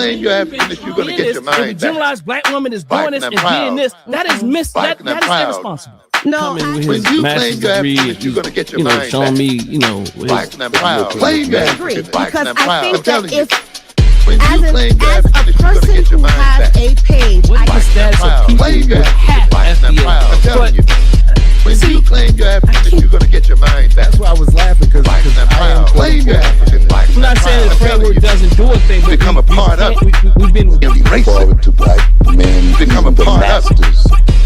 claim you're African, you're gonna get your mind back. Every generalized black woman is doing this and being this. That is that is irresponsible. No, when you claim you're African, you're gonna get your mind back. Showing me, black and proud. Claim you're African, black and proud. I think that if when you claim you're African, you're gonna get your mind back. a page, what is the status of people with half FBA? I'm telling you. When you claim you're African, you're gonna get your mind back. That's why I was laughing, because I am claim you're African. I'm not saying the framework doesn't do a thing, but become a part of it. We've been forward to black men become a part of it.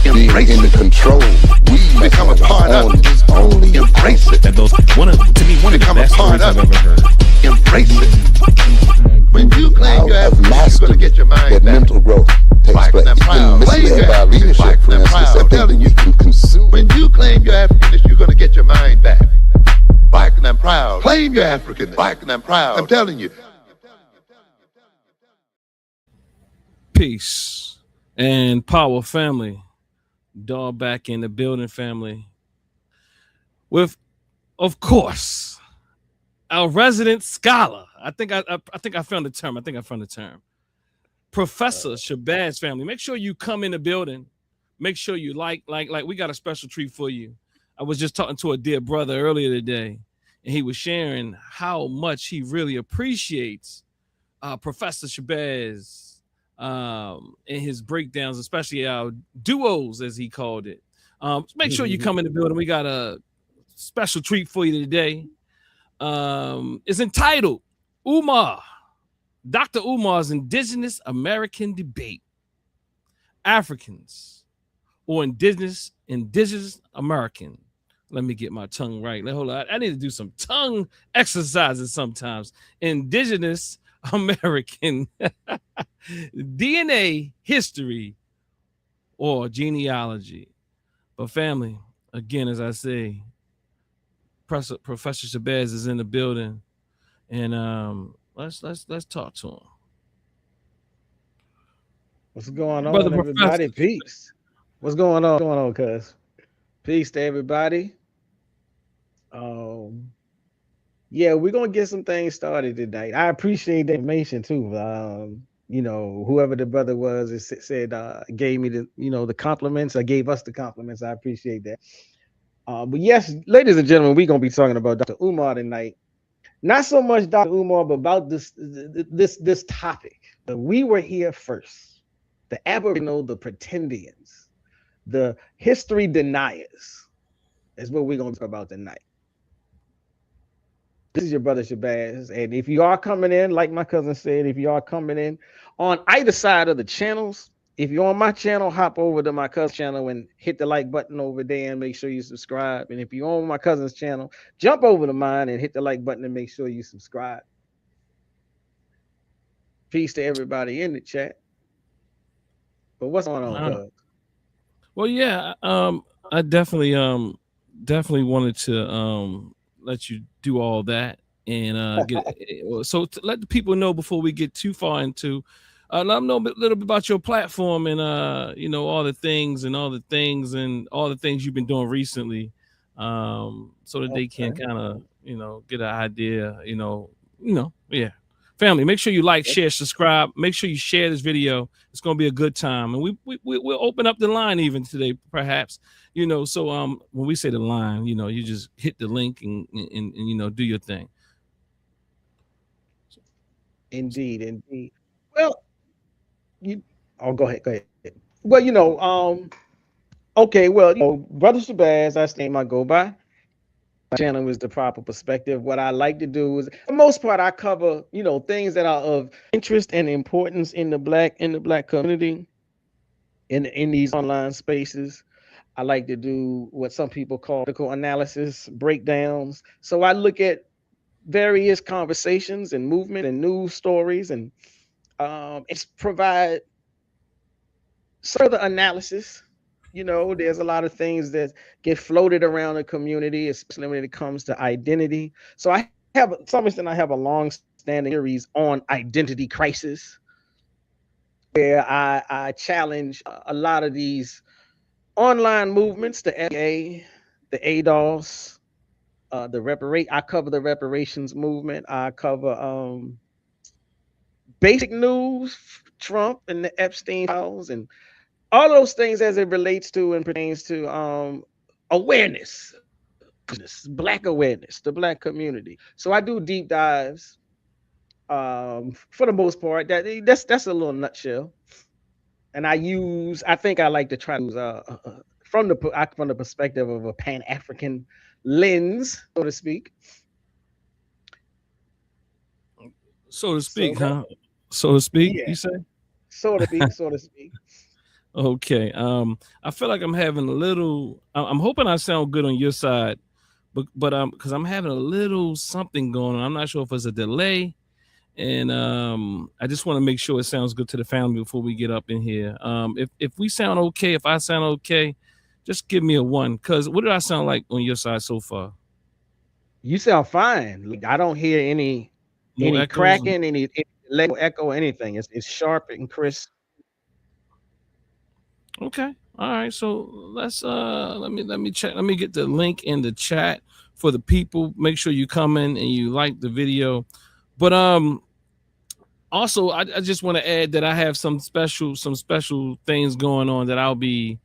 Being in the control, we become a part of it. Only embrace it. that those to me one of the best stories I've ever heard. Embrace it. When you claim you're African, you're gonna get your mind that back. mental growth takes place. You've been misled by leadership, for instance, that think that you can consume. When you claim you're African, you're gonna get your mind back. Black and I'm proud. Claim you're African. Black and I'm proud. I'm telling you. Peace and power, family. DAW back in the building, family. With, of course, our resident scholar. I think I found the term. Professor Shabazz, family. Make sure you come in the building. Make sure you like we got a special treat for you. I was just talking to a dear brother earlier today, and he was sharing how much he really appreciates Professor Shabazz in his breakdowns, especially our duos, as he called it. Make sure you come in the building. We got a special treat for you today. It's entitled Dr. Umar's Indigenous American Debate. Africans or Indigenous American. Let me get my tongue right. Hold on. I need to do some tongue exercises sometimes. Indigenous American DNA history or genealogy. But family, again, as I say, Professor Shabazz is in the building, and let's talk to him. What's going on, Brother everybody? Peace. What's going on, cuz? Peace to everybody. Yeah, we're gonna get some things started tonight. I appreciate the information too. Whoever the brother was, it said gave me the compliments. I gave us the compliments. I appreciate that. But yes, ladies and gentlemen, we're gonna be talking about Dr. Umar tonight. Not so much Dr. Umar, but about this topic. We were here first. The Aboriginal, the pretendians, the history deniers is what we're gonna talk about tonight. This is your brother Shabazz, and if you are coming in, like my cousin said, if you are coming in on either side of the channels, if you're on my channel, hop over to my cousin's channel and hit the like button over there and make sure you subscribe. And if you're on my cousin's channel, jump over to mine and hit the like button and make sure you subscribe. Peace to everybody in the chat. But what's going on, cuz? Well, yeah, I definitely wanted to let you do all that and so to let the people know before we get too far into let them know a little bit about your platform and all the things and all the things you've been doing recently, so that they can kind of get an idea. Yeah. Family, make sure you like, share, subscribe. Make sure you share this video. It's going to be a good time, and we'll open up the line even today, perhaps. So when we say the line, you just hit the link and do your thing. Indeed. Well, go ahead. Well, okay. Well, Brother Shabazz, that's the name I go by. My channel is The Proper Perspective. What I like to do is, for the most part, I cover things that are of interest and importance in the black community, in these online spaces. I like to do what some people call critical analysis, breakdowns. So I look at various conversations and movement and news stories, and it's provide further analysis. There's a lot of things that get floated around the community, especially when it comes to identity. So I have a long-standing series on identity crisis, where I challenge a lot of these online movements, the FBA, the ADOS, I cover the reparations movement. I cover basic news, Trump and the Epstein files, and all those things as it relates to and pertains to awareness, black awareness, the black community. So I do deep dives for the most part. That's a little nutshell. And I think I like to try to use from the perspective of a Pan-African lens, so to speak. So to speak, So huh? So to speak, yeah, you say? so to speak, so to speak. Okay. I feel like I'm having a little. I'm hoping I sound good on your side, but because I'm having a little something going on. I'm not sure if it's a delay, and I just want to make sure it sounds good to the family before we get up in here. If we sound okay, if I sound okay, just give me a one. Cause what did I sound like on your side so far? You sound fine. Like, I don't hear No any echoes. cracking, any delay, no echo, anything. It's sharp and crisp. Okay. All right. So let me check. Let me get the link in the chat for the people. Make sure you come in and you like the video. But also I just want to add that I have some special things going on that I'll be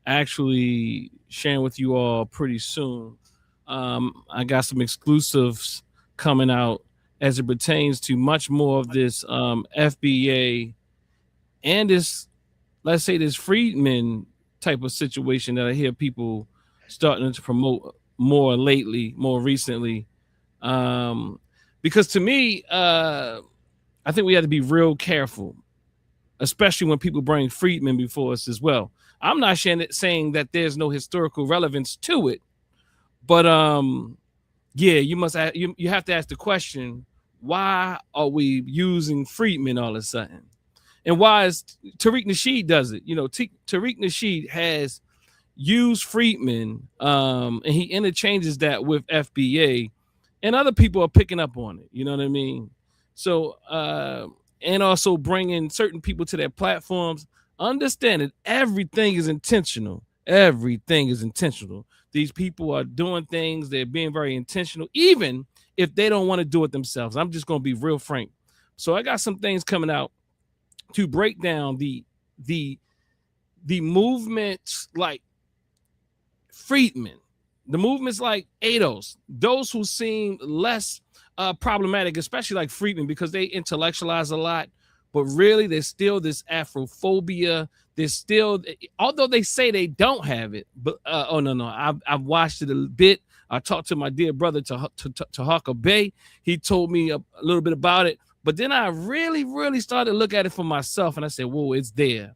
actually sharing with you all pretty soon. I got some exclusives coming out as it pertains to much more of this FBA and this, let's say, this Freedman type of situation that I hear people starting to promote more lately, more recently. Because to me, I think we have to be real careful, especially when people bring Freedman before us as well. I'm not saying that there's no historical relevance to it, but yeah, you have to ask the question: why are we using Freedman all of a sudden? And why is Tariq Nasheed does it? You know, Tariq Nasheed has used Freedman, and he interchanges that with FBA, and other people are picking up on it. You know what I mean? So, and also bringing certain people to their platforms. Understand that everything is intentional. Everything is intentional. These people are doing things. They're being very intentional, even if they don't want to do it themselves. I'm just going to be real frank. So I got some things coming out to break down the movements like Freedman, the movements like ADOS, those who seem less problematic, especially like Freedman, because they intellectualize a lot, but really there's still this Afrophobia. There's still, although they say they don't have it, but oh no, I've watched it a bit. I talked to my dear brother Tahaka Bay. He told me a little bit about it, but then I really started to look at it for myself, and I said, "Whoa, it's there."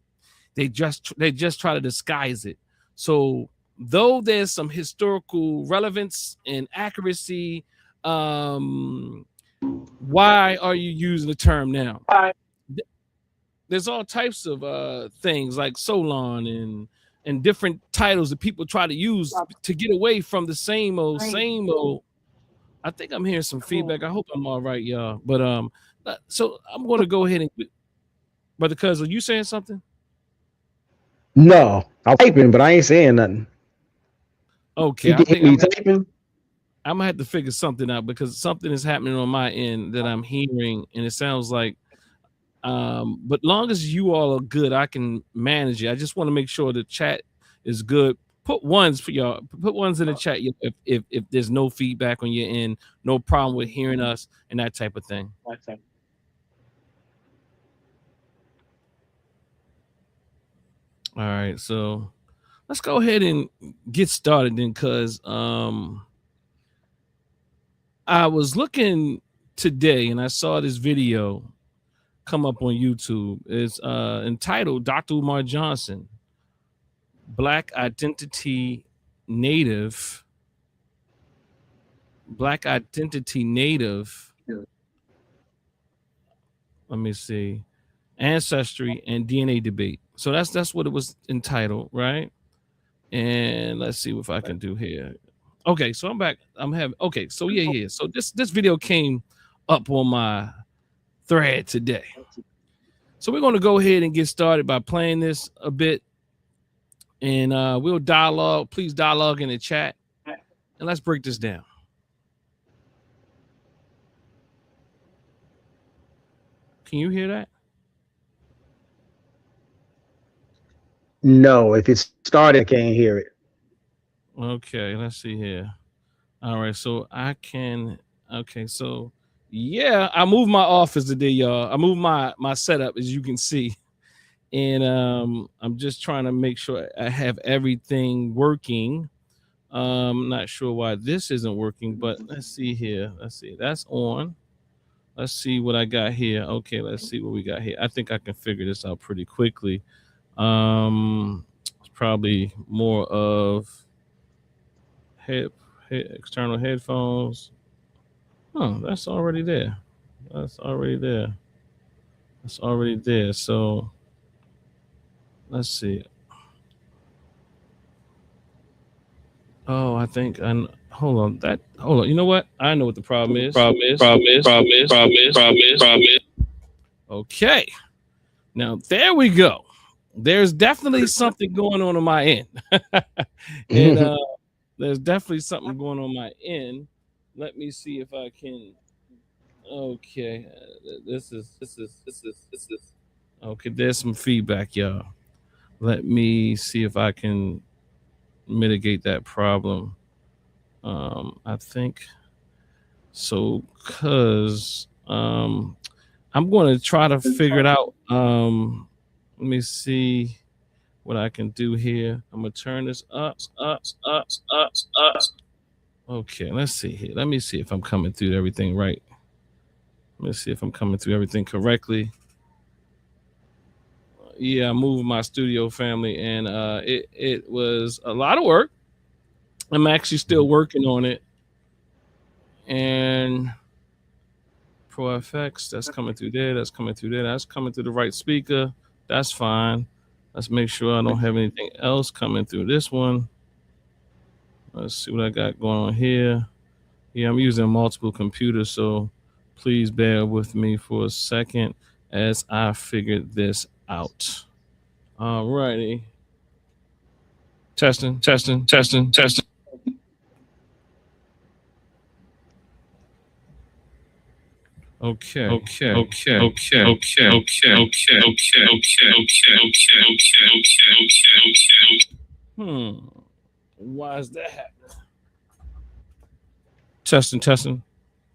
They just try to disguise it. So though there's some historical relevance and accuracy, why are you using the term now? There's all types of things like Solon and different titles that people try to use to get away from the same old. I think I'm hearing some feedback. I hope I'm all right, y'all. But so I'm going to go ahead and, Brother Cuz, are you saying something? No, I'm typing, but I ain't saying nothing. Okay, You I can think hear me typing. I'm gonna have to figure something out because something is happening on my end that I'm hearing, and it sounds like. But long as you all are good, I can manage it. I just want to make sure the chat is good. Put ones for y'all. Put ones in the chat if there's no feedback on your end, no problem with hearing us and that type of thing. All right, so let's go ahead and get started then, because I was looking today and I saw this video come up on YouTube. It's entitled Dr. Umar Johnson, Black Identity Native. Let me see. Ancestry and DNA debate. So that's what it was entitled, right? And let's see if I can do here. Okay, so I'm back. Okay, so yeah. So this video came up on my thread today. So we're going to go ahead and get started by playing this a bit, and we'll dialogue. Please dialogue in the chat, and let's break this down. Can you hear that? No, if it's started, I can't hear it. Okay, let's see here. All right, so I can. Okay, so yeah, I moved my office today, y'all. I moved my setup, as you can see, and I'm just trying to make sure I have everything working. Not sure why this isn't working, but let's see here. Let's see. That's on. Let's see what I got here. Okay, let's see what we got here. I think I can figure this out pretty quickly. It's probably more of external headphones. Oh, that's already there. That's already there. That's already there. So let's see. Oh, I think hold on. You know what? I know what the problem is. Okay. Now there we go. There's definitely something going on my end. And there's definitely something going on my end. Let me see if I can. Okay. This is okay. There's some feedback, y'all. Let me see if I can mitigate that problem. I think so, because I'm going to try to figure it out. Let me see what I can do here. I'm going to turn this up. Okay, let's see here. Let me see if I'm coming through everything right. Let me see if I'm coming through everything correctly. Yeah, I moved my studio, family, and it was a lot of work. I'm actually still working on it. And Pro FX, that's coming through there. That's coming through there. That's coming through the right speaker. That's fine. Let's make sure I don't have anything else coming through this one. Let's see what I got going on here. Yeah, I'm using multiple computers, so please bear with me for a second as I figure this out. All righty. Testing. Okay. Why is that happening?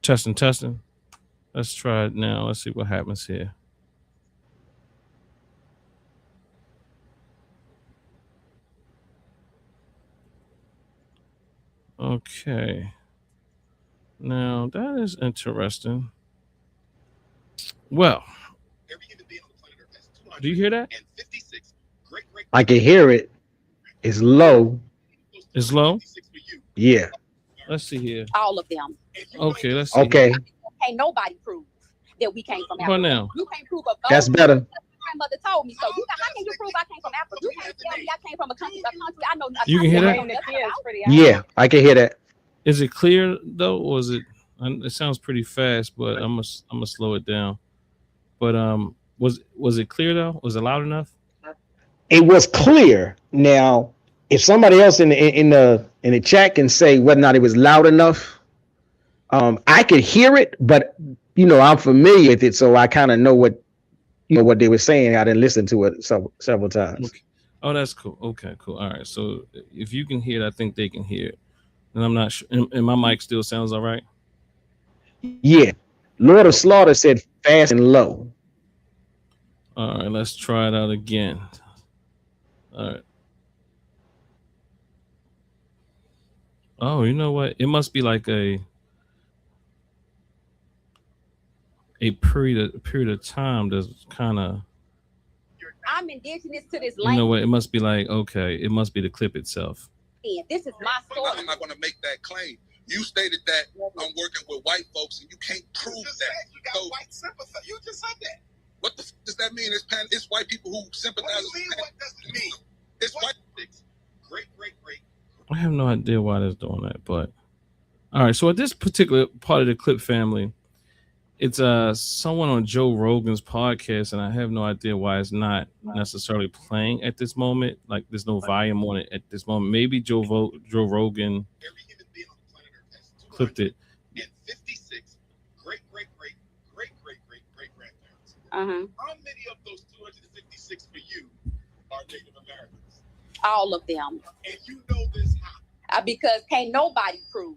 Testing. Let's try it now. Let's see what happens here. Okay. Now that is interesting. Well, do you hear that? I can hear it. It's low. It's low? Yeah. Let's see here. All of them. Okay, let's see. Okay. Can't nobody prove that we came from Africa. What now? You can't prove That's better. My mother told me so. How can you prove I came from Africa? You can't tell me I came from a country I know. You can hear that? Yeah, I can hear that. Is it clear though, or is it? It sounds pretty fast, but I'm gonna slow it down. But was it clear though? Was it loud enough? It was clear. Now, if somebody else in the chat can say whether or not it was loud enough, I could hear it, but I'm familiar with it, so I kind of know what they were saying. I didn't listen to it several times. Okay. Oh, that's cool. Okay, cool. All right. So if you can hear it, I think they can hear it. And I'm not sure. And my mic still sounds all right? Yeah. Lord of Slaughter said fast and low. All right, let's try it out again. All right. Oh, you know what? It must be like a period of time that's kind of. I'm indigenous to this land. You know what? It must be like, okay, it must be the clip itself. This is my story. I'm not going to make that claim. You stated that I'm working with white folks, and you can't prove that. You got white sympathy. You just said that. What the f does that mean? It's white people who sympathize. What does it mean? It's white. Great. I have no idea why they're doing that, but all right. So at this particular part of the clip, family, it's someone on Joe Rogan's podcast, and I have no idea why it's not necessarily playing at this moment. Like there's no volume on it at this moment. Maybe Joe Rogan clipped it. And 56 great grandparents Uh-huh. How many of those 256 for you are Native Americans? All of them. And you know this how? Because can't nobody prove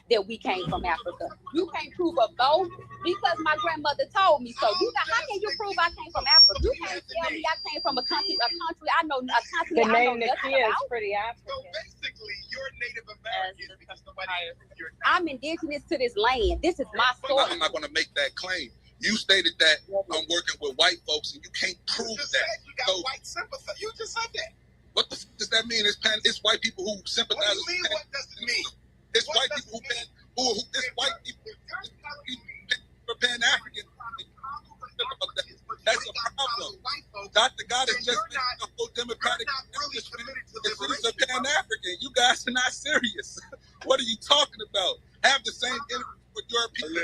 that we came from Africa. You can't prove a vote because my grandmother told me so. How can you prove I came from Africa? You can't tell me I came from a country I know a continent I know nothing about. Pretty African. So basically, you're Native American because nobody proved you're I'm indigenous to this land. This is my story. I'm not going to make that claim. You stated that I'm working with white folks, and you can't prove that. You got white sympathy. You just said that. What the f does that mean? It's white people who sympathize. What do you mean? What does it mean? It's white people it's white people for Pan-African. That's a problem. Dr. God is just a whole democratic establishment. It's a Pan-African. You guys are not serious. What are you talking about? Have the same energy with your people.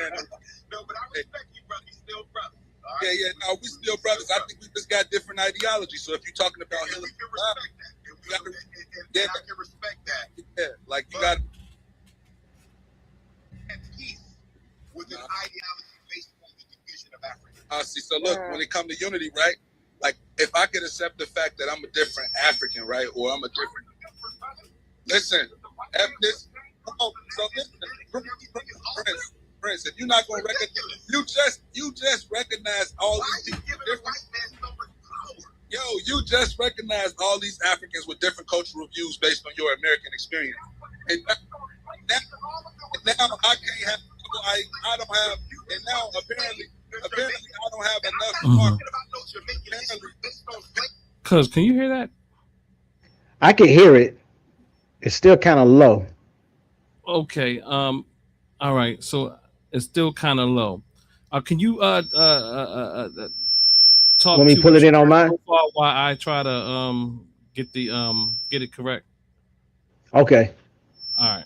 No, but I respect you, brother. You're still brother. Yeah, no, we still brothers. I think we just got different ideology. So if you're talking about Hillary, I can respect that. Yeah, like you got at peace with an ideology based on the division of Africa. see. So look, when it comes to unity, right? Like if I could accept the fact that I'm a different African, right, or I'm a different. Listen, this. Oh, so listen, Prince, if you're not going to recognize, you just recognize all these different. Yo, you just recognize all these Africans with different cultural views based on your American experience. And now I can't have. I don't have. And now apparently I don't have enough. Cuz, can you hear that? I can hear it. It's still kind of low. Okay. All right. So it's still kind of low. Can you talk? Let me pull it in on mine while I try to get it correct. Okay. All right.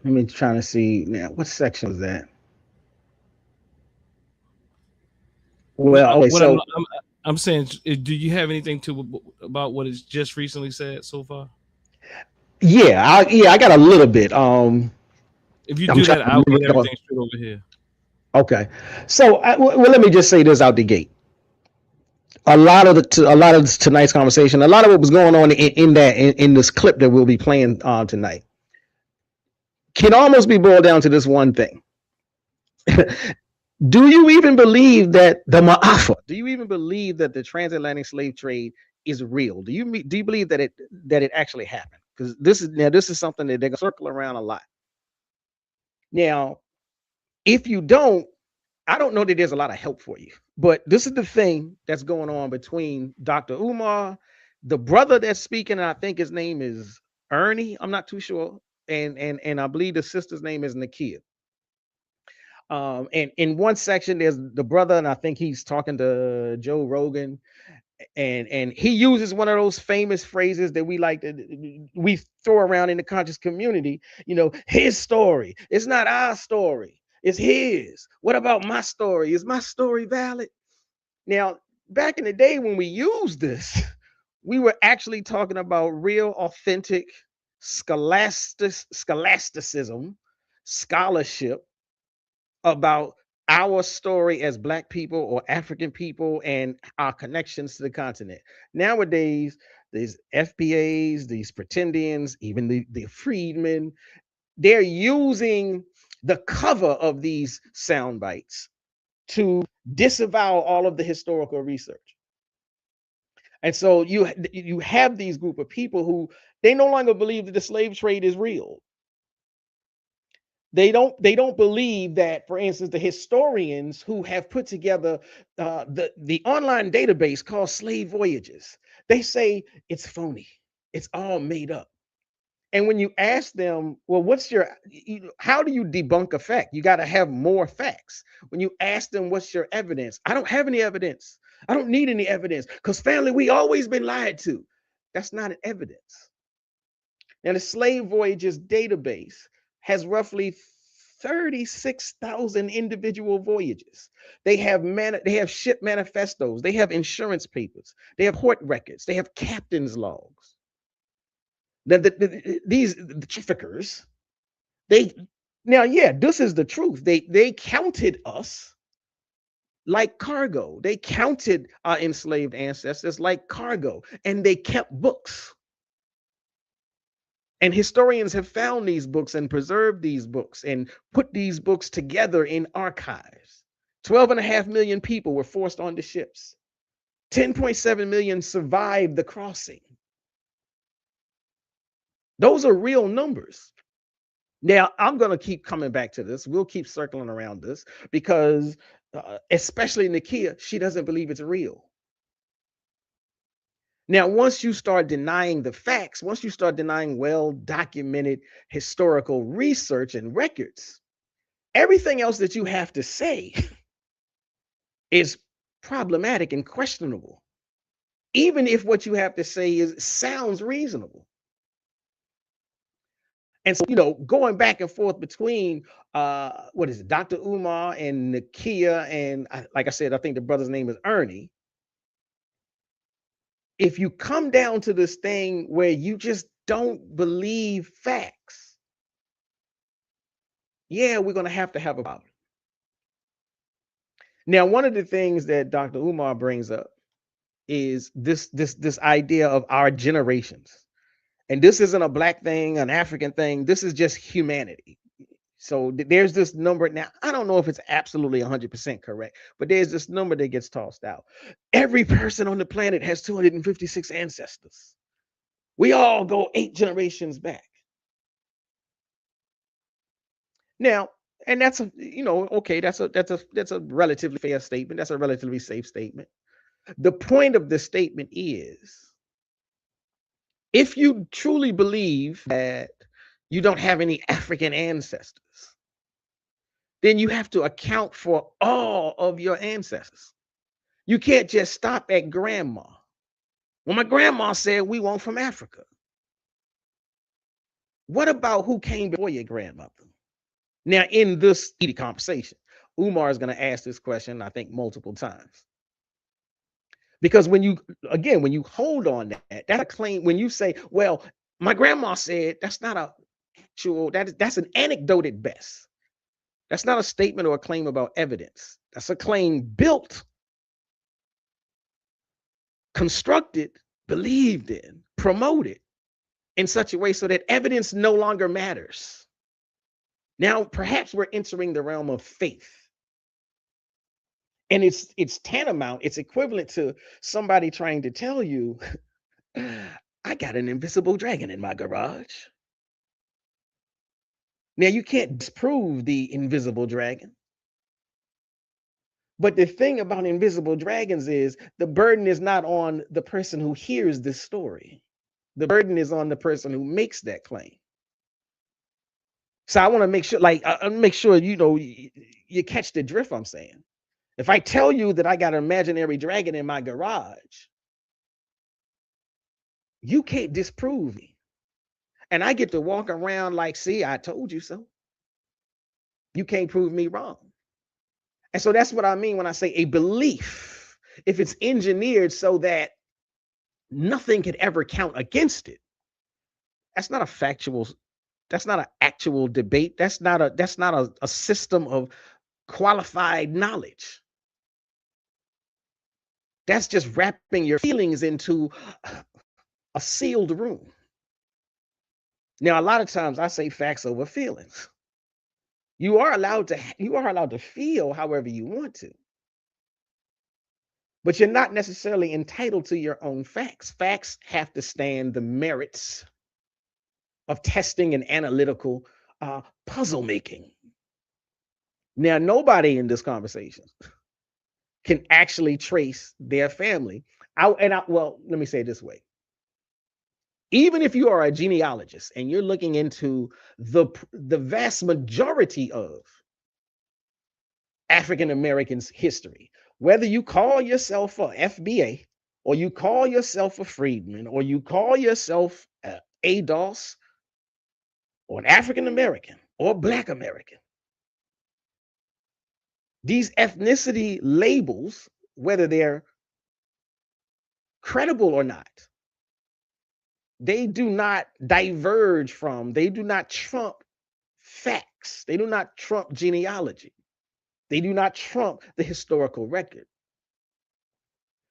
Let me try to see now. What section was that? Well, okay. So I'm saying, do you have anything about what is just recently said so far? Yeah, I got a little bit. If you do that, I'll get everything straight over here. Okay, so well, let me just say this out the gate. A lot of tonight's conversation, a lot of what was going on in this clip that we'll be playing tonight, can almost be boiled down to this one thing. Do you even believe that the Ma'afa? Do you even believe that the transatlantic slave trade is real? Do you believe that it actually happened? Because this is something that they're gonna circle around a lot. Now, if you don't, I don't know that there's a lot of help for you. But this is the thing that's going on between Dr. Umar, the brother that's speaking, and I think his name is Ernie. I'm not too sure, and I believe the sister's name is Nakia. And in one section, there's the brother, and I think he's talking to Joe Rogan. And he uses one of those famous phrases that we throw around in the conscious community, his story. It's not our story, it's his. What about my story? Is my story valid? Now, back in the day when we used this, we were actually talking about real, authentic scholasticism, scholarship about our story as Black people or African people and our connections to the continent. Nowadays, these FBAs, these pretendians, even the Freedmen, they're using the cover of these sound bites to disavow all of the historical research. And so you have these group of people who they no longer believe that the slave trade is real. They don't believe that, for instance, the historians who have put together the online database called Slave Voyages, they say it's phony. It's all made up. And when you ask them, well, how do you debunk a fact? You got to have more facts. When you ask them, what's your evidence? I don't have any evidence. I don't need any evidence because family, we always been lied to. That's not an evidence. Now, the Slave Voyages database has roughly 36,000 individual voyages. They have ship manifestos. They have insurance papers. They have port records. They have captain's logs. The traffickers, they Now, yeah, this is the truth. They counted us like cargo. They counted our enslaved ancestors like cargo, and they kept books. And historians have found these books and preserved these books and put these books together in archives. 12.5 million people were forced onto ships. 10.7 million survived the crossing. Those are real numbers. Now, I'm going to keep coming back to this. We'll keep circling around this because, especially Nakia, she doesn't believe it's real. Now, once you start denying the facts, once you start denying well-documented historical research and records, everything else that you have to say is problematic and questionable, even if what you have to say sounds reasonable. And so, going back and forth between what is it, Dr. Umar and Nakia, and like I said, I think the brother's name is Ernie. If you come down to this thing where you just don't believe facts, yeah, we're going to have a problem. Now, one of the things that Dr. Umar brings up is this idea of our generations. And this isn't a black thing, an African thing. This is just humanity. So there's this number. Now, I don't know if it's absolutely 100% correct, but there's this number that gets tossed out. Every person on the planet has 256 ancestors. We all go 8 generations back. Now, and that's okay, that's a relatively fair statement. That's a relatively safe statement. The point of the statement is, if you truly believe that you don't have any African ancestors, then you have to account for all of your ancestors. You can't just stop at grandma. Well, my grandma said we weren't from Africa. What about who came before your grandmother? Now, in this heated conversation, Umar is going to ask this question, I think, multiple times. Because when you hold on that's a claim. When you say, well, my grandma said, that's not a actual, that's an anecdote at best. That's not a statement or a claim about evidence. That's a claim built, constructed, believed in, promoted in such a way so that evidence no longer matters. Now, perhaps we're entering the realm of faith. And it's tantamount, it's equivalent to somebody trying to tell you, I got an invisible dragon in my garage. Now, you can't disprove the invisible dragon. But the thing about invisible dragons is the burden is not on the person who hears this story. The burden is on the person who makes that claim. So I want to make sure, you catch the drift I'm saying. If I tell you that I got an imaginary dragon in my garage, you can't disprove me. And I get to walk around like, see, I told you so. You can't prove me wrong. And so that's what I mean when I say a belief, if it's engineered so that nothing could ever count against it, that's not an actual debate. That's not a system of qualified knowledge. That's just wrapping your feelings into a sealed room. Now, a lot of times I say facts over feelings. You are allowed to feel however you want to, but you're not necessarily entitled to your own facts. Facts have to stand the merits of testing and analytical puzzle making. Now, nobody in this conversation can actually trace their family. Well, let me say it this way. Even if you are a genealogist and you're looking into the vast majority of African Americans' history, whether you call yourself a FBA or you call yourself a Freedman or you call yourself a DOS or an African American or Black American, these ethnicity labels, whether they're credible or not, they do not diverge from, they do not trump facts. They do not trump genealogy. They do not trump the historical record.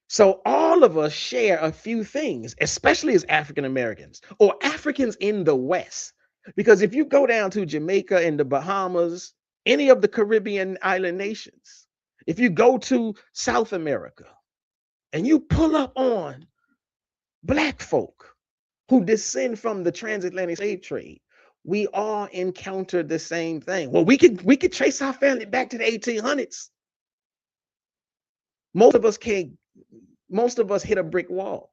So all of us share a few things, especially as African Americans or Africans in the West. Because if you go down to Jamaica and the Bahamas, any of the Caribbean island nations, if you go to South America and you pull up on Black folk who descend from the Transatlantic Slave Trade, we all encountered the same thing. Well, we could trace our family back to the 1800s. Most of us hit a brick wall.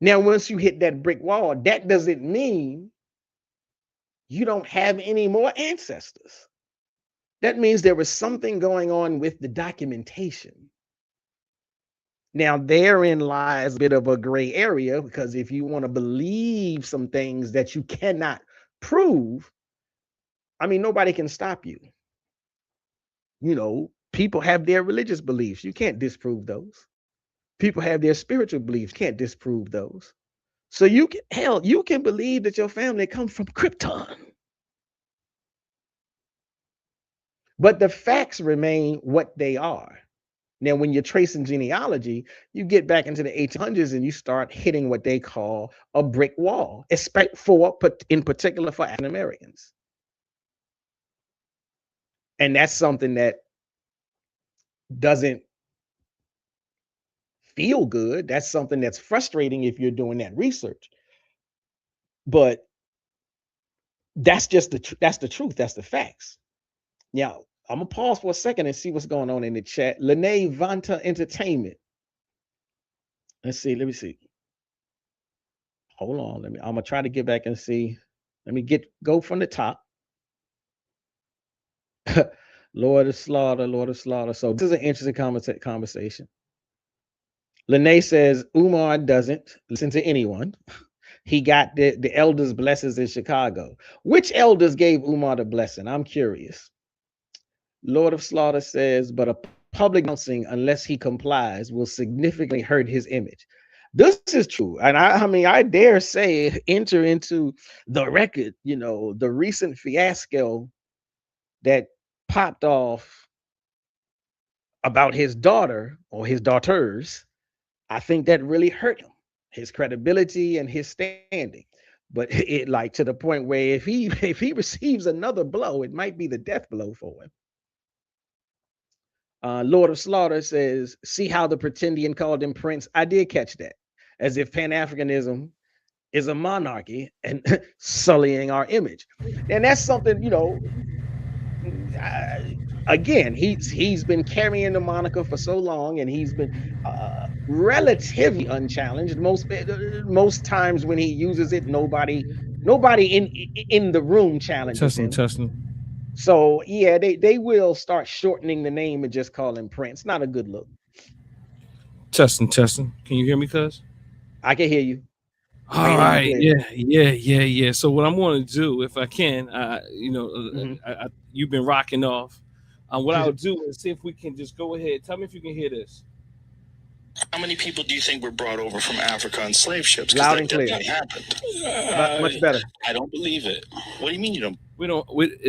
Now, once you hit that brick wall, that doesn't mean you don't have any more ancestors. That means there was something going on with the documentation. Now, therein lies a bit of a gray area, because if you want to believe some things that you cannot prove, I mean, nobody can stop you. You know, people have their religious beliefs. You can't disprove those. People have their spiritual beliefs. Can't disprove those. So you can believe that your family comes from Krypton. But the facts remain what they are. Now, when you're tracing genealogy, you get back into the 1800s and you start hitting what they call a brick wall, in particular for African Americans. And that's something that doesn't feel good. That's something that's frustrating if you're doing that research. But that's just the truth. That's the facts. Now, I'm gonna pause for a second and see what's going on in the chat. Lene Vanta Entertainment. Let me see. Hold on. I'm gonna try to get back and see. Let me go from the top. Lord of Slaughter. So this is an interesting conversation. Lene says Umar doesn't listen to anyone. He got the elders' blessings in Chicago. Which elders gave Umar the blessing? I'm curious. Lord of Slaughter says, but a public announcing, unless he complies, will significantly hurt his image. This is true. And I dare say, enter into the record, the recent fiasco that popped off about his daughter or his daughters. I think that really hurt him, his credibility and his standing. But it to the point where if he receives another blow, it might be the death blow for him. Lord of Slaughter says, see how the pretendian called him Prince? I did catch that. As if Pan-Africanism is a monarchy and sullying our image. And that's something, again, he's been carrying the moniker for so long, and he's been relatively unchallenged. Most times when he uses it, nobody in the room challenges him. Testing. So yeah, they will start shortening the name and just call him Prince. Not a good look. Testing. Can you hear me, cuz? I can hear you. All right. Yeah. So what I'm going to do, if I can, you've been rocking off. What I'll do is see if we can just go ahead. Tell me if you can hear this. How many people do you think were brought over from Africa on slave ships? Loud and clear. That happened. Much better. I don't believe it. What do you mean you don't?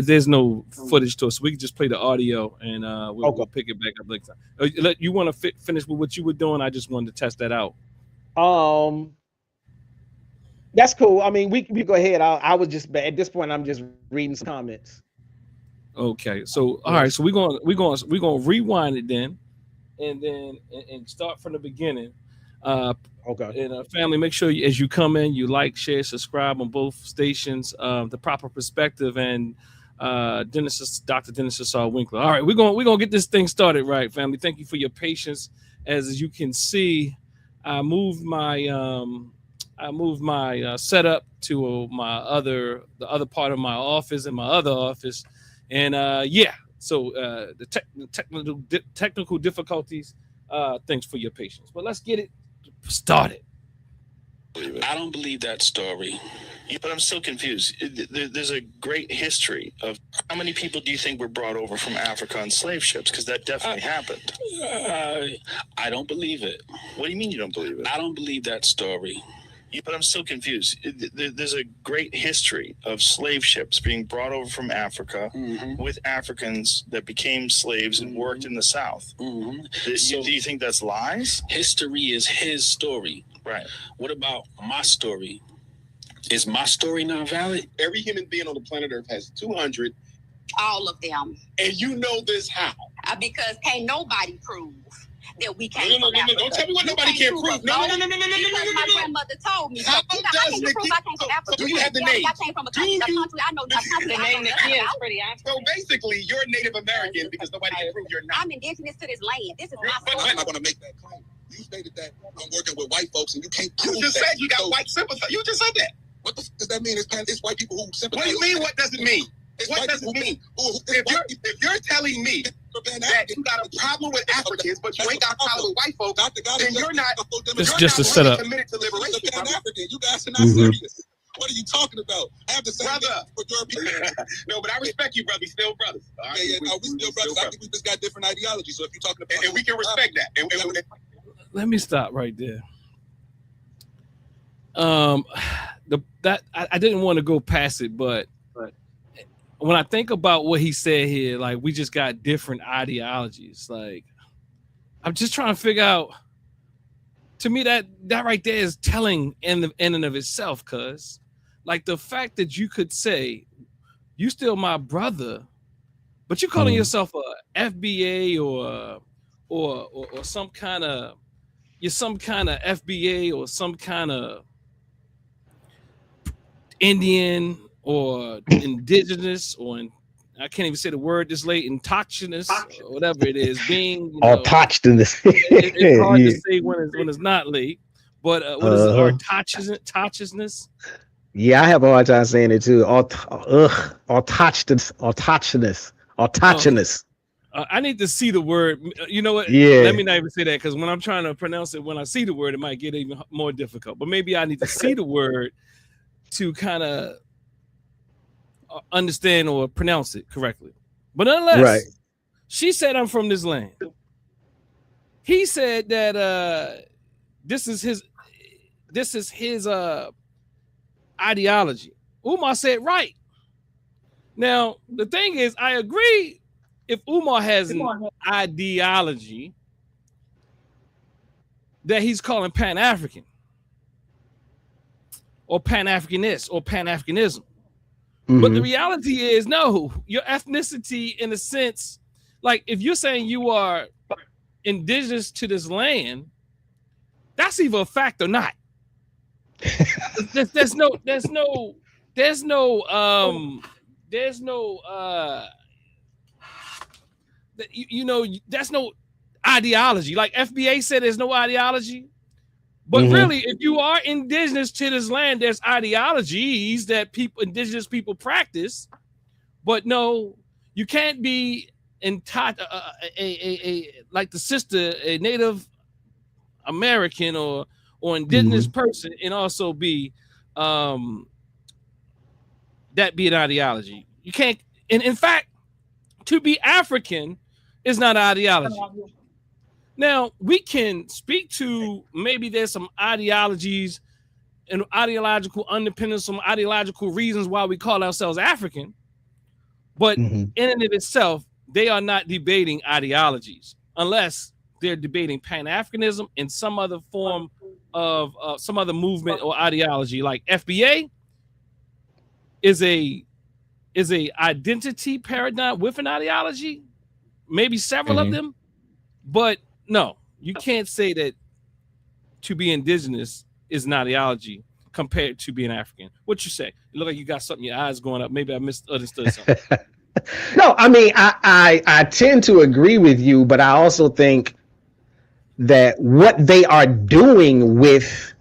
There's no footage to it, so we can just play the audio and we'll pick it back up next time. You want to finish with what you were doing? I just wanted to test that out. That's cool. I mean, we go ahead. I was just at this point. I'm just reading some comments. Okay. So all right. So we're gonna rewind it then, and start from the beginning. Okay. And family, make sure as you come in, you like, share, subscribe on both stations. The Proper Perspective and Dr. Dennis Assar Winkler. All right, we're gonna get this thing started, right, family. Thank you for your patience. As you can see, I moved my setup to the other part of my office, in my other office, and so the technical difficulties. Thanks for your patience, but let's get it started. I don't believe that story, but I'm still confused. There's a great history of how many people do you think were brought over from Africa on slave ships? Because that definitely happened. I don't believe it. What do you mean you don't believe it? I don't believe that story, But I'm still confused. There's a great history of slave ships being brought over from Africa with Africans that became slaves and worked in the South. So, do you think that's lies? History is his story. Right. What about my story? Is my story not valid? Every human being on the planet Earth has 200. All of them. And you know this how? Because can't nobody prove that we came No, from Africa. don't tell me what nobody can prove. No. Because my grandmother told me. How How does can you prove I came from Africa? do you have the name? I came from a country. I know the country. The name Nakia is pretty accurate. So basically, you're Native American because nobody can prove you're not. I'm indigenous to this land. This is my I'm story. not going to make that claim. You stated that I'm working with white folks and you can't prove You just that. said you got white sympathy. You just said that. What does that mean? It's white people who sympathize. What do you mean? What does it mean? What does it mean? If you're telling me that you got a problem with Africans, but you ain't got a problem with white folks, then you're not. This is just a setup. Committed to liberation, Pan-African. You guys are not serious. What are you talking about? I have the same brother. for your people. No, but I respect you, brother. We still brothers. We still brothers. I think we just got different ideologies. So if you're talking about, and we can respect that. And Let me stop right there. I didn't want to go past it, but when I think about what he said here, like we just got different ideologies. Like I'm just trying to figure out. To me, that right there is telling in and of itself, cuz like the fact that you could say you still my brother, but you calling yourself a FBA or some kind of you're some kind of FBA or some kind of Indian or indigenous or I can't even say the word this late, indigenous or whatever it is, being autochthonous. It's hard to say when it's not late, but what is it? Autochthonous? Yeah, I have a hard time saying it too. Autochthonous. I need to see the word. You know what? Yeah. Let me not even say that because when I'm trying to pronounce it, when I see the word, it might get even more difficult. But maybe I need to see the word to kind of understand or pronounce it correctly. But unless she said I'm from this land, he said that this is his ideology. Umar said right. Now the thing is, I agree. If Umar has an ideology that he's calling Pan-African or Pan-Africanist or Pan-Africanism. But the reality is, no, your ethnicity in a sense, like if you're saying you are indigenous to this land, that's either a fact or not. There's no ideology. Like FBA said, there's no ideology. But really, if you are indigenous to this land, there's ideologies that indigenous people practice. But no, you can't be like the sister, a Native American or indigenous person, and also be that be an ideology. You can't. And in fact, to be African is not an ideology. Now, we can speak to maybe there's some ideologies and ideological underpinnings, some ideological reasons why we call ourselves African. But in and of itself, they are not debating ideologies unless they're debating Pan-Africanism in some other form of some other movement or ideology. Like FBA is a identity paradigm with an ideology, maybe several of them, but no, you can't say that to be indigenous is an ideology compared to being African. What you say? You look like you got something, your eyes going up. Maybe I misunderstood something. No, I mean, I tend to agree with you, but I also think that what they are doing with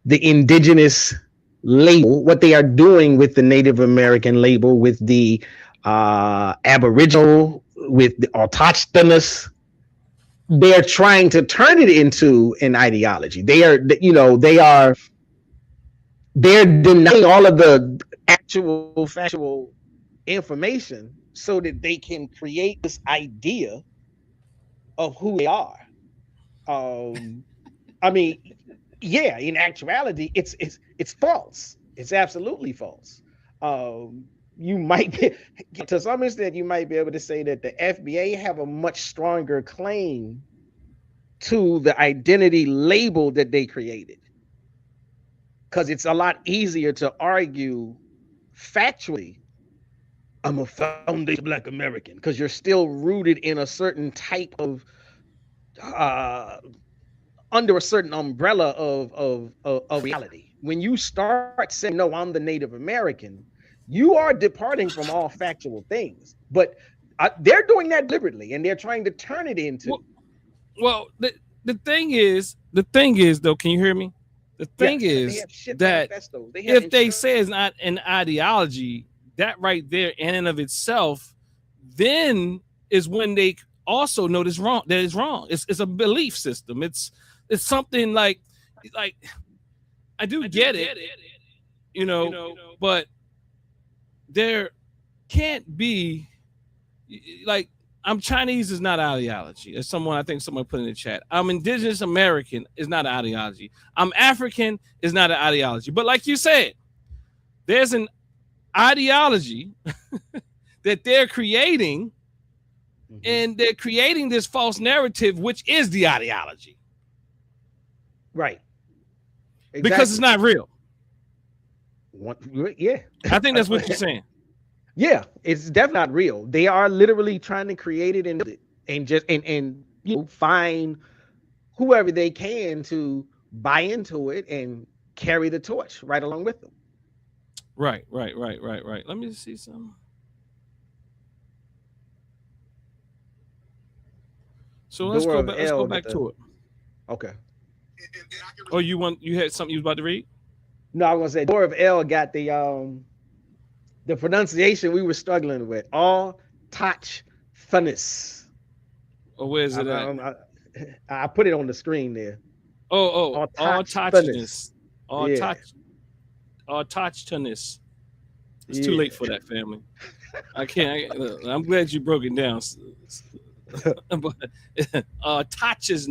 the indigenous label, what they are doing with the Native American label, with the Aboriginal, with the autochthonous, they're trying to turn it into an ideology. They're denying all of the actual factual information so that they can create this idea of who they are. I mean, yeah, in actuality, it's false. It's absolutely false. You might be, to some extent, you might be able to say that the FBA have a much stronger claim to the identity label that they created, because it's a lot easier to argue factually, I'm a foundation Black American, because you're still rooted in a certain type of under a certain umbrella of reality. When you start saying, no, I'm the Native American, you are departing from all factual things. But they're doing that deliberately, and they're trying to turn it into. Well, the thing is, though, can you hear me? The thing is that if they say it's not an ideology, that right there in and of itself, then is when they also know this wrong. That is wrong. It's a belief system. It's something like I do get it, you know, but there can't be like I'm Chinese is not ideology. As I think someone put in the chat. I'm Indigenous American is not an ideology. I'm African is not an ideology. But like you said, there's an ideology that they're creating, and they're creating this false narrative, which is the ideology. Right. Exactly. Because it's not real. Yeah. I think that's what you're saying. Yeah, it's definitely not real. They are literally trying to create it and just find whoever they can to buy into it and carry the torch right along with them. Right. Let me see some. So let's go back to it. Okay. Oh, you had something you was about to read? No, I was gonna say Door of L got the pronunciation we were struggling with. All touch funness. Oh, where is it at? I put it on the screen there. All touchness. All touchness. It's too late for that, family. I can't. I'm glad you broke it down. Touches.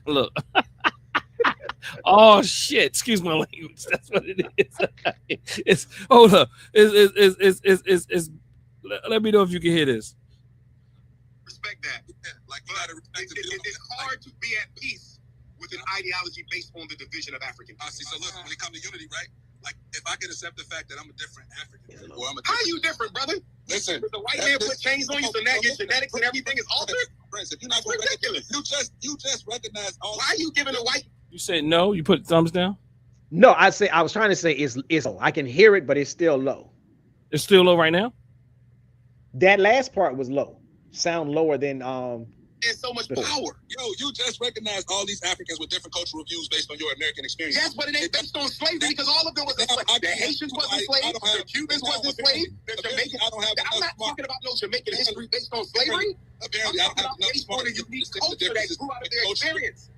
Look. Oh shit! Excuse my language. That's what it is. It's hold up. It's let me know if you can hear this. Respect that. Like it's hard to be at peace with an ideology based on the division of African people. See, so listen, when it comes to unity, right? Like if I can accept the fact that I'm a different African, or how are you different, brother? Listen, the white man put chains on you, so now your genetics and everything is altered. Friends, if you're not ridiculous, you just recognize all. Why are you giving a white? You said no. You put thumbs down. No, I was trying to say it's low. I can hear it, but it's still low. It's still low right now. That last part was low. Sound lower than There's so much power. Yo, you just recognize all these Africans with different cultural views based on your American experience. Yes, but it ain't based on slavery because all of them was enslaved. The Haitians wasn't enslaved. The Cubans wasn't enslaved. The Jamaicans. I'm not talking about no Jamaican history based on slavery. Apparently, I don't have enough based on a unique culture that grew out of their experience.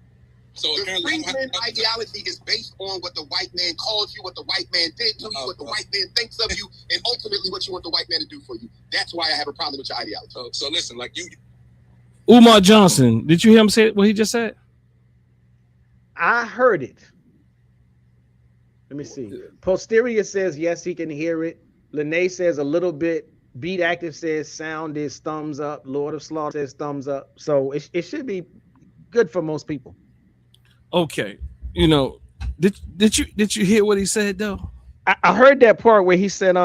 So the Freedman ideology is based on what the white man calls you, what the white man did to you, what the white man thinks of you, and ultimately what you want the white man to do for you. That's why I have a problem with your ideology. So listen, like you. Umar Johnson, did you hear him say what he just said? I heard it. Let me see. Posterior says yes, he can hear it. Lene says a little bit. Beat Active says sound is thumbs up. Lord of Slaughter says thumbs up. So it should be good for most people. Okay, you know, did you hear what he said though? I heard that part where he said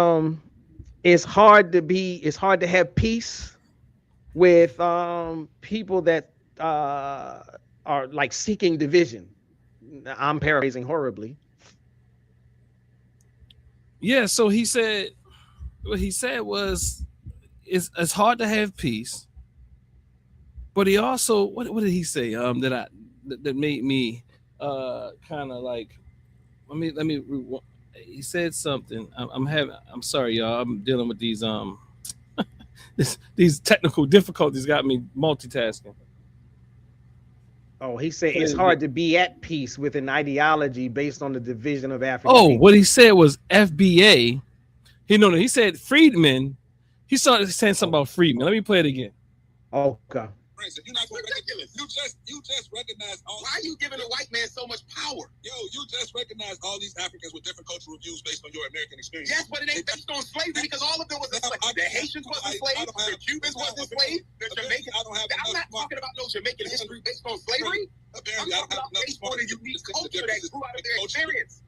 it's hard to have peace with people that are like seeking division. I'm paraphrasing horribly. Yeah, so he said what he said was it's hard to have peace, but he also what did he say that made me kind of like let me he said something. I'm sorry y'all, I'm dealing with these these technical difficulties got me multitasking. Oh, he said it's hard to be at peace with an ideology based on the division of Africa. Oh, people. What he said was FBA. He said Freedman. He started saying something about Freedman. Let me play it again. Okay. Prince, if you're not going to recognize, you just recognize all. Why are you giving a white man so much power? Yo, you just recognize all these Africans with different cultural views based on your American experience. Yes, but it ain't based on slavery because all of them was enslaved. The Haitians was enslaved, the Cubans was enslaved, the Jamaicans. I'm not talking about no Jamaican history based on slavery. I'm talking about based on a unique culture that grew out of their experience.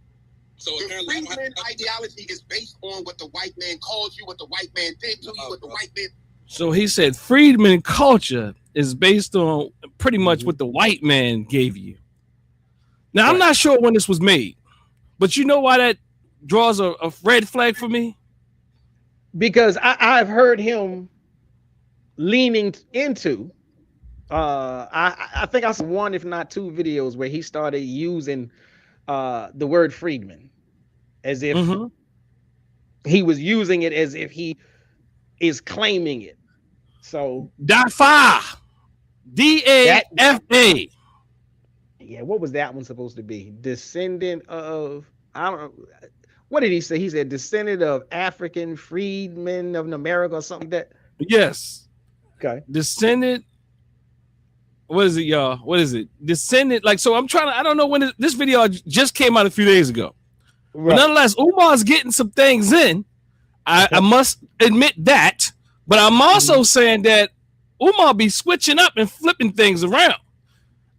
So the Freedman ideology is based on what the white man called you, what the white man did to you, what the white man. So he said Freedman culture is based on pretty much what the white man gave you. Now, I'm not sure when this was made, but you know why that draws a red flag for me? Because I've heard him leaning into, I think I saw one, if not two videos where he started using the word Freedman as if he was using it as if he is claiming it. So DAFA, DAFA. Yeah, what was that one supposed to be? Descendant of, I don't know. What did he say? He said descendant of African freedmen of America or something like that. Yes. Okay. Descendant. What is it, y'all? What is it? Descendant. Like, so I'm trying to, I don't know when this video just came out a few days ago. Right. But nonetheless, Umar's getting some things in. I must admit that. But I'm also saying that Umar be switching up and flipping things around.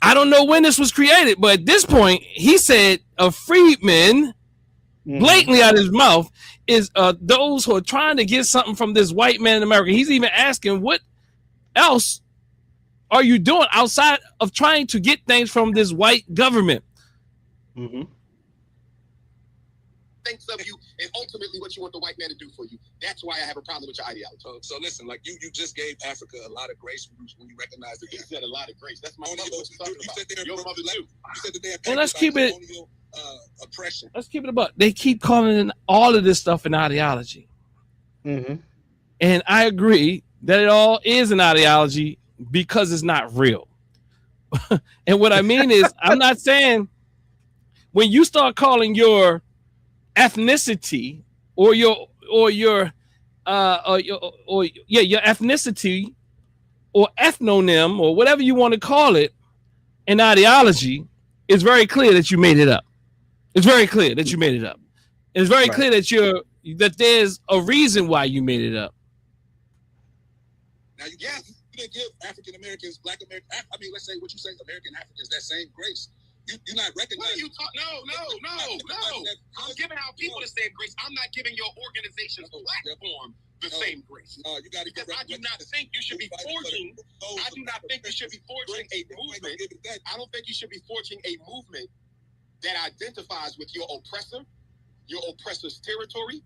I don't know when this was created, but at this point, he said a freedman, blatantly out of his mouth, is those who are trying to get something from this white man in America. He's even asking, what else are you doing outside of trying to get things from this white government? Thinks of you and ultimately what you want the white man to do for you. That's why I have a problem with your ideology. So listen, like you just gave Africa a lot of grace when you recognized that. You said a lot of grace. That's my mother was talking about. Your mother too. You said that they and let's keep it oppression. Let's keep it about. They keep calling all of this stuff an ideology. And I agree that it all is an ideology because it's not real. And what I mean is, I'm not saying when you start calling your ethnicity or your ethnicity or ethnonym or whatever you want to call it an ideology, it's very clear that you made it up. It's very clear that you made it up. It's very clear that there's a reason why you made it up. Now you didn't give African Americans, Black Americans, I mean, let's say what you say, American Africans, that same grace. You're not recognizing. What are you talking? No. I'm giving our people the same grace. I'm not giving your organization's platform the same grace. No, you got to. Because I do not think you should be forging. I do not think you should be forging a movement. I don't think you should be forging a movement that identifies with your oppressor, your oppressor's territory,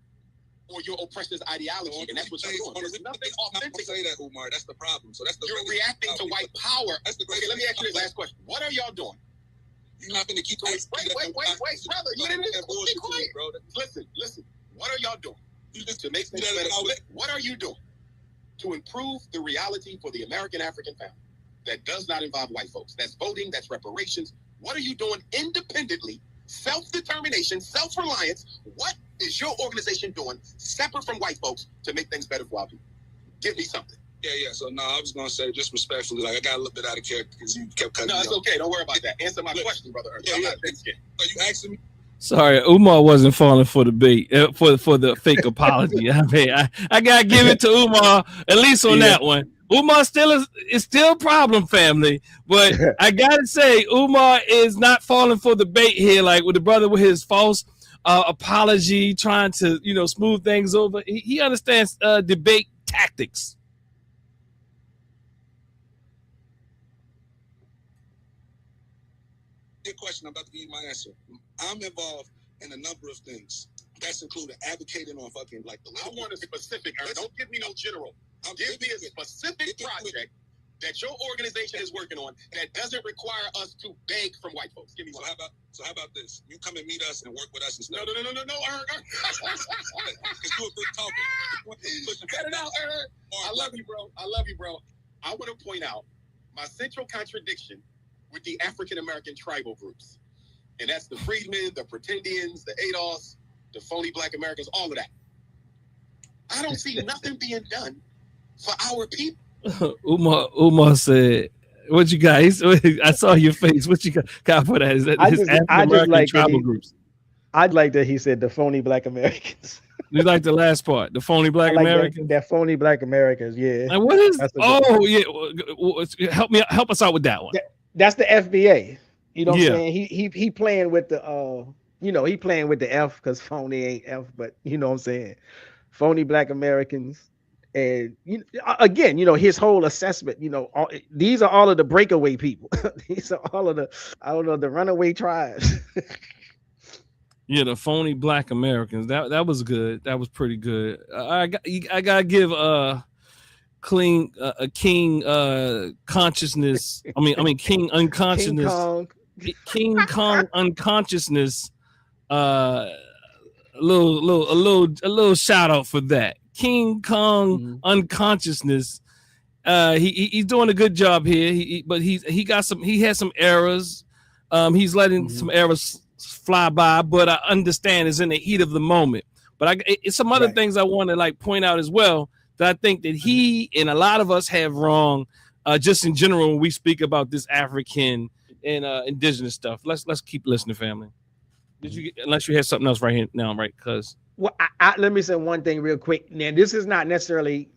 or your oppressor's ideology, and that's what you're doing. There's nothing authentic. Say that, Umar. That's the problem. So that's the. You're reacting to white power. That's the. Okay, let me ask you this last question. What are y'all doing? You're not going to keep. Wait, brother. You didn't be quiet, bro. Listen. What are y'all doing? To make things better. What are you doing to improve the reality for the American African family that does not involve white folks? That's voting. That's reparations. What are you doing independently? Self-determination, self-reliance. What is your organization doing separate from white folks to make things better for our people? Give me something. Yeah. So, no, I was going to say, just respectfully, like, I got a little bit out of character because you kept cutting me off. No, it's okay. Don't worry about that. Answer my question, brother. Yeah. Are you asking me? Sorry, Umar wasn't falling for the bait, for the fake apology. I mean, I got to give it to Umar, at least on that one. Umar is still a problem, family. But I got to say, Umar is not falling for the bait here, like with the brother with his false apology, trying to, smooth things over. He understands debate tactics. Your question, I'm about to give you my answer. I'm involved in a number of things. That's including advocating on fucking like the. I want a specific. Don't give me no general. Give me a specific project that your organization is working on that doesn't require us to beg from white folks. Give me one. So how about this? You come and meet us and work with us instead. No. Because you're a good talker. Cut it out, I love you, bro. I want to point out my central contradiction with the African American tribal groups. And that's the Freedmen, the Pretendians, the ADOS, the phony Black Americans, all of that. I don't see nothing being done for our people. Umar said, "What you got?" I saw your face. What you got for that? Is that his African American like tribal groups? I'd like that he said the phony Black Americans. You like the last part, the phony Black I like Americans? that phony Black Americans. Yeah. And what is? That's Help us out with that one. That's the FBA. You know what Yeah. I'm saying? He playing with the he playing with the F because phony ain't F, but you know what I'm saying? Phony Black Americans. And again, his whole assessment, these are all of the breakaway people. These are all of the runaway tribes. Yeah, the phony Black Americans. That was good. That was pretty good. I gotta give king consciousness. King unconsciousness. King Kong unconsciousness. A little shout out for that. King Kong unconsciousness. He's doing a good job here. But he has some errors. He's letting some errors fly by, but I understand it's in the heat of the moment. But it's some other things I want to point out as well that I think that he and a lot of us have wrong, just in general when we speak about this African and indigenous stuff. Let's keep listening, family. Unless you have something else right here now, right? Because let me say one thing real quick. Now, this is not necessarily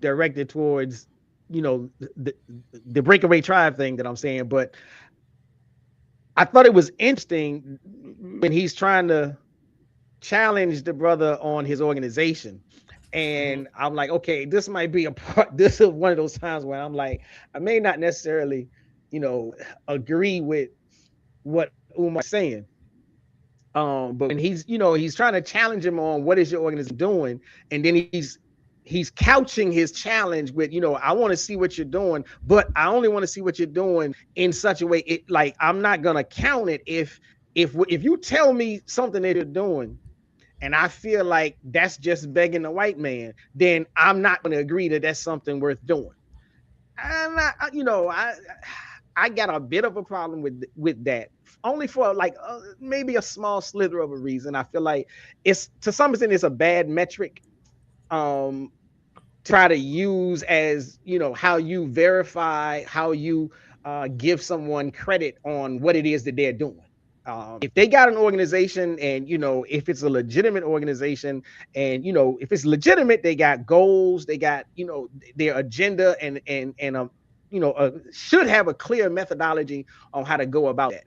directed towards the breakaway tribe thing that I'm saying, but I thought it was interesting when he's trying to challenge the brother on his organization. And I'm like, okay, this might be this is one of those times where I'm like, I may not necessarily, agree with what Umar's saying. But when he's trying to challenge him on what is your organization doing, and then he's couching his challenge with, I want to see what you're doing, but I only want to see what you're doing in such a way I'm not gonna count it if you tell me something that you're doing and I feel like that's just begging the white man, then I'm not going to agree that that's something worth doing. I'm not, I got a bit of a problem with that, only for maybe a small slither of a reason. I feel like it's, to some extent, it's a bad metric try to use as, how you verify, how you give someone credit on what it is that they're doing. If they got an organization and, if it's a legitimate organization and, if it's legitimate, they got goals, they got, their agenda and should have a clear methodology on how to go about that.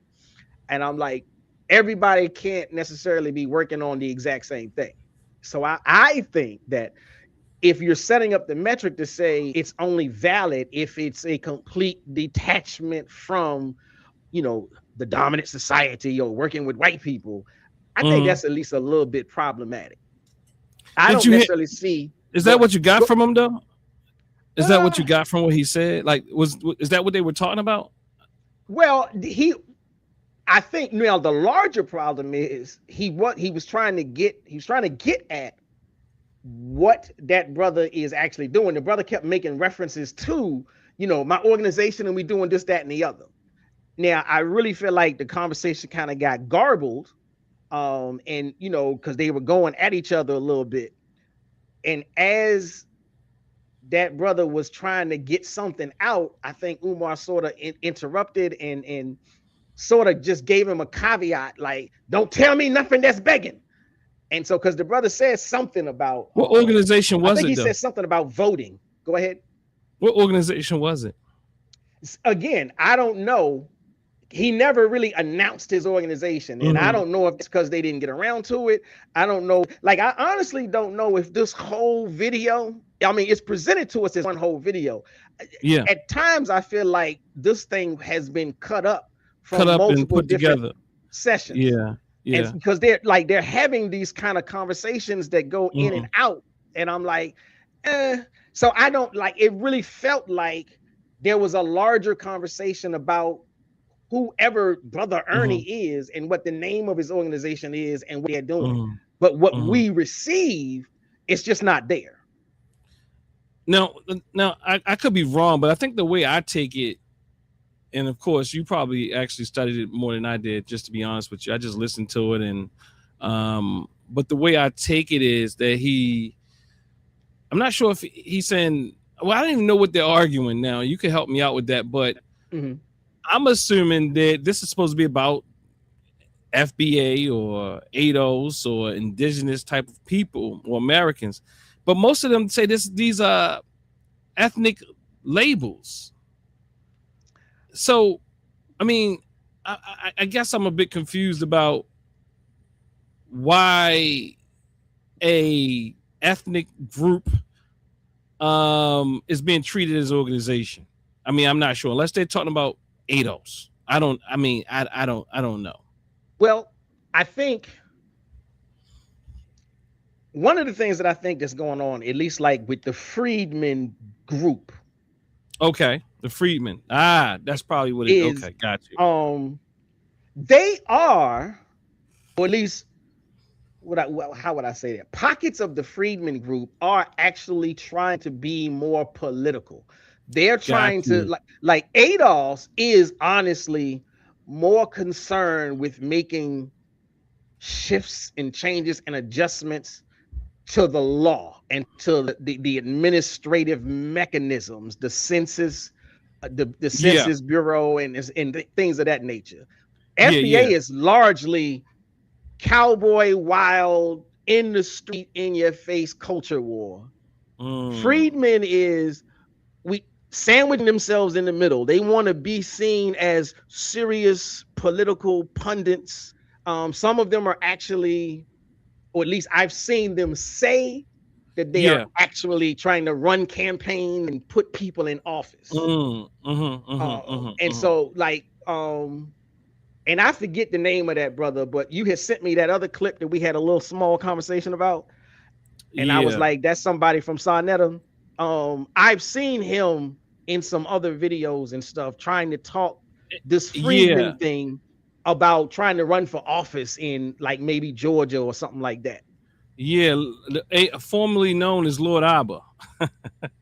And I'm like, everybody can't necessarily be working on the exact same thing. So I think that if you're setting up the metric to say it's only valid if it's a complete detachment from, the dominant society or working with white people, I think that's at least a little bit problematic. I don't necessarily see. Is that what you got from him though? Is that what you got from what he said? Is that what they were talking about? Well, I think now the larger problem is he was trying to get at what that brother is actually doing. The brother kept making references to, my organization and we doing this, that, and the other. Now, I really feel like the conversation kind of got garbled, and, because they were going at each other a little bit. And as that brother was trying to get something out, I think Umar sort of interrupted and sort of just gave him a caveat, like, don't tell me nothing that's begging. And so, because the brother says something about what organization was it? I think he said something about voting. Go ahead. What organization was it? Again, I don't know. He never really announced his organization, and I don't know if it's because they didn't get around to it. I don't know. I honestly don't know if this whole video. I mean, it's presented to us as one whole video. Yeah. At times, I feel like this thing has been cut up from multiple and put together sessions. Yeah. Yeah. And because they're having these kind of conversations that go in and out, and I'm like, so I don't it really felt like there was a larger conversation about whoever Brother Ernie is and what the name of his organization is and what they're doing. But what we receive, it's just not there. Now I could be wrong, but I think the way I take it, and of course you probably actually studied it more than I did, just to be honest with you. I just listened to it, and but the way I take it is that I'm not sure if he's saying well, I don't even know what they're arguing now. You can help me out with that, but I'm assuming that this is supposed to be about FBA or ADOS or indigenous type of people or Americans, but most of them say these are ethnic labels. So, I mean, I guess I'm a bit confused about why a ethnic group is being treated as an organization. I mean, I'm not sure unless they're talking about ADOS. I don't know. Well, I think one of the things that I think that's going on, at least like with the Freedman group. Okay, the Freedman. That's probably what it is. Okay, got you. They are, or at least how would I say that? Pockets of the Freedman group are actually trying to be more political. They're trying to like ADOS is honestly more concerned with making shifts and changes and adjustments to the law and to the administrative mechanisms, the census, the Census Bureau, and things of that nature. FBA is largely cowboy, wild, in the street, in your face culture war. Freedman is sandwiching themselves in the middle. They want to be seen as serious political pundits. Some of them are actually, or at least I've seen them say that they are actually trying to run campaign and put people in office. And so like, and I forget the name of that brother, but you had sent me that other clip that we had a little small conversation about. And I was like, that's somebody from Sonetta. I've seen him in some other videos and stuff trying to talk this Freedman thing about trying to run for office in like maybe Georgia or something like that. Formerly known as Lord Abba.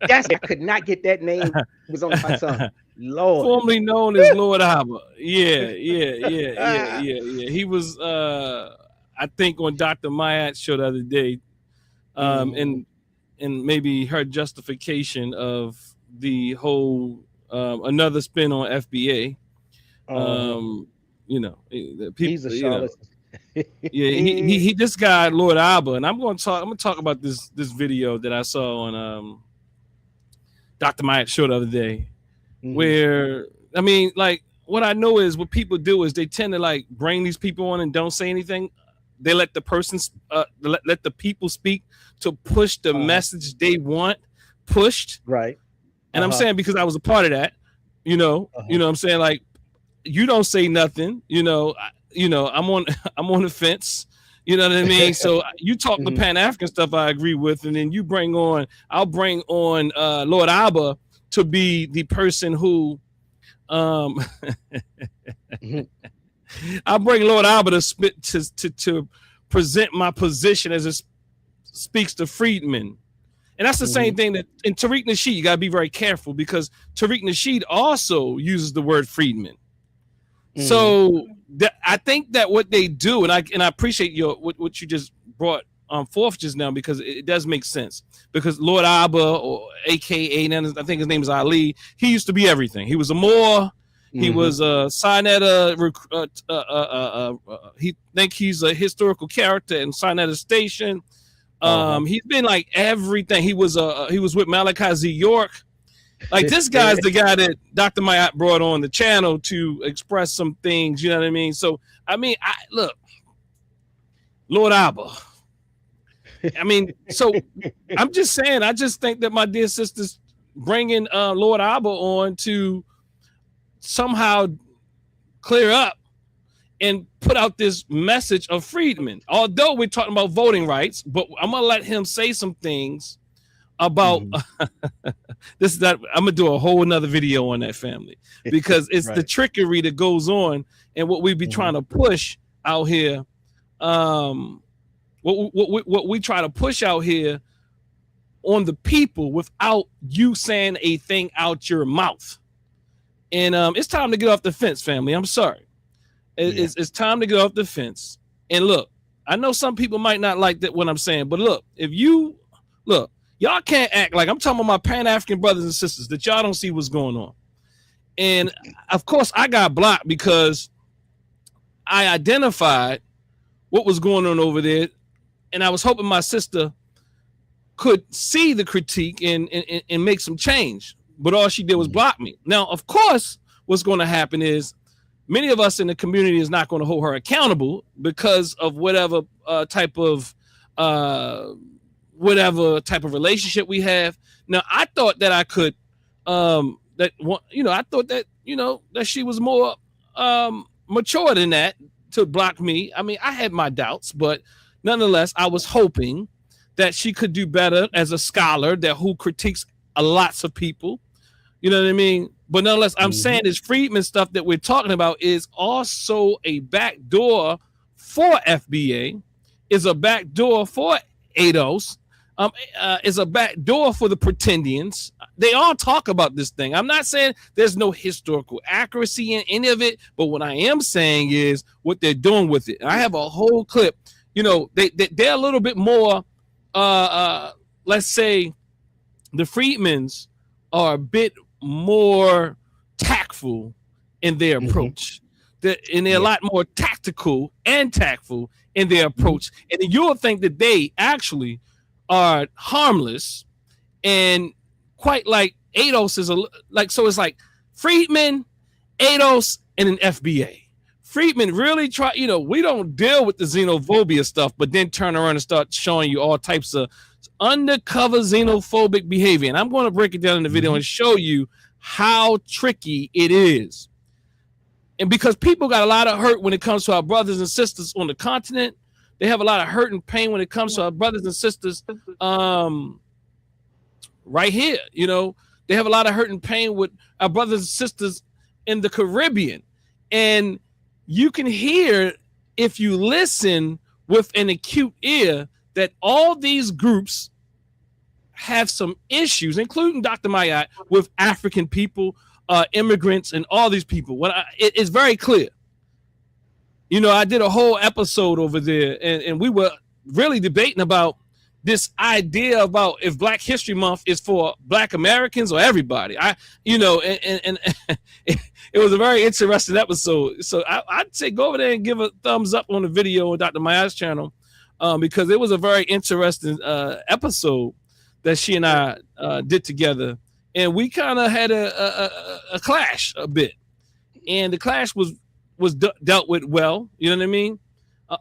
I could not get that name. It was on my tongue. Lord. Formerly known as Lord Abba. Yeah. He was I think on Dr. Mayat's show the other day. And maybe her justification of the whole another spin on FBA. You know, the people, he's a charlatan. He this guy Lord Abba, and I'm gonna talk about this video that I saw on Dr. Mayat's show the other day, where I mean, like what I know is what people do is they tend to like bring these people on and don't say anything. They let the persons let the people speak to push the message they want pushed. Right. And I'm saying because I was a part of that, you know what I'm saying? Like you don't say nothing, I'm on the fence, you know what I mean? So you talk the Pan-African stuff I agree with, and then I'll bring on Lord Abba to be the person who I'll bring Lord Abba to present my position as it speaks to Freedman. And that's the same thing that in Tariq Nasheed, you got to be very careful because Tariq Nasheed also uses the word Freedman. So I think that what they do, and I appreciate what you just brought forth just now because it does make sense. Because Lord Abba, or AKA, I think his name is Ali, he used to be everything. He was a Moor. He was a Sinetta. He think he's a historical character in Sinetta Station. He's been like everything. He was with Malachi Z. York. Like this guy's the guy that Dr. Mayat brought on the channel to express some things. You know what I mean? So I mean, look, Lord Abba. I mean, so I'm just saying. I just think that my dear sister's bringing Lord Abba on to somehow clear up and put out this message of Freedman. Although we're talking about voting rights, but I'm gonna let him say some things about this. That I'm gonna do a whole another video on that family because it's the trickery that goes on and what we be trying to push out here. What we try to push out here on the people without you saying a thing out your mouth. And it's time to get off the fence, family. I'm sorry. It's time to get off the fence. And look, I know some people might not like that what I'm saying, but look, if you Y'all can't act like I'm talking about my Pan-African brothers and sisters that y'all don't see what's going on. And of course, I got blocked because I identified what was going on over there, and I was hoping my sister could see the critique and make some change. But all she did was block me. Now, of course, what's going to happen is many of us in the community is not going to hold her accountable because of whatever type of relationship we have. Now, I thought that I could, I thought that, that she was more mature than that to block me. I mean, I had my doubts, but nonetheless, I was hoping that she could do better as a scholar who critiques lots of people. You know what I mean? But nonetheless, I'm saying this Freedman stuff that we're talking about is also a backdoor for FBA, is a backdoor for ADOS, is a backdoor for the Pretendians. They all talk about this thing. I'm not saying there's no historical accuracy in any of it, but what I am saying is what they're doing with it. And I have a whole clip. They're a little bit more, let's say, the Freedmans are a bit more tactful in their approach. And they're a lot more tactical and tactful in their approach. And you'll think that they actually are harmless and quite like ADOS is so it's like Freedman, ADOS, and an FBA. Freedman really try, we don't deal with the xenophobia stuff, but then turn around and start showing you all types of undercover xenophobic behavior. And I'm going to break it down in the video and show you how tricky it is. And because people got a lot of hurt when it comes to our brothers and sisters on the continent, they have a lot of hurt and pain when it comes to our brothers and sisters right here. They have a lot of hurt and pain with our brothers and sisters in the Caribbean. And you can hear, if you listen with an acute ear, that all these groups have some issues, including Dr. Mayat, with African people, immigrants, and all these people. It is very clear. I did a whole episode over there, and we were really debating about this idea about if Black History Month is for Black Americans or everybody. And it was a very interesting episode. So I'd say go over there and give a thumbs up on the video on Dr. Mayat's channel, because it was a very interesting episode that she and I did together. And we kind of had a clash a bit. And the clash was dealt with well. You know what I mean?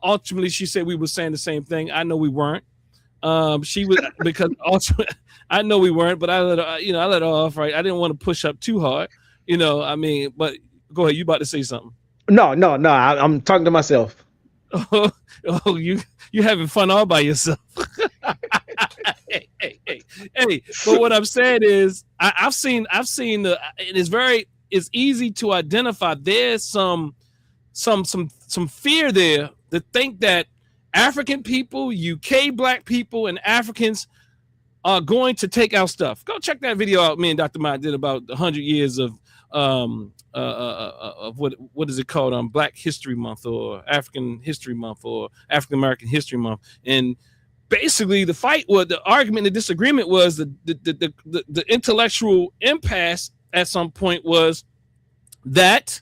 Ultimately, she said we were saying the same thing. I know we weren't. She was, because also I know we weren't, but I let her off, right? I didn't want to push up too hard, but go ahead. You about to say something? No. I'm talking to myself. Oh, you having fun all by yourself. Hey. But what I'm saying is I've seen it's easy to identify. There's some fear there to think that African people, UK Black people, and Africans are going to take our stuff. Go check that video out. Me and Dr. Mott did about 100 years of what is it called? Black History Month or African History Month or African American History Month. And basically, the argument, the disagreement was the intellectual impasse at some point was that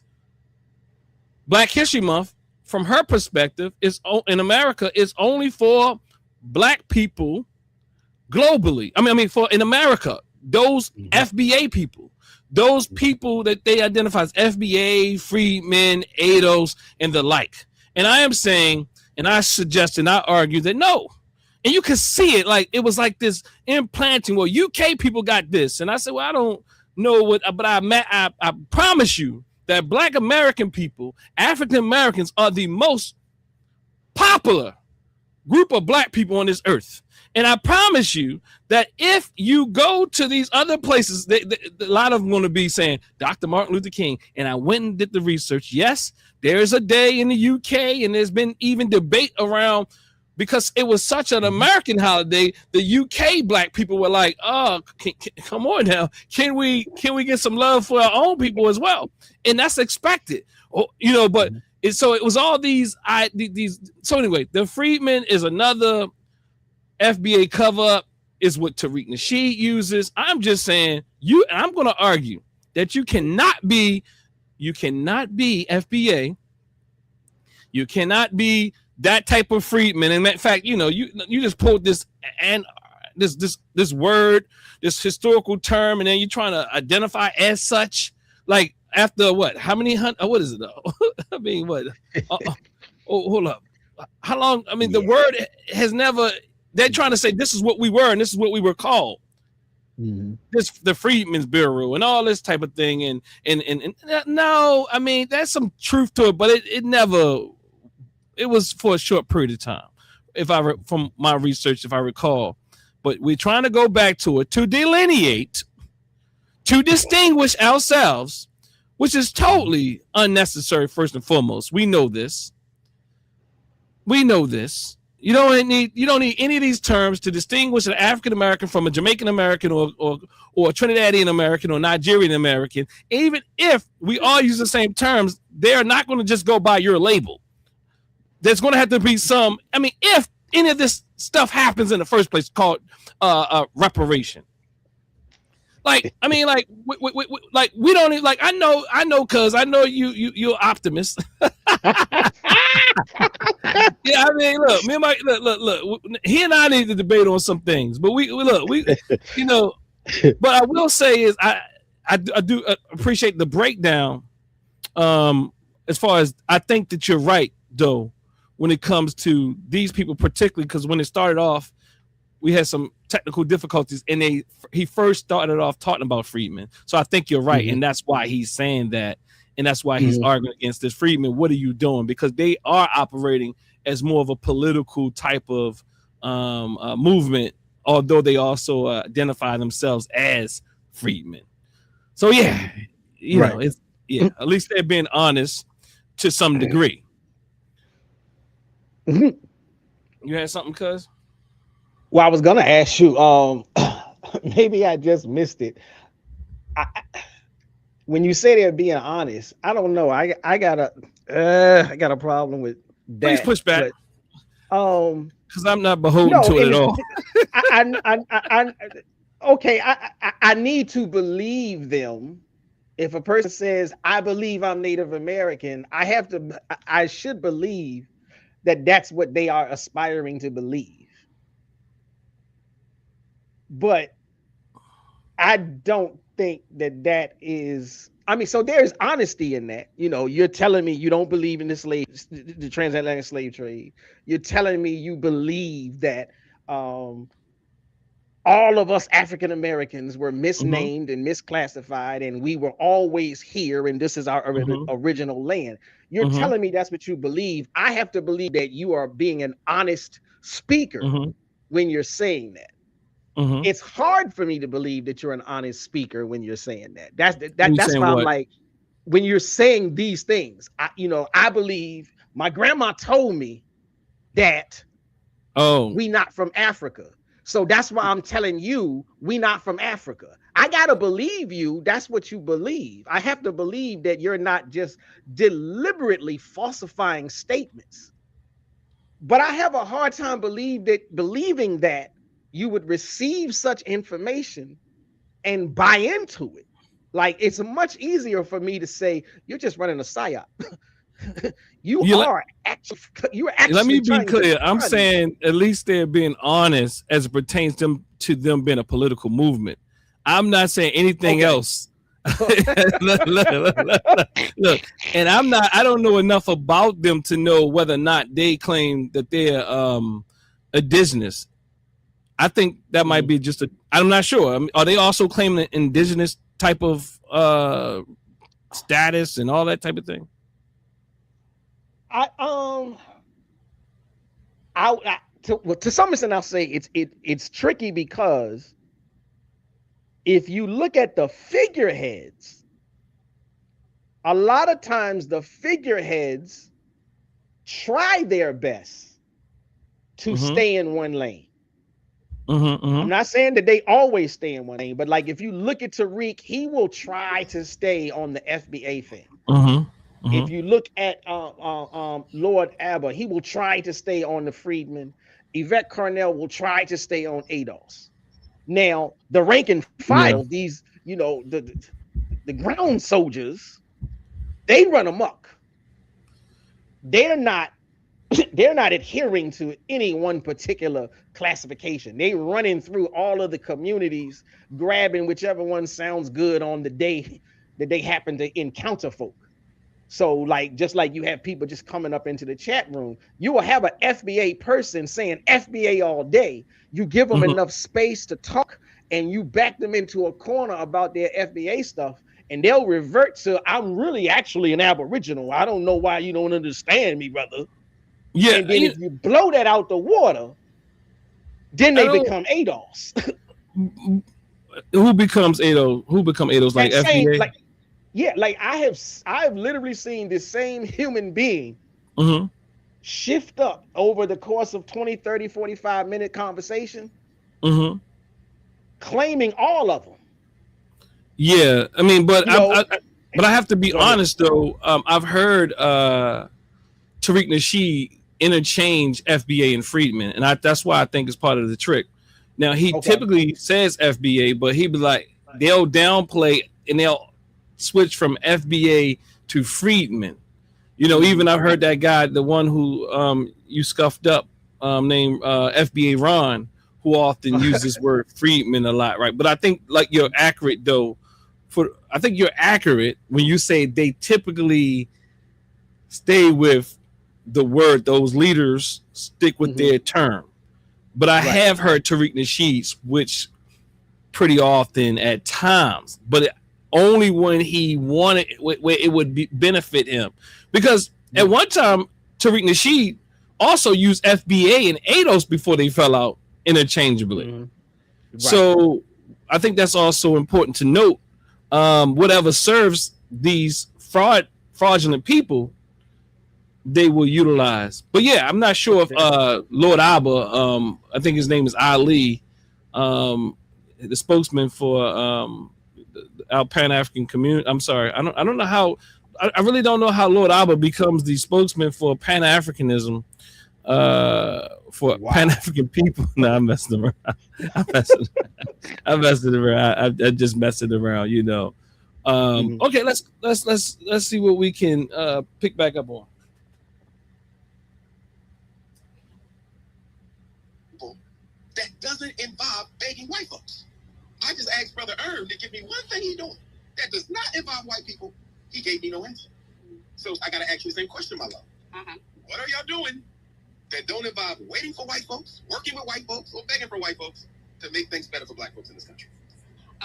Black History Month, from her perspective, in America is only for Black people globally. I mean, in America, those FBA people, those people that they identify as FBA, Freedmen, ADOS, and the like. And I am saying, and I suggest, and I argue that no. And you can see it, like it was like this implanting. Well, UK people got this, and I said, well, I don't know what, but I promise you that Black American people, African Americans, are the most popular group of Black people on this earth. And I promise you that if you go to these other places, a lot of them going to be saying Dr. Martin Luther King. And I went and did the research. Yes, there's a day in the UK, and there's been even debate around, because it was such an American holiday. The UK Black people were like, "Oh, come on now, can we get some love for our own people as well?" And that's expected, But it was all these. So anyway, the Freedman is another FBA cover up. is what Tariq Nasheed uses. I'm just saying I'm going to argue that you cannot be FBA. You cannot be that type of Freedman. And in fact, you just pulled this this word, this historical term, and then you're trying to identify as such. Like after what? How many what is it though? I mean, what? Hold up. How long? I mean, the word has never. They're trying to say this is what we were and this is what we were called. The Freedmen's Bureau and all this type of thing. And no, I mean, there's some truth to it, but it was for a short period of time. From my research, if I recall, but we're trying to go back to it to delineate, to distinguish ourselves, which is totally unnecessary. First and foremost, we know this. You don't need any of these terms to distinguish an African American from a Jamaican American or a Trinidadian American or Nigerian American. Even if we all use the same terms, they're not going to just go by your label. There's going to have to be some. I mean, if any of this stuff happens in the first place, called reparation. Like, I mean, like we don't even, like, I know, cuz I know you're optimist. Yeah, I mean, look, me and Mike, look. He and I need to debate on some things, but we But I will say is I do appreciate the breakdown. As far as I think that you're right, though, when it comes to these people, particularly because when it started off, we had some technical difficulties, and he first started off talking about Freedman. So I think you're right, and that's why he's saying that, and that's why he's arguing against this. Freedman, what are you doing? Because they are operating as more of a political type of movement, although they also identify themselves as Freedmen. So yeah, you know, it's at least they're being honest to some degree. You had something, cuz? Well, I was gonna ask you. Maybe I just missed it. When you say they're being honest, I don't know. I got a problem with that. Please push back. Because I'm not beholden to it at all. Okay, I need to believe them. If a person says, "I believe I'm Native American," I should believe that that's what they are aspiring to believe. But I don't think that is. I mean, so there's honesty in that. You know, you're telling me you don't believe in the transatlantic slave trade. You're telling me you believe that all of us African Americans were misnamed and misclassified, and we were always here, and this is our original land. You're telling me that's what you believe. I have to believe that you are being an honest speaker when you're saying that. It's hard for me to believe that you're an honest speaker when you're saying that. That's why I'm like, when you're saying these things, I believe my grandma told me that we not from Africa. So that's why I'm telling you we not from Africa. I gotta believe you. That's what you believe. I have to believe that you're not just deliberately falsifying statements. But I have a hard time believing that you would receive such information and buy into it. Like, it's much easier for me to say you're just running a psyop. You're actually. Let me be clear. I'm saying at least they're being honest as it pertains to them being a political movement. I'm not saying anything else. Look, and I don't know enough about them to know whether or not they claim that they're indigenous. I think that might be I'm not sure. I mean, are they also claiming an indigenous type of status and all that type of thing? To some extent, I'll say it's tricky because if you look at the figureheads, a lot of times the figureheads try their best to stay in one lane. I'm not saying that they always stay in one lane, but like if you look at Tariq, he will try to stay on the FBA thing. If you look at Lord Abba, he will try to stay on the Freedman. Yvette Carnell will try to stay on ADOS. Now, the rank and file, Yeah. these, the ground soldiers, they run amok. They're not they're not adhering to any one particular classification. They running through all of the communities, grabbing whichever one sounds good on the day that they happen to encounter folk. So, like, just like you have people just coming up into the chat room, you will have an FBA person saying FBA all day. You give them enough space to talk, and you back them into a corner about their FBA stuff, and they'll revert to, I'm really actually an Aboriginal. I don't know why you don't understand me, brother. Yeah. And then if you blow that out the water, then they become ADOS. Who becomes ADOS? Who become ADOS? Like FBA? Like I've literally seen this same human being shift up over the course of 20, 30, 45-minute conversation, claiming all of them. Yeah, I mean, but I have to be honest though. I've heard Tariq Nasheed interchange FBA and Freedman, and that's why I think it's part of the trick. Now he typically says FBA, but he be like, they'll downplay and they'll switch from FBA to Freedman. Even I've heard that guy, the one who you scuffed up, named FBA Ron, who often uses word Freedman a lot, right? But I think like you're accurate though. I think you're accurate when you say they typically stay with the word. Those leaders stick with their term. But I have heard Tariq Nasheed switch pretty often at times, but only when he wanted, where it would benefit him. Because at one time, Tariq Nasheed also used FBA and ADOS before they fell out interchangeably. So I think that's also important to note. Whatever serves these fraudulent people, they will utilize. But yeah, I'm not sure if Lord Abba, I think his name is Ali, the spokesman for our Pan-African community. I'm sorry, I don't know how. I really don't know how Lord Abba becomes the spokesman for Pan-Africanism, for Pan-African people. No, I'm messing around. I'm messing around. I just messing around, Okay, let's see what we can pick back up on. That doesn't involve begging white folks. I just asked Brother Erm to give me one thing he's doing that does not involve white people. He gave me no answer. So I got to ask you the same question, my love. What are y'all doing that don't involve waiting for white folks, working with white folks, or begging for white folks to make things better for black folks in this country?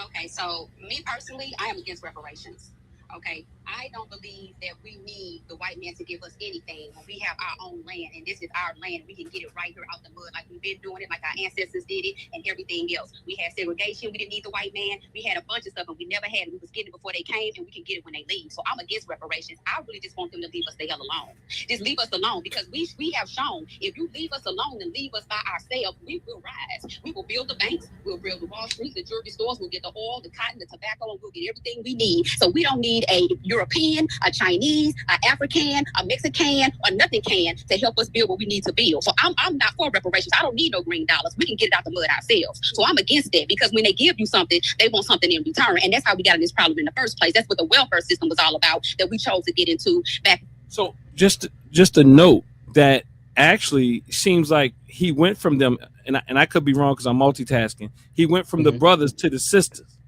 Okay, so me personally, I am against reparations. Okay, I don't believe that we need the white man to give us anything when we have our own land, and this is our land. We can get it right here out the mud, like we've been doing it, like our ancestors did it, and everything else. We had segregation. We didn't need the white man. We had a bunch of stuff, and we never had it. We was getting it before they came, and we can get it when they leave. So I'm against reparations. I really just want them to leave us the hell alone. Just leave us alone, because we have shown if you leave us alone and leave us by ourselves, we will rise. We will build the banks. We'll build the Wall Street, the jewelry stores. We'll get the oil, the cotton, the tobacco, and we'll get everything we need. So we don't need a European, a Chinese, a African, a Mexican, or nothing can to help us build what we need to build. So I'm not for reparations. I don't need no green dollars. We can get it out the mud ourselves. So I'm against that, because when they give you something, they want something in return. And that's how we got in this problem in the first place. That's what the welfare system was all about, that we chose to get into back. So just a note that actually seems like he went from them, and I could be wrong because I'm multitasking. He went from the brothers to the sisters.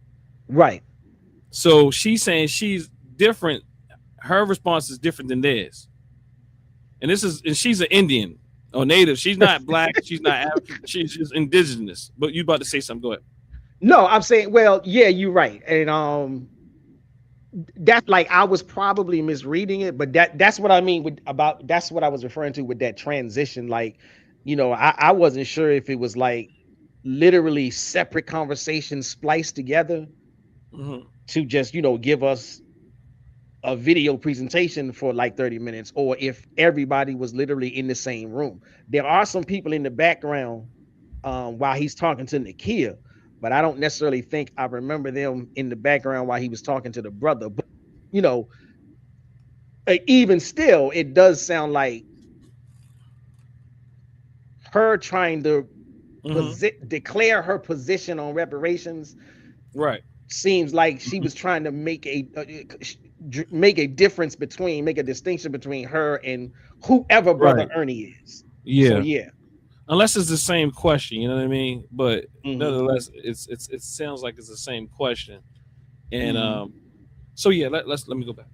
Right. So she's saying she's different. Her response is different than theirs. And she's an Indian or native. She's not black. She's not African. She's just indigenous. But you about to say something. Go ahead. No, I'm saying, well, yeah, you're right. And that's like, I was probably misreading it, but that's what I mean that's what I was referring to with that transition. Like, I wasn't sure if it was like literally separate conversations spliced together to just, give us a video presentation for like 30 minutes, or if everybody was literally in the same room. There are some people in the background while he's talking to Nakia, but I don't necessarily think I remember them in the background while he was talking to the brother. But, even still, it does sound like her trying to declare her position on reparations, right, seems like she was trying to make a difference between, make a distinction between her and whoever Brother Ernie is. Yeah. So yeah. Unless it's the same question, you know what I mean? But nonetheless, it sounds like it's the same question. And so yeah, let me go back.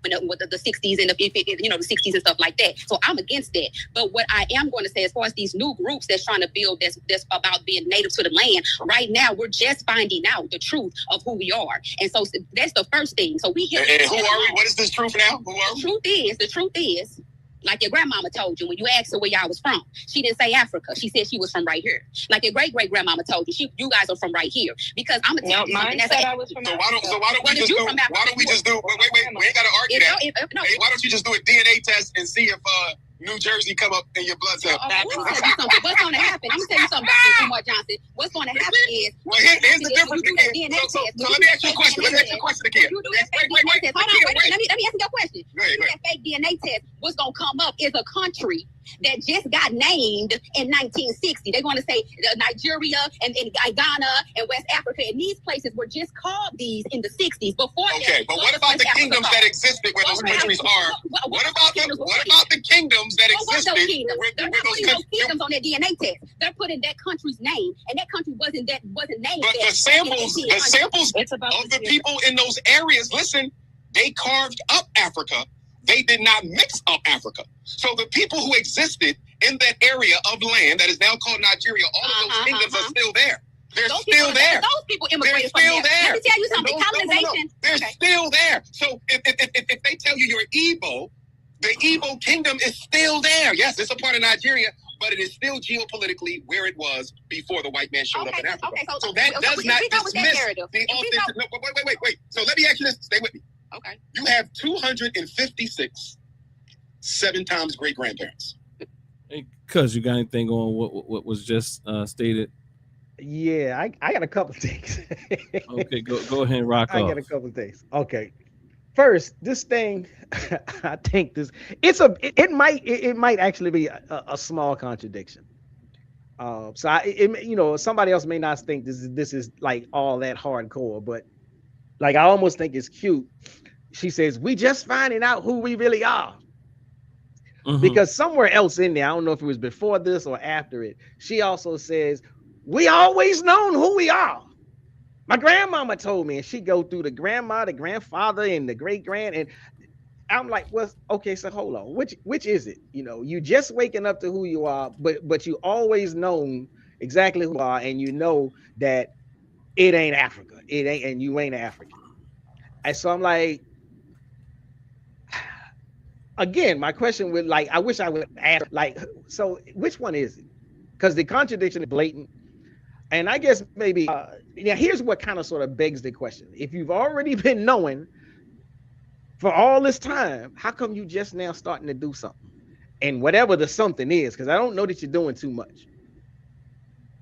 With the 60s and the 60s and stuff like that. So I'm against that. But what I am going to say, as far as these new groups that's trying to build that's about being native to the land, right now we're just finding out the truth of who we are. And so that's the first thing. So we hear. And who are we? What is this truth now? Who are we? The truth is, like your grandmama told you when you asked her where y'all was from, she didn't say Africa. She said she was from right here. Like your great grandmama told you, you guys are from right here. Because I'm gonna tell you something. So why don't we just do? Wait, we ain't gotta argue that. Why don't you just do a DNA test and see if New Jersey come up in your blood cell? What's going to happen? I'm going to tell you something, Dr. Umar Johnson. What's going to happen is... Well, here's the difference. So let me ask you a question. Let me ask you a question again. Wait. Hold on. Let me ask you a question. You that fake DNA test, what's going to come up is a country that just got named in 1960. They're going to say Nigeria and Ghana and West Africa, and these places were just called these in the 60s. Before okay, but what about the kingdoms that existed where those countries are? What about the kingdoms that existed? They're not putting those kingdoms on their DNA test. They're putting that country's name, and that country wasn't named. But the samples of the people in those areas, listen, they carved up Africa. They did not mix up Africa. So the people who existed in that area of land that is now called Nigeria, all of those kingdoms are still there. They're still there. Those people immigrated from there. Let me tell you something. Colonization. They're still there. So if they tell you you're Igbo, the Igbo kingdom is still there. Yes, it's a part of Nigeria, but it is still geopolitically where it was before the white man showed up in Africa. Okay, so that does not dismiss the authentic. Wait. So let me ask you this. Stay with me. Okay. You have 256 7 times great grandparents. Because you got anything on what was just stated? Yeah, I got a couple of things. Okay, go ahead and rock off. I got a couple of things. Okay. First, this thing, I think it might actually be a small contradiction. So somebody else may not think this is like all that hardcore, but like I almost think it's cute. She says, we just finding out who we really are. Because somewhere else in there, I don't know if it was before this or after it, she also says, we always known who we are. My grandmama told me, and she go through the grandma, the grandfather, and the great-grand, and I'm like, well, okay, so hold on. Which is it? You just waking up to who you are, but you always known exactly who you are, and you know that it ain't Africa. It ain't, and you ain't African. And so I'm like, again, my question would I wish I would ask, so which one is it? Because the contradiction is blatant. And I guess maybe, here's what kind of sort of begs the question. If you've already been knowing for all this time, how come you just now starting to do something? And whatever the something is, because I don't know that you're doing too much.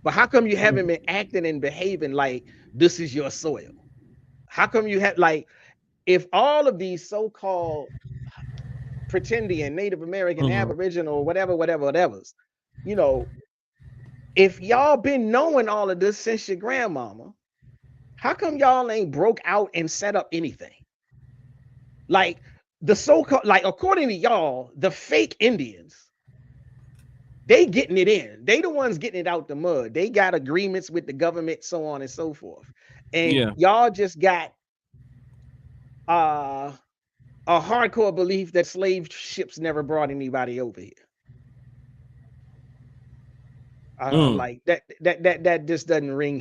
But how come you haven't been acting and behaving like this is your soil? How come you have, if all of these so-called pretendian Native American, Aboriginal, whatever's, if y'all been knowing all of this since your grandmama, how come y'all ain't broke out and set up anything? Like the so-called, according to y'all, the fake Indians, they getting it in. They the ones getting it out the mud. They got agreements with the government, so on and so forth. And y'all just got a hardcore belief that slave ships never brought anybody over here. Like that just doesn't ring.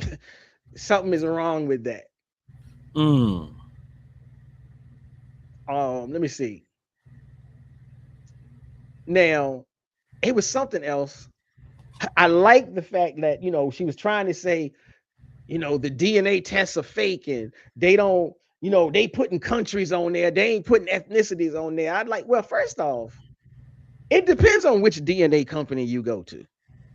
Something is wrong with that. Let me see. Now, it was something else. I like the fact that she was trying to say, the DNA tests are fake and they don't, they putting countries on there. They ain't putting ethnicities on there. I'd like, well, first off, it depends on which DNA company you go to.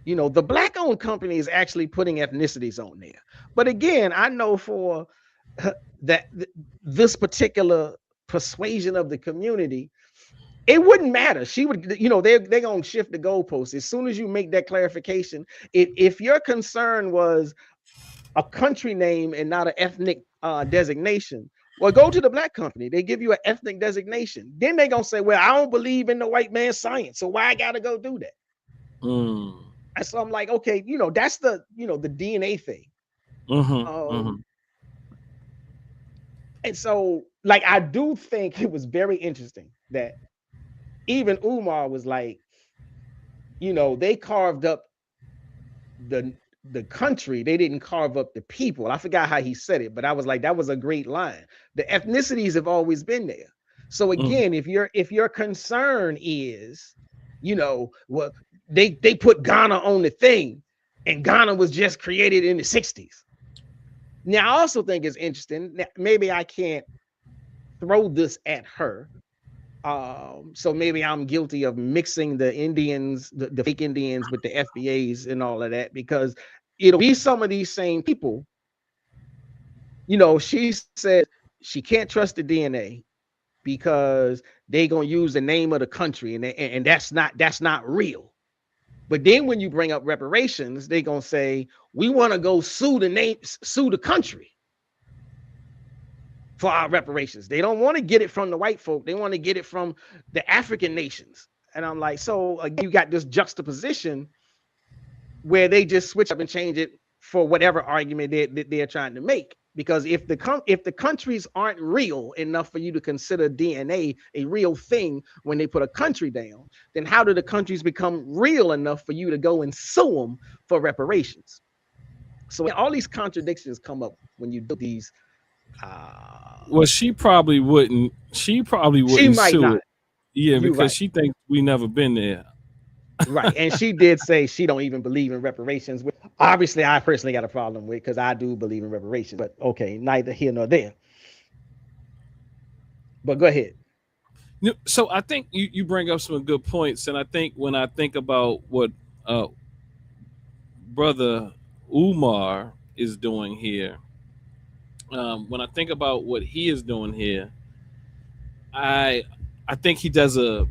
The Black-owned company is actually putting ethnicities on there. But again, I know for that this particular persuasion of the community, It wouldn't matter. She would, you know, they're gonna shift the goalposts as soon as you make that clarification. If your concern was a country name and not an ethnic designation, well, go to the black company. They give you an ethnic designation. Then they're gonna say, well, I don't believe in the white man's science, so why I gotta go do that? And so I'm like, okay, you know, that's the, you know, the DNA thing. And so, like, I do think it was very interesting that even Umar was like, you know, they carved up the country, they didn't carve up the people. I forgot how he said it, but I was like, that was a great line. The ethnicities have always been there. So again, if your concern is, you know, well, they put Ghana on the thing, and Ghana was just created in the 60s. Now, I also think it's interesting. Maybe I can't throw this at her. So maybe I'm guilty of mixing the Indians, the fake Indians, with the FBAs and all of that, because it'll be some of these same people. You know, she said she can't trust the DNA because they're gonna use the name of the country, and that's not real. But then when you bring up reparations, they're gonna say, we want to go sue the country for our reparations. They don't want to get it from the white folk. They want to get it from the African nations. And I'm like, so you got this juxtaposition where they just switch up and change it for whatever argument they're trying to make. Because if the countries aren't real enough for you to consider DNA a real thing when they put a country down, then how do the countries become real enough for you to go and sue them for reparations? So all these contradictions come up when you do these. Well, she probably wouldn't. She might sue not. It. Yeah, because right. she thinks we never been there. Right, and she did say she don't even believe in reparations. Which obviously, I personally got a problem with, because I do believe in reparations. But okay, neither here nor there. But go ahead. So I think you bring up some good points, and I think when I think about what Brother Umar is doing here, when I think about what he is doing here, I think he does a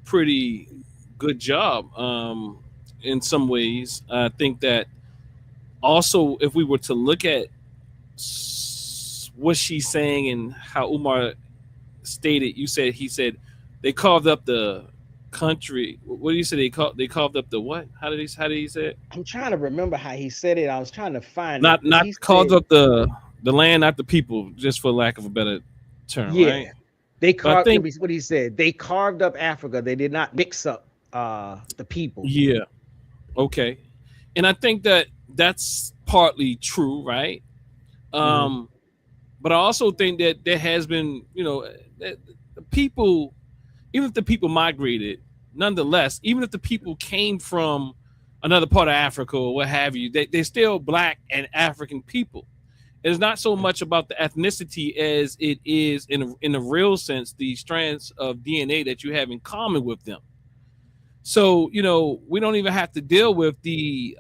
pretty good job in some ways. I think that also, if we were to look at what she's saying and how Umar stated, he said they carved up the country. What do you say? They carved up the what? How did he say it? I'm trying to remember how he said it. I was trying to find not carved up the land, not the people, just for lack of a better term. Yeah, right? They carved. What he said, they carved up Africa. They did not mix up the people. Yeah. Okay. And I think that that's partly true, right? But I also think that there has been, you know, the people, even if the people migrated, nonetheless, even if the people came from another part of Africa or what have you, they're still Black and African people. It's not so much about the ethnicity as it is, in the real sense, the strands of DNA that you have in common with them. So, you know, we don't even have to deal with the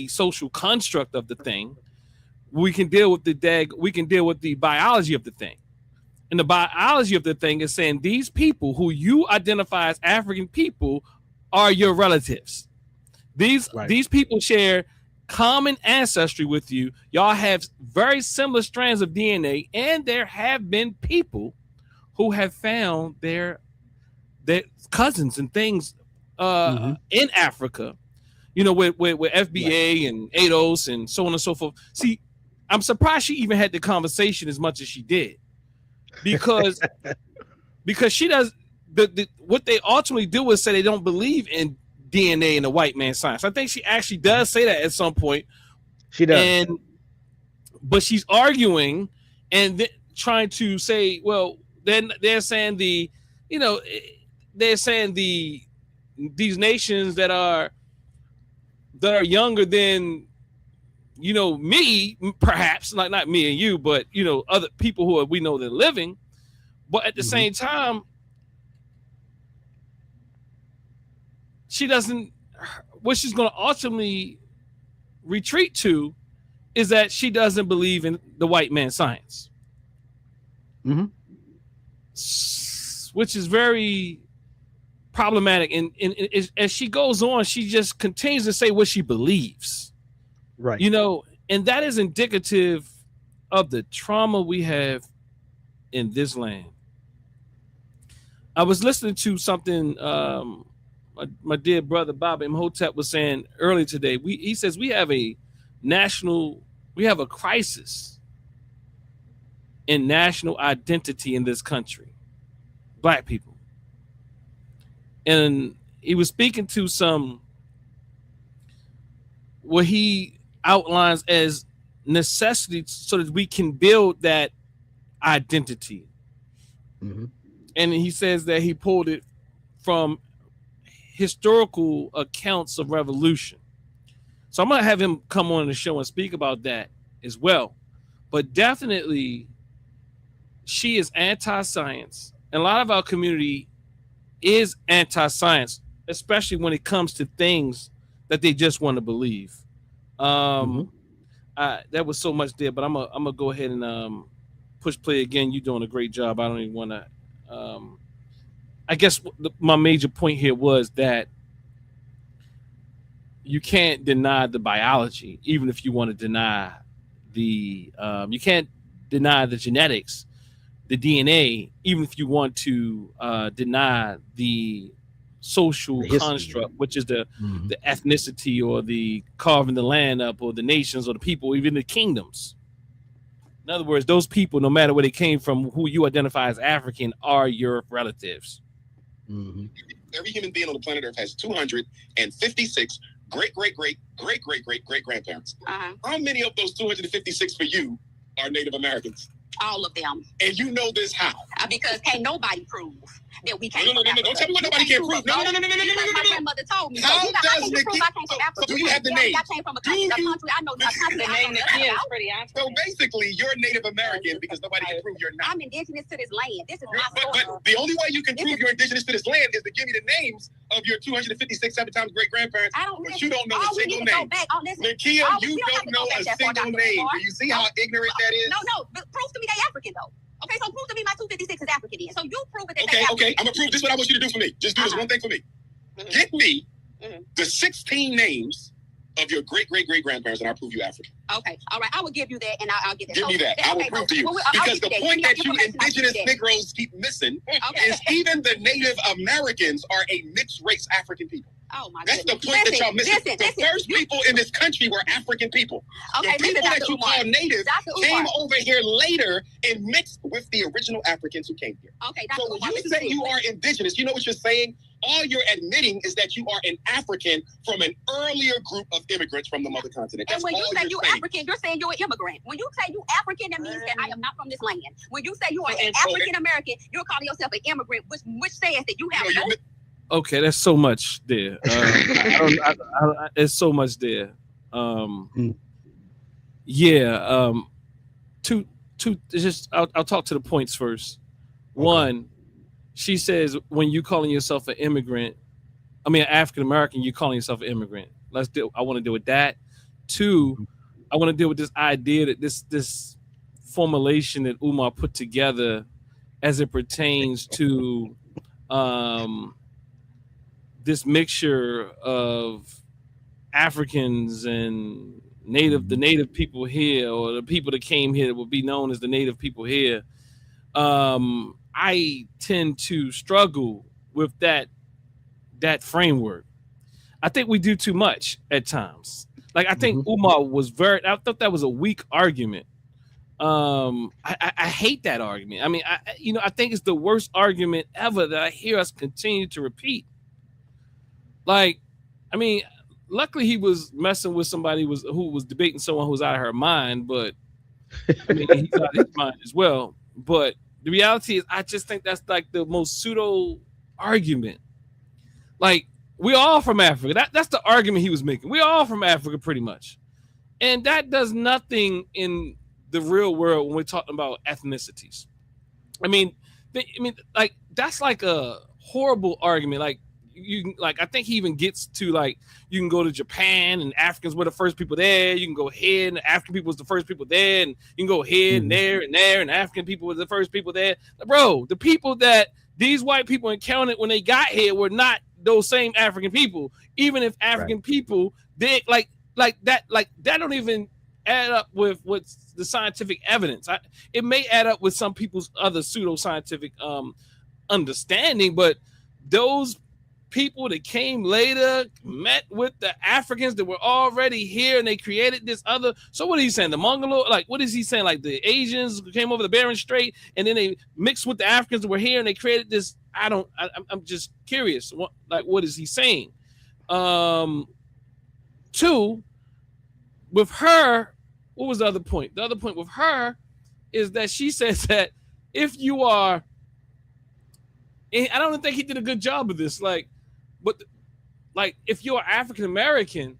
social construct of the thing. We can deal with the biology of the thing. And the biology of the thing is saying these people who you identify as African people are your relatives. These people share common ancestry with you. Y'all have very similar strands of DNA, and there have been people who have found their cousins and things in Africa, you know, with FBA and ADOS and so on and so forth. See, I'm surprised she even had the conversation as much as she did, because she does what they ultimately do is say they don't believe in DNA and the white man's science. I think she actually does say that at some point. She does, but she's arguing and trying to say, well, then they're saying they're saying these nations that are younger than, you know, me, perhaps not me and you, but, you know, other people who we know they're living. But at the same time, what she's going to ultimately retreat to is that she doesn't believe in the white man's science. which is very problematic. And as she goes on, she just continues to say what she believes. Right. You know, and that is indicative of the trauma we have in this land. I was listening to something my dear brother Bob Imhotep was saying earlier today. He says we have a crisis in national identity in this country, Black people. And he was speaking to what he outlines as necessity so that we can build that identity. Mm-hmm. And he says that he pulled it from historical accounts of revolution. So I'm going to have him come on the show and speak about that as well. But definitely, she is anti-science. And a lot of our community is anti-science, especially when it comes to things that they just want to believe. That was so much there, but I'm gonna go ahead and push play again. You're doing a great job. I don't even want to. I guess my major point here was that you can't deny the biology, even if you want to deny the. You can't deny the genetics, the DNA, even if you want to deny the social construct, which is the ethnicity or the carving the land up or the nations or the people, even the kingdoms. In other words, those people, no matter where they came from, who you identify as African, are your relatives. Mm-hmm. Every human being on the planet Earth has 256 great grandparents. How many of those 256 for you are Native Americans? All of them. And you know this how? Because can't nobody prove that we came No, from Africa. don't tell me what nobody can prove. No. My grandmother told me. How so does I can prove I came from Africa. Do you have the name? I came from a country. I know the country. The name that is pretty accurate. So basically, you're Native American because nobody can prove you're not. I'm indigenous to this land. This is my story. But the only way you can prove you're indigenous to this land is to give me the names of your 256 7-time great-grandparents, but you don't know a single name. Nakia, you don't know a single name. Do you see how ignorant that is? No. But prove to me they African, though. Okay, so prove to me my 256 is African then. So you prove it that Okay, I'm gonna prove this. What I want you to do for me. Just do this one thing for me. Get me the 16 names of your great-great-great-grandparents, and I'll prove you African. Okay, all right. I will give you that, and I'll get that. Give me that. I will prove to you. Because the point that you indigenous Negroes keep missing is even the Native Americans are a mixed-race African people. Oh my That's the point that y'all missing. The first people in this country were African people. Okay, the people that you call native came over here later and mixed with the original Africans who came here. Okay, so when you say you are indigenous, you know what you're saying? All you're admitting is that you are an African from an earlier group of immigrants from the mother continent. That's and when you say you're saying. African, you're saying you're an immigrant. When you say you African, that means that I am not from this land. When you say you are an African American, you're calling yourself an immigrant, which says that you have no. Okay, there's so much there. There's so much there. Two. Just I'll talk to the points first. Okay. One, she says when you calling yourself an immigrant, an African American, you calling yourself an immigrant. I want to deal with that. Two, I want to deal with this idea that this formulation that Umar put together as it pertains to this mixture of Africans and the native people here, or the people that came here that would be known as the native people here. I tend to struggle with that framework. I think we do too much at times. Like I think Umar was I thought that was a weak argument. I hate that argument. I think it's the worst argument ever that I hear us continue to repeat. Luckily he was messing with somebody who was debating someone who was out of her mind, but he's out of his mind as well. But the reality is, I just think that's like the most pseudo argument. Like, we're all from Africa. That's the argument he was making. We're all from Africa, pretty much. And that does nothing in the real world when we're talking about ethnicities. That's like a horrible argument. I think he even gets to you can go to Japan and Africans were the first people there. You can go here and African people was the first people there, and you can go here and there and African people were the first people there. Bro, the people that these white people encountered when they got here were not those same African people. Even if African people did like that don't even add up with what's the scientific evidence. It may add up with some people's other pseudoscientific understanding, but those people that came later met with the Africans that were already here and they created this other. So what is he saying? The Mongol, like what is he saying? Like the Asians came over the Bering Strait and then they mixed with the Africans that were here and they created this. I'm just curious. What is he saying? Two, with her, what was the other point? The other point with her is that she says that if you are, I don't think he did a good job of this. But if you're African American,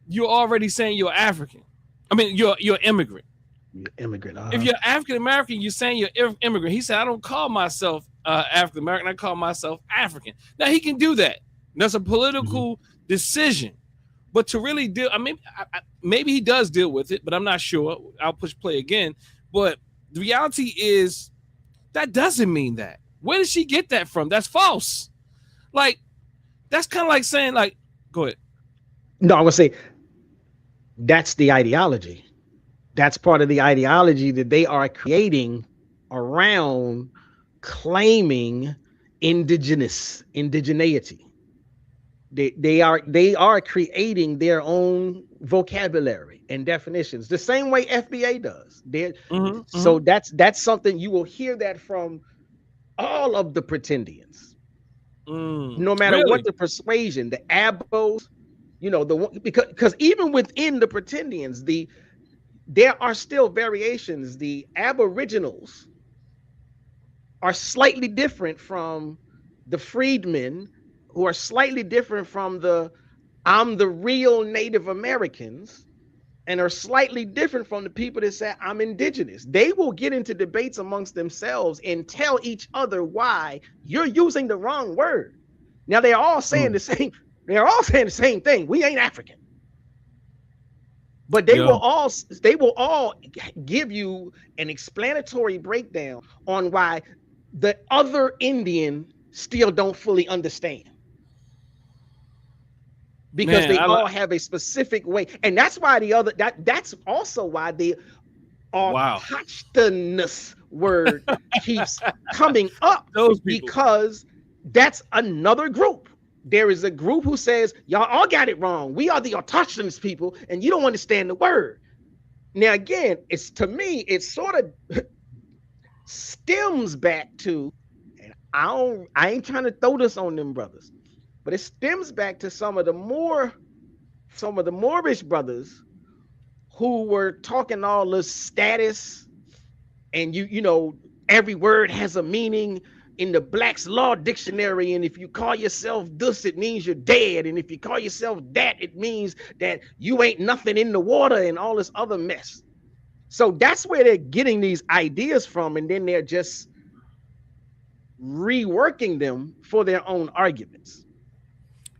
you're already saying you're African. I mean, you're immigrant. You're immigrant. If you're African American, you're saying you're immigrant. He said, I don't call myself African American. I call myself African. Now he can do that. That's a political decision. But to really deal, maybe he does deal with it, but I'm not sure. I'll push play again. But the reality is that doesn't mean that. Where did she get that from? That's false. That's kind of like saying, go ahead. No, I'm going to say that's the ideology. That's part of the ideology that they are creating around claiming indigeneity. They are creating their own vocabulary and definitions, the same way FBA does. So that's something you will hear that from all of the pretendians, no matter what the persuasion, the abos, because even within the pretendians, there are still variations. The aboriginals are slightly different from the freedmen, who are slightly different from the real Native Americans, and are slightly different from the people that say I'm indigenous. They will get into debates amongst themselves and tell each other why you're using the wrong word. Now they're all saying the same. They're all saying the same thing. We ain't African. But they will all give you an explanatory breakdown on why the other Indian still don't fully understand. Because they all have a specific way. And that's why that's also why the Pashtunus word keeps coming up. Because that's another group. There is a group who says, y'all all got it wrong. We are the autochthonous people, and you don't understand the word. Now, again, to me, it sort of stems back to, and I ain't trying to throw this on them brothers, but it stems back to some of the Moorish brothers who were talking all this status, and every word has a meaning in the Black's Law Dictionary, and if you call yourself this, it means you're dead, and if you call yourself that, it means that you ain't nothing in the water, and all this other mess. So that's where they're getting these ideas from, and then they're just reworking them for their own arguments.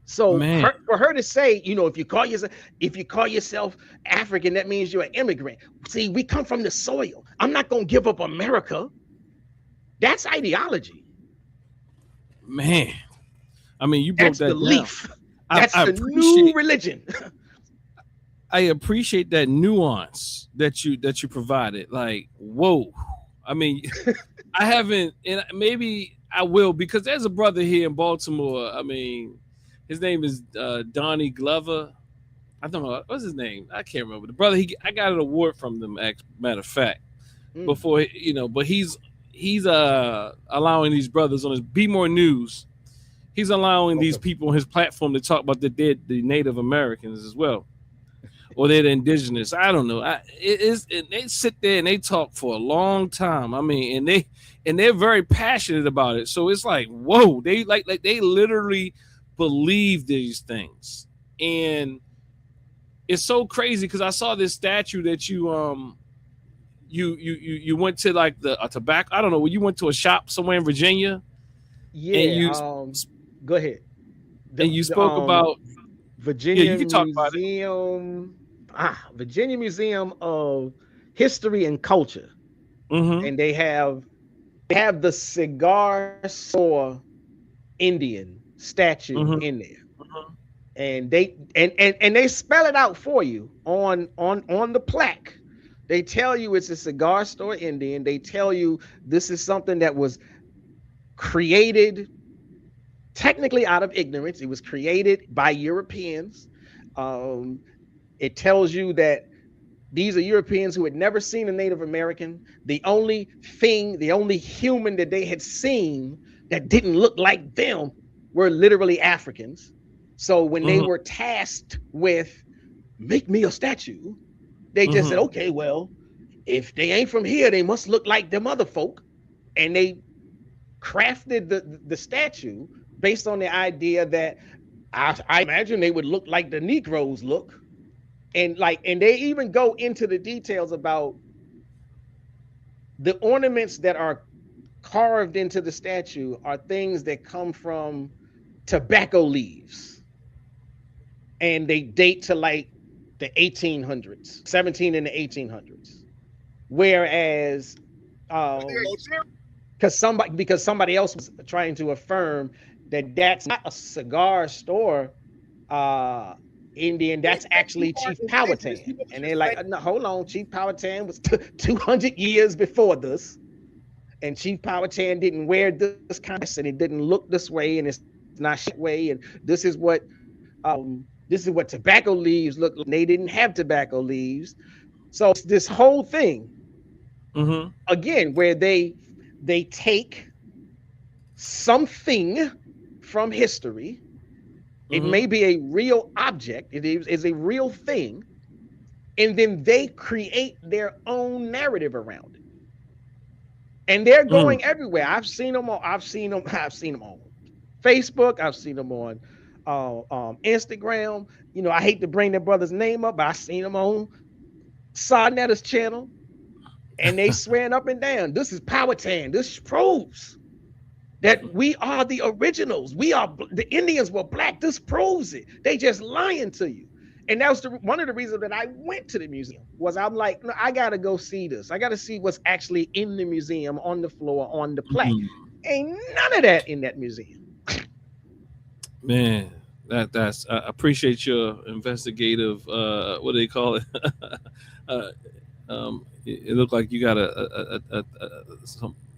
So for her to say, if you call yourself African, that means you're an immigrant. See, we come from the soil. I'm not going to give up America. That's ideology. Man, you broke that belief. Down. That's the new religion. I appreciate that nuance that you provided. Whoa. I haven't, and maybe I will, because there's a brother here in Baltimore. His name is Donnie Glover. I don't know what's his name. I can't remember. The brother, I got an award from them. Matter of fact, before but he's allowing these brothers on his Be More News. He's allowing these people on his platform to talk about the Native Americans as well, or they're the indigenous. I don't know. They sit there and they talk for a long time. And they're very passionate about it. So it's like, whoa, they they literally believe these things, and it's so crazy because I saw this statue that you went to a tobacco. I don't know. You went to a shop somewhere in Virginia. Yeah. And go ahead. And you spoke about Virginia you can talk Museum. Virginia Museum of History and Culture, and they have have the cigar store Indian statue in there. And they spell it out for you on the plaque. They tell you it's a cigar store Indian. They tell you this is something that was created technically out of ignorance. It was created by Europeans. It tells you that these are Europeans who had never seen a Native American. The only human that they had seen that didn't look like them were literally Africans. So when they were tasked with make me a statue, they just said, okay, well, if they ain't from here, they must look like them other folk. And they crafted the statue based on the idea that I imagine they would look like the Negroes look. And they even go into the details about the ornaments that are carved into the statue are things that come from tobacco leaves. And they date to like the 1800s, 17 and the 1800s. Whereas, because somebody else was trying to affirm that that's not a cigar store Indian, that's actually Chief Powhatan. And they're like, no, hold on, Chief Powhatan was 200 years before this. And Chief Powhatan didn't wear this kind of, and it didn't look this way, and it's not that way. And this is what tobacco leaves look like. They didn't have tobacco leaves. So it's this whole thing, again, where they take something from history. It may be a real object. It is a real thing. And then they create their own narrative around it. And they're going everywhere. I've seen them on Facebook. I've seen them on Instagram. You know, I hate to bring their brother's name up, but I seen them on Sarnetta's channel. And they swearing up and down, this is Powhatan. This proves that we are the originals. The Indians were black. This proves it. They just lying to you. And that was one of the reasons that I went to the museum, was I'm like, no, I got to go see this. I got to see what's actually in the museum, on the floor, on the plaque. Ain't none of that in that museum. Man, that's I appreciate your investigative, what do they call it? It looked like you got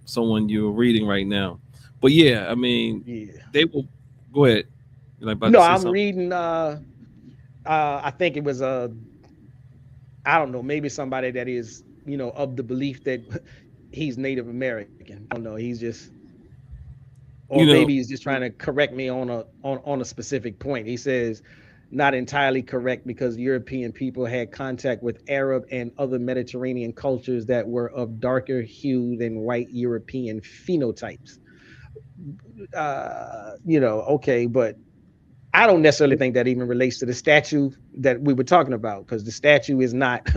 someone you're reading right now. But yeah, I mean, they will go ahead. I'm reading. I think it was I don't know, maybe somebody that is, you know, of the belief that he's Native American. I don't know. He's just, or maybe he's just trying to correct me on a specific point. He says not entirely correct because European people had contact with Arab and other Mediterranean cultures that were of darker hue than white European phenotypes. Okay, but I don't necessarily think that even relates to the statue that we were talking about, because the statue is not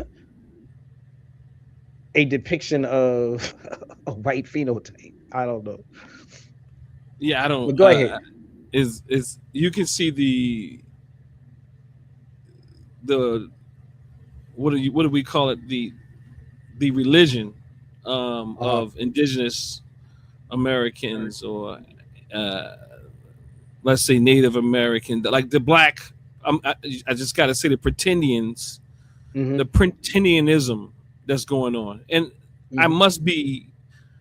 a depiction of a white phenotype. I don't know. Yeah, I don't. But go ahead. Is you can see the what do we call it, the religion of Indigenous Americans, or let's say Native American, like the black. I just got to say the pretendians, the pretendianism that's going on, and I must be.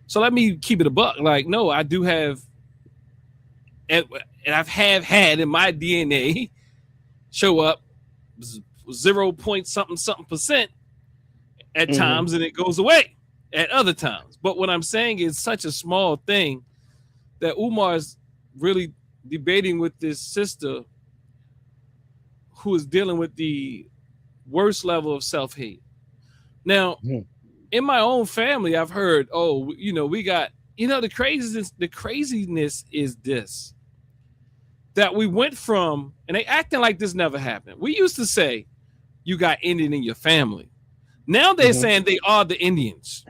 So let me keep it a buck. Like, no, I do have, and I've had in my DNA show up 0 point something percent at times, and it goes away at other times. But what I'm saying is such a small thing that Umar's really debating with this sister who is dealing with the worst level of self-hate. Now, in my own family, I've heard, we got, the craziness is this, that we went from, and they acting like this never happened. We used to say, you got Indian in your family. Now they're saying they are the Indians.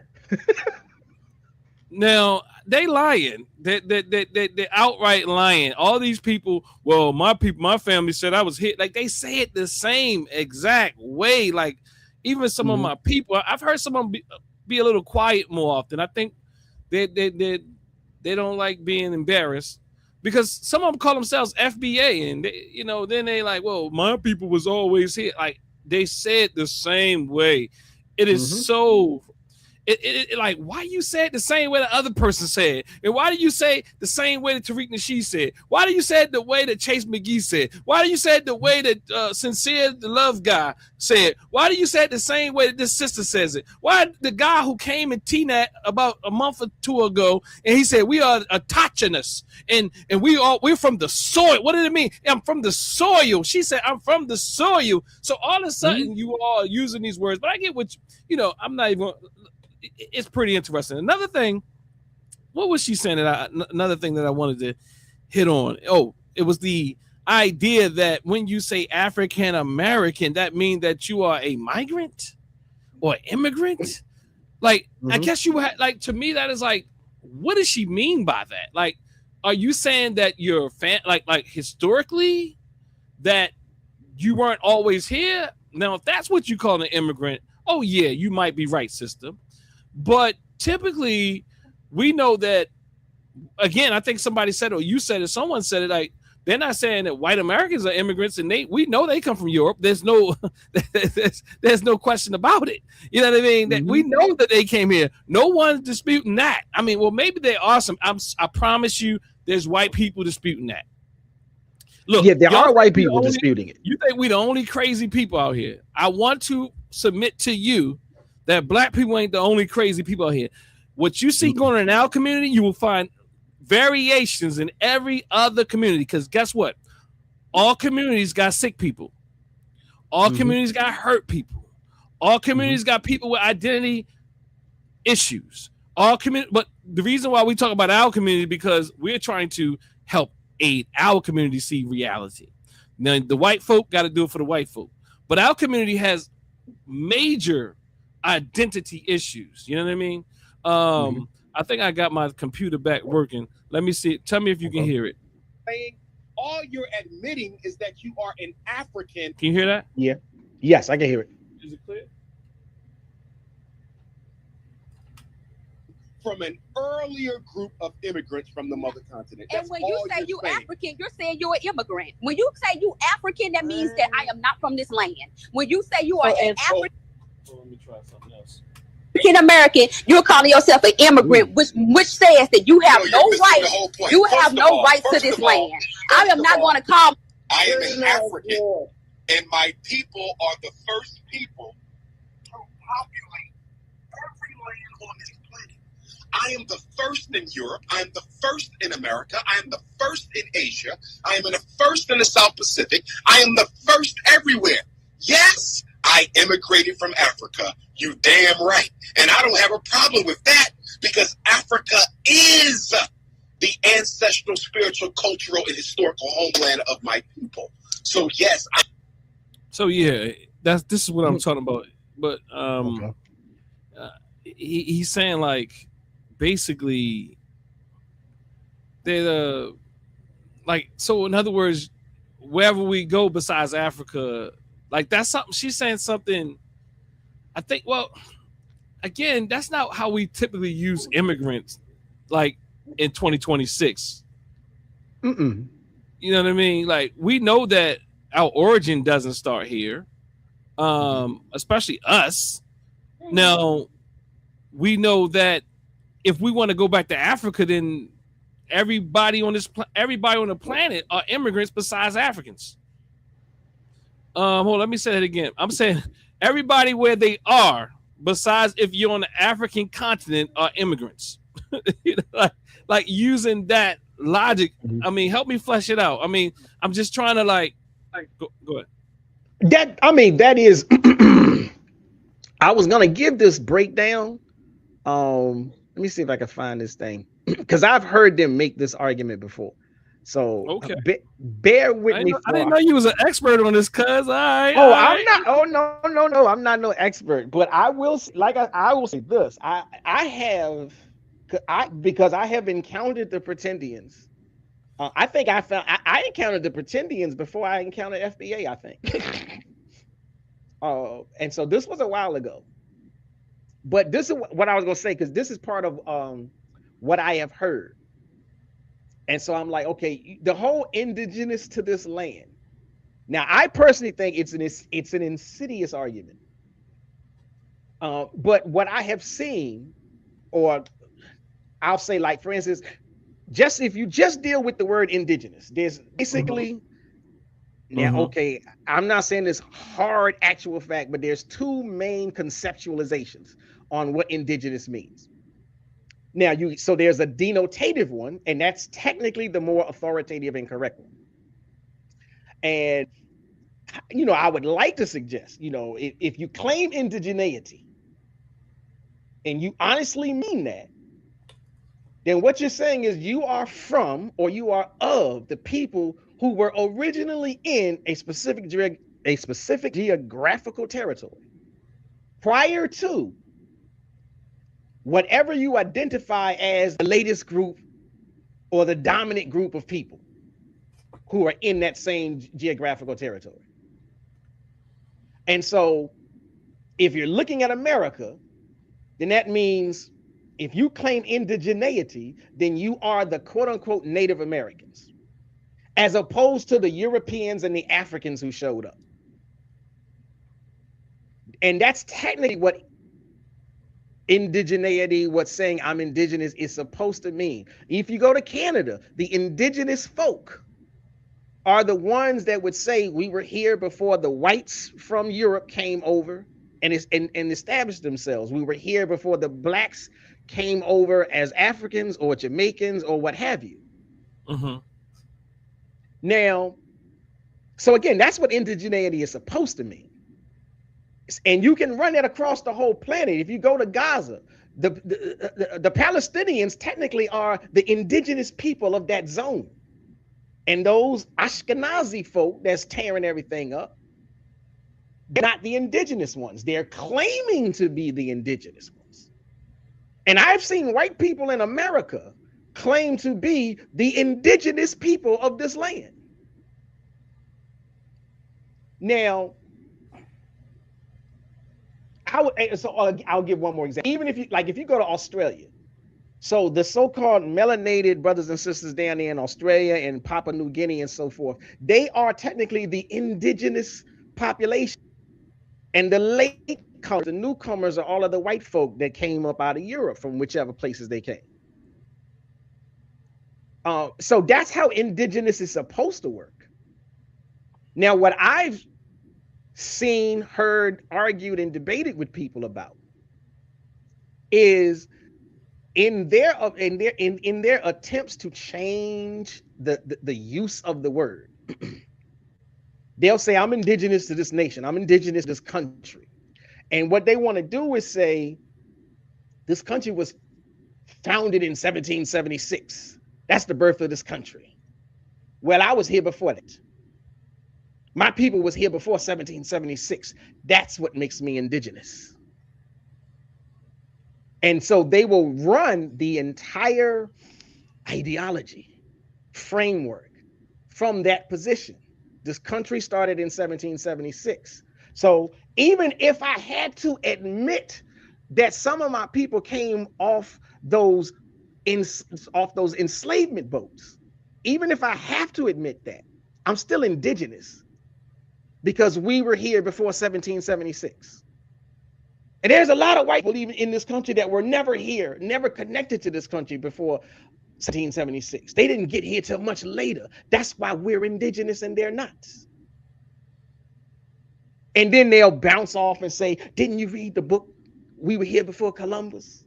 Now they lying. They outright lying. All these people, well, my family said I was hit. Like, they say it the same exact way. Like, even some of my people, I've heard some of them be a little quiet more often. I think They don't like being embarrassed because some of them call themselves FBA, and they, you know, then they like, well, my people was always here. Like they said the same way. It is so. It like, why you say it the same way the other person said, and why do you say the same way that Tariq Nasheed said? Why do you say it the way that Chase McGee said? Why do you say it the way that Sincere the Love Guy said? Why do you say it the same way that this sister says it? Why the guy who came in TNAT about a month or two ago and he said we are autochthonous and we're from the soil. What did it mean? I'm from the soil. She said I'm from the soil. So all of a sudden you all using these words, but I get what you know. I'm not even. It's pretty interesting. Another thing, what was she saying? Another thing that I wanted to hit on. Oh, it was the idea that when you say African American, that means that you are a migrant or immigrant. Like, I guess you had, like, to me, that is like, what does she mean by that? Like, are you saying that you're like historically that you weren't always here? Now, if that's what you call an immigrant, oh yeah, you might be right, sister. But typically, we know that, again, I think somebody said it, or you said it, someone said it, like, they're not saying that white Americans are immigrants, and we know they come from Europe. There's no there's no question about it. You know what I mean? That we know that they came here. No one's disputing that. I mean, well, maybe they are some. I promise you, there's white people disputing that. Look, yeah, there are white people disputing it. You think we the only crazy people out here? I want to submit to you that black people ain't the only crazy people out here. What you see going on in our community, you will find variations in every other community. Because guess what? All communities got sick people. All communities got hurt people. All communities got people with identity issues. But the reason why we talk about our community because we're trying to help aid our community see reality. Now, the white folk got to do it for the white folk. But our community has major identity issues. You know what I mean? I think I got my computer back working. Let me see. Tell me if you can hear it. All you're admitting is that you are an African. Can you hear that? Yeah. Yes, I can hear it. Is it clear? From an earlier group of immigrants from the mother continent. And when you say you African, you're saying you're an immigrant. When you say you African, that means that I am not from this land. When you say you are an African, let me try something else. African American, you're calling yourself an immigrant, which says that you have no right. You have no right to this land. I am not going to call. I am an African, and my people are the first people to populate every land on this planet. I am the first in Europe. I am the first in America. I am the first in Asia. I am the first in the South Pacific. I am the first everywhere. Yes, I immigrated from Africa. You damn right. And I don't have a problem with that because Africa is the ancestral, spiritual, cultural, and historical homeland of my people. So yes. So yeah, this is what I'm talking about. But he's saying like basically they're like, so in other words, wherever we go besides Africa, like that's something she's saying something. I think, well, again, that's not how we typically use immigrants like in 2026. You know what I mean? Like we know that our origin doesn't start here, especially us. Now, we know that if we want to go back to Africa, then everybody on the planet are immigrants besides Africans. Hold on, let me say that again. I'm saying everybody where they are, besides if you're on the African continent, are immigrants. You know, like using that logic. I mean, help me flesh it out. I mean, I'm just trying to go ahead. That is. I was gonna give this breakdown. Let me see if I can find this thing because I've heard them make this argument before. So okay, bear with me. I didn't know you was an expert on this, cuz. I'm not. Oh no, I'm not no expert. But I will, I will say this. Because I have encountered the pretendians. I think I encountered the pretendians before I encountered FBA. I think. And so this was a while ago. But this is what I was gonna say because this is part of what I have heard. And so I'm like, okay, the whole indigenous to this land. Now, I personally think it's an insidious argument. But what I have seen, or I'll say, like, for instance, just if you just deal with the word indigenous, there's basically now, okay, I'm not saying this hard actual fact, but there's two main conceptualizations on what indigenous means. Now, so there's a denotative one, and that's technically the more authoritative and correct one. And I would like to suggest, if you claim indigeneity and you honestly mean that, then what you're saying is you are from, or you are of, the people who were originally in a specific geographical territory prior to whatever you identify as the latest group or the dominant group of people who are in that same geographical territory. And so if you're looking at America, then that means if you claim indigeneity, then you are the quote unquote Native Americans, as opposed to the Europeans and the Africans who showed up. And that's technically what indigeneity, what saying I'm indigenous is supposed to mean. If you go to Canada, the indigenous folk are the ones that would say we were here before the whites from Europe came over and established themselves. We were here before the blacks came over as Africans or Jamaicans or what have you. Now, so again, that's what indigeneity is supposed to mean. And you can run that across the whole planet. If you go to Gaza, the Palestinians technically are the indigenous people of that zone. And those Ashkenazi folk that's tearing everything up, they're not the indigenous ones. They're claiming to be the indigenous ones. And I've seen white people in America claim to be the indigenous people of this land. Now, I'll give one more example. Even if you go to Australia, so the so-called melanated brothers and sisters down there in Australia and Papua New Guinea and so forth, they are technically the indigenous population. And the latecomers, the newcomers, are all of the white folk that came up out of Europe from whichever places they came. So that's how indigenous is supposed to work. Now, what I've seen, heard, argued, and debated with people about is in their attempts to change the use of the word. They'll say, I'm indigenous to this nation, I'm indigenous to this country. And what they want to do is say, this country was founded in 1776. That's the birth of this country. Well, I was here before that. My people was here before 1776. That's what makes me indigenous. And so they will run the entire ideology, framework from that position. This country started in 1776. So even if I had to admit that some of my people came off those enslavement boats, even if I have to admit that, I'm still indigenous because we were here before 1776. And there's a lot of white people even in this country that were never here, never connected to this country before 1776. They didn't get here till much later. That's why we're indigenous and they're not. And then they'll bounce off and say, didn't you read the book? We were here before Columbus.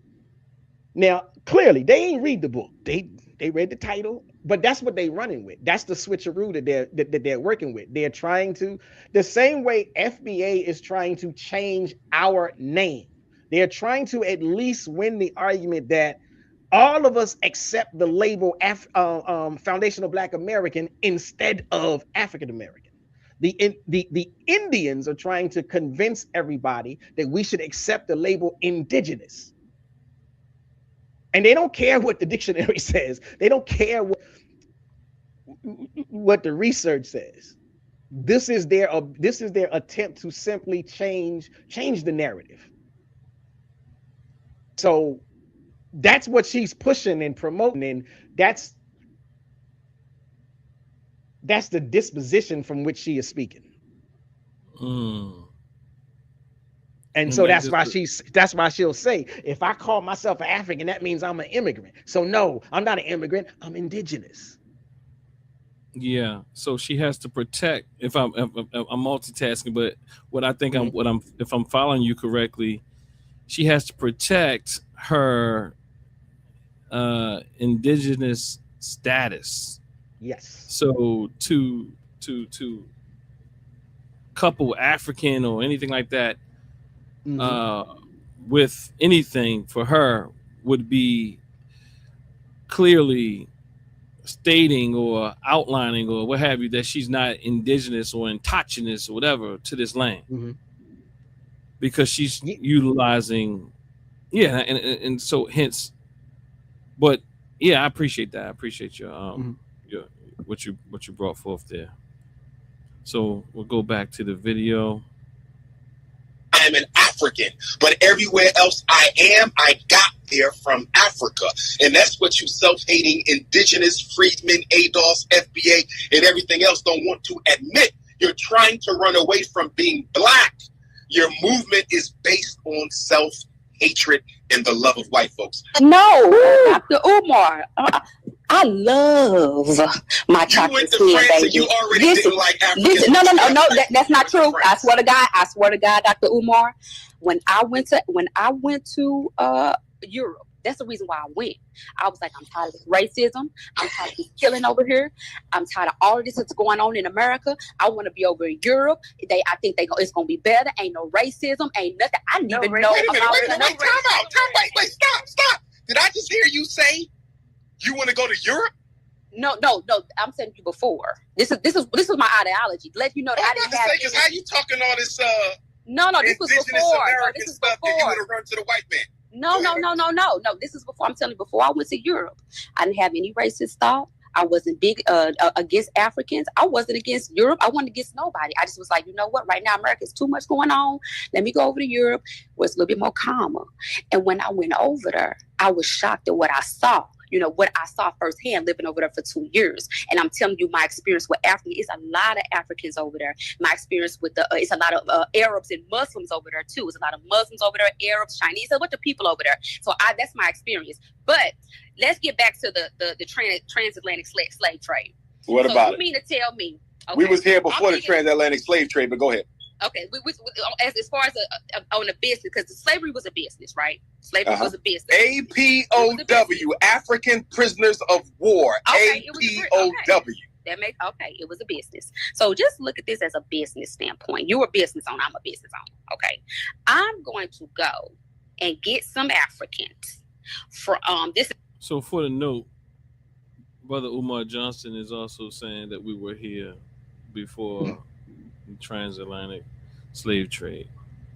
Now, clearly, they ain't read the book. They read the title, but that's what they're running with. That's the switcheroo that they're working with. They're trying to, the same way FBA is trying to change our name. They're trying to at least win the argument that all of us accept the label Foundational Black American instead of African American. The Indians are trying to convince everybody that we should accept the label indigenous. And they don't care what the dictionary says. They don't care what the research says. This is their attempt to simply change the narrative. So that's what she's pushing and promoting, and that's the disposition from which she is speaking. And so that's why she'll say, if I call myself an African, that means I'm an immigrant. So no, I'm not an immigrant, I'm indigenous. Yeah, so she has to protect. If I'm multitasking, but what I think if I'm following you correctly, she has to protect her indigenous status. Yes. So to couple African or anything like that with anything for her would be clearly stating or outlining or what have you that she's not indigenous or indigenous or whatever to this land, because she's utilizing and so hence. But yeah, I appreciate that. I appreciate your what you brought forth there. So we'll go back to the video. I am an African, but everywhere else I got there from Africa. And that's what you self-hating indigenous Freedman, ADOS, FBA, and everything else don't want to admit. You're trying to run away from being black. Your movement is based on self-hatred and the love of white folks. No, Dr. Umar. I love my chocolate skin, baby. You already didn't like Africans. No, that's not true. I swear to God, Dr. Umar. When I went to Europe, that's the reason why I went. I was like, I'm tired of this racism. I'm tired of this killing over here. I'm tired of all of this that's going on in America. I want to be over in Europe. I think it's gonna be better. Ain't no racism. Ain't nothing. I didn't even know. Wait, time out. Wait, stop. Did I just hear you say you want to go to Europe? No. I'm telling you before. This is my ideology. Let you know that I didn't have. Because how you talking all this? No. This was before. American stuff that you would have run to the white man. No. This is before. I'm telling you, before I went to Europe, I didn't have any racist thought. I wasn't big against Africans. I wasn't against Europe. I wasn't against nobody. I just was like, you know what? Right now, America's too much going on. Let me go over to Europe where it's a little bit more calmer. And when I went over there, I was shocked at what I saw. What I saw firsthand living over there for 2 years. And I'm telling you, my experience with Africa, it's a lot of Africans over there. My experience with it's a lot of Arabs and Muslims over there too. It's a lot of Muslims over there, Arabs, Chinese, a bunch of people over there. So that's my experience. But let's get back to the transatlantic slave trade. What about it? You mean to tell me? Okay, we was here before the transatlantic slave trade, but go ahead. Okay, as far as on a business, because slavery was a business, right? Slavery was a business. APOW, African Prisoners of War. Okay, APOW. It was a business. So just look at this as a business standpoint. You're a business owner, I'm a business owner. Okay, I'm going to go and get some Africans for this. So for the note, Brother Umar Johnson is also saying that we were here before the transatlantic slave trade.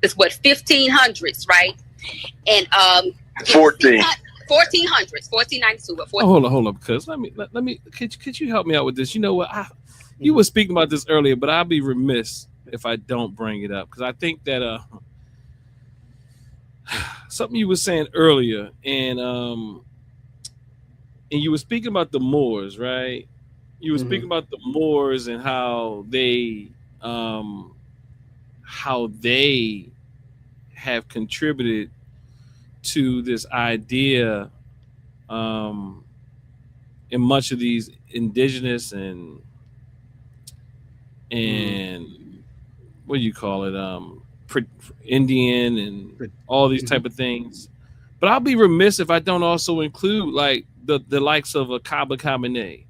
It's what 1500s, right? And 1400s, 1492. Hold on, because let me. Could you help me out with this? You know what? You were speaking about this earlier, but I'll be remiss if I don't bring it up, because I think that something you were saying earlier, and you were speaking about the Moors, right? You were speaking about the Moors and how they have contributed to this idea in much of these indigenous and what do you call it, Indian and all these type of things. But I'll be remiss if I don't also include like the likes of a Kaba Kamene,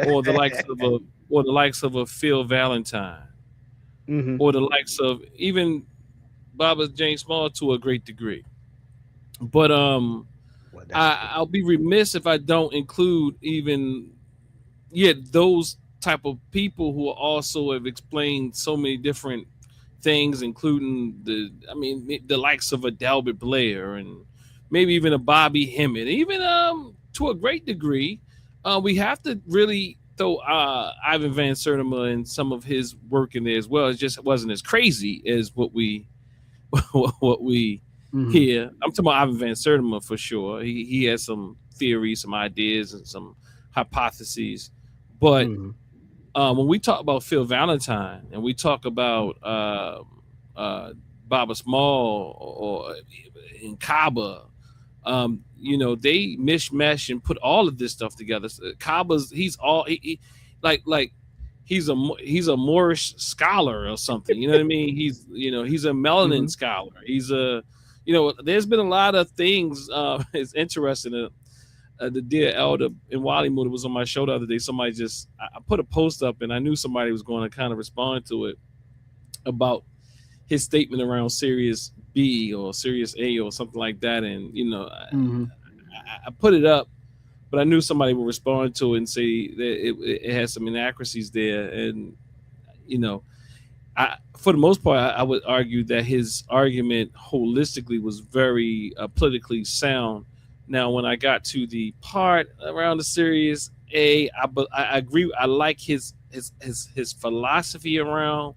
or the likes of a Phil Valentine, or the likes of even Baba Jane Small to a great degree. But I'll be remiss if I don't include even those type of people who also have explained so many different things, including the likes of a Delbert Blair and maybe even a Bobby Hemmett, even to a great degree. We have to really throw Ivan Van Sertima and some of his work in there as well. It just wasn't as crazy as what we here. I'm talking about Ivan Van Sertima for sure. He has some theories, some ideas, and some hypotheses. But when we talk about Phil Valentine and we talk about Baba Small or in Kaba, you know, they mishmash and put all of this stuff together. So Kaba's he's a Moorish scholar or something. You know what I mean? He's a melanin scholar. He's a there's been a lot of things. It's interesting. The dear elder in Wally Mood was on my show the other day. Somebody I put a post up and I knew somebody was going to kind of respond to it about his statement around Sirius B or Sirius A or something like that. And, I put it up, but I knew somebody would respond to it and say that it has some inaccuracies there. And, for the most part, I would argue that his argument holistically was very politically sound. Now, when I got to the part around the Sirius A, I agree. I like his philosophy around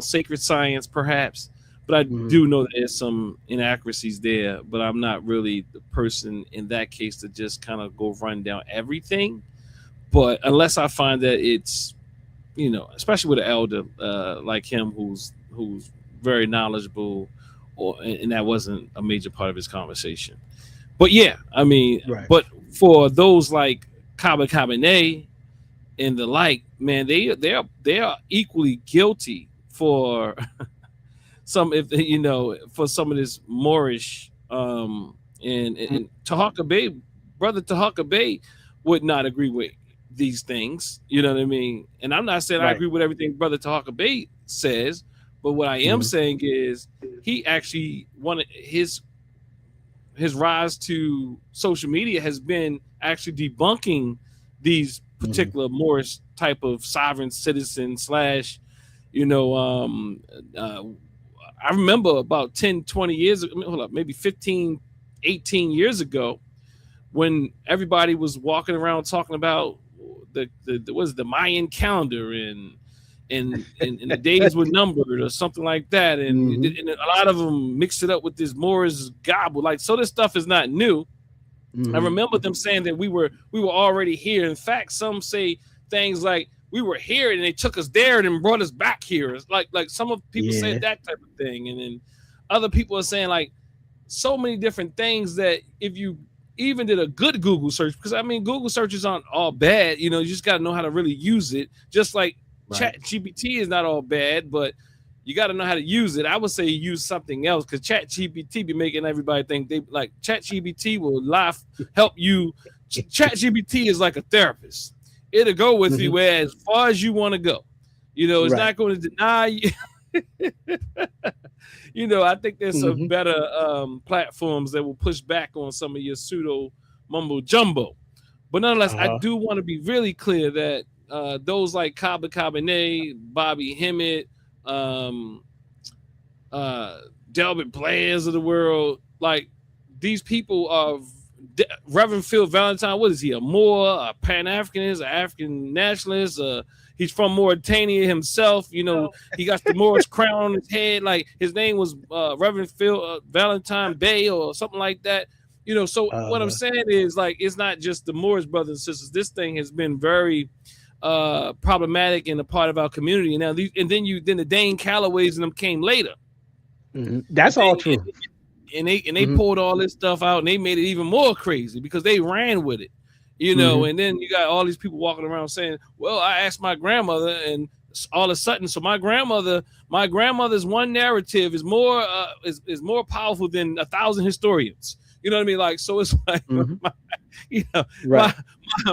sacred science, perhaps, but I do know that there's some inaccuracies there. But I'm not really the person in that case to just kind of go run down everything. But unless I find that it's, especially with an elder like him who's very knowledgeable. And that wasn't a major part of his conversation. But yeah, I mean, but for those like Kaba Kabane and the like, man, they are equally guilty for for some of this Moorish and Tahaka Bey, brother Tahaka Bey would not agree with these things. You know what I mean? And I'm not saying I agree with everything brother Tahaka Bey says. But what I am saying is he actually wanted his rise to social media has been actually debunking these particular Moorish type of sovereign citizen / I remember about 10, 20 years, maybe 15, 18 years ago when everybody was walking around talking about the Mayan calendar and the days were numbered or something like that, and a lot of them mixed it up with this Moorish gobble. So this stuff is not new. I remember them saying that we were already here. In fact, some say things like we were here and they took us there and then brought us back here. It's like some of people say that type of thing, and then other people are saying like so many different things that if you even did a good Google search, because I mean Google searches aren't all bad. You just got to know how to really use it. Just like Chat GPT is not all bad, but you got to know how to use it. I would say use something else because Chat GPT be making everybody think they like Chat GPT will help you. Chat GPT is like a therapist. It'll go with you as far as you want to go. It's not going to deny you. I think there's some better platforms that will push back on some of your pseudo mumbo jumbo. But nonetheless, I do want to be really clear that those like Kaba Kabane, Bobby Hemmett, Delbert Blands of the world, like these people are Reverend Phil Valentine. What is he? A Moor, a Pan-Africanist, an African nationalist? He's from Mauritania himself. He got the Moorish crown on his head. Like his name was Reverend Phil Valentine Bay or something like that. So what I'm saying is like it's not just the Moorish brothers and sisters. This thing has been very problematic in a part of our community now. Then the Dane Callaways and them came later. That's all true. And they pulled all this stuff out and they made it even more crazy because they ran with it, and then you got all these people walking around saying, well, I asked my grandmother and all of a sudden, so my grandmother's one narrative is more powerful than 1,000 historians. You know what I mean? Like, so it's like,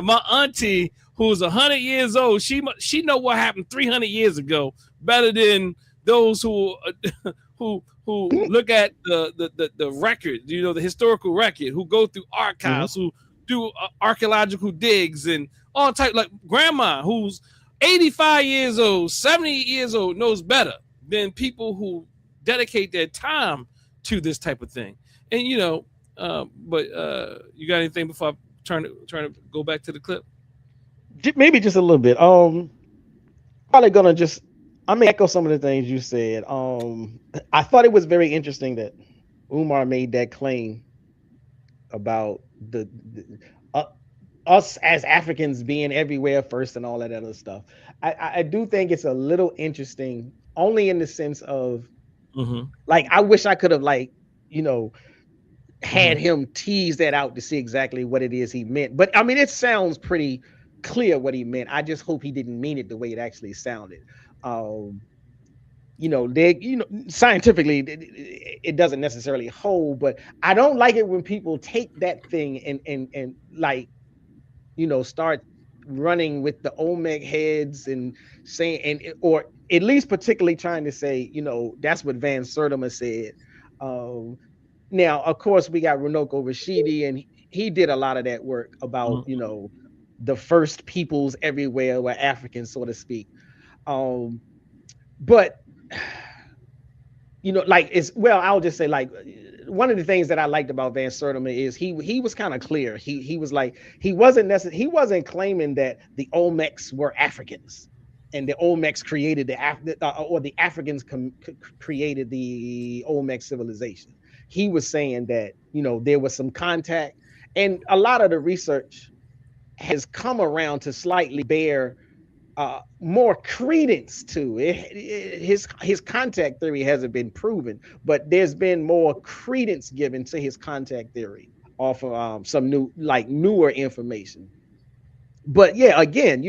my auntie who's 100 years old, she know what happened 300 years ago better than those who look at the record, the historical record, who go through archives, who do archaeological digs and all type. Like grandma, who's 85 years old, 70 years old, knows better than people who dedicate their time to this type of thing. And but you got anything before I turn to go back to the clip? Maybe just a little bit. Probably gonna just I may echo some of the things you said. I thought it was very interesting that Umar made that claim about the uh, us as Africans being everywhere first and all that other stuff. I do think it's a little interesting, only in the sense of Mm-hmm. like I wish I could have like you know had Mm-hmm. him tease that out to see exactly what it is he meant. But I mean, it sounds pretty clear what he meant. I just hope he didn't mean it the way it actually sounded. Um, they, scientifically, it doesn't necessarily hold, but I don't like it when people take that thing and like, start running with the Olmec heads and saying, or at least particularly trying to say, that's what Van Sertima said. Um, Now, of course, we got Runoko Rashidi, and he did a lot of that work about, Mm-hmm. the first peoples everywhere were Africans, so to speak. Um, but like it's well, I'll just say like one of the things that I liked about Van Sertima is he was kind of clear. He was like he wasn't claiming that the Olmecs were Africans and the Olmecs created or the Africans created the Olmec civilization. He was saying that there was some contact, and a lot of the research has come around to slightly bear more credence to it. His contact theory hasn't been proven, but there's been more credence given to his contact theory off of some newer information. But yeah, again,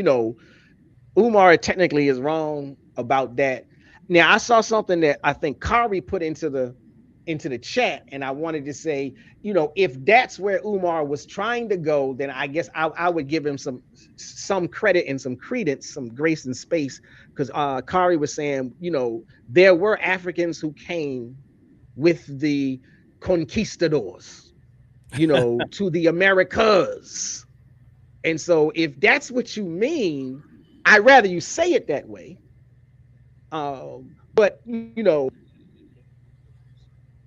Umar technically is wrong about that. Now, I saw something that I think Kari put into the chat, and I wanted to say, if that's where Umar was trying to go, then I guess I would give him some credit and some credence, some grace and space, because Kari was saying, there were Africans who came with the conquistadors, to the Americas. And so if that's what you mean, I'd rather you say it that way. But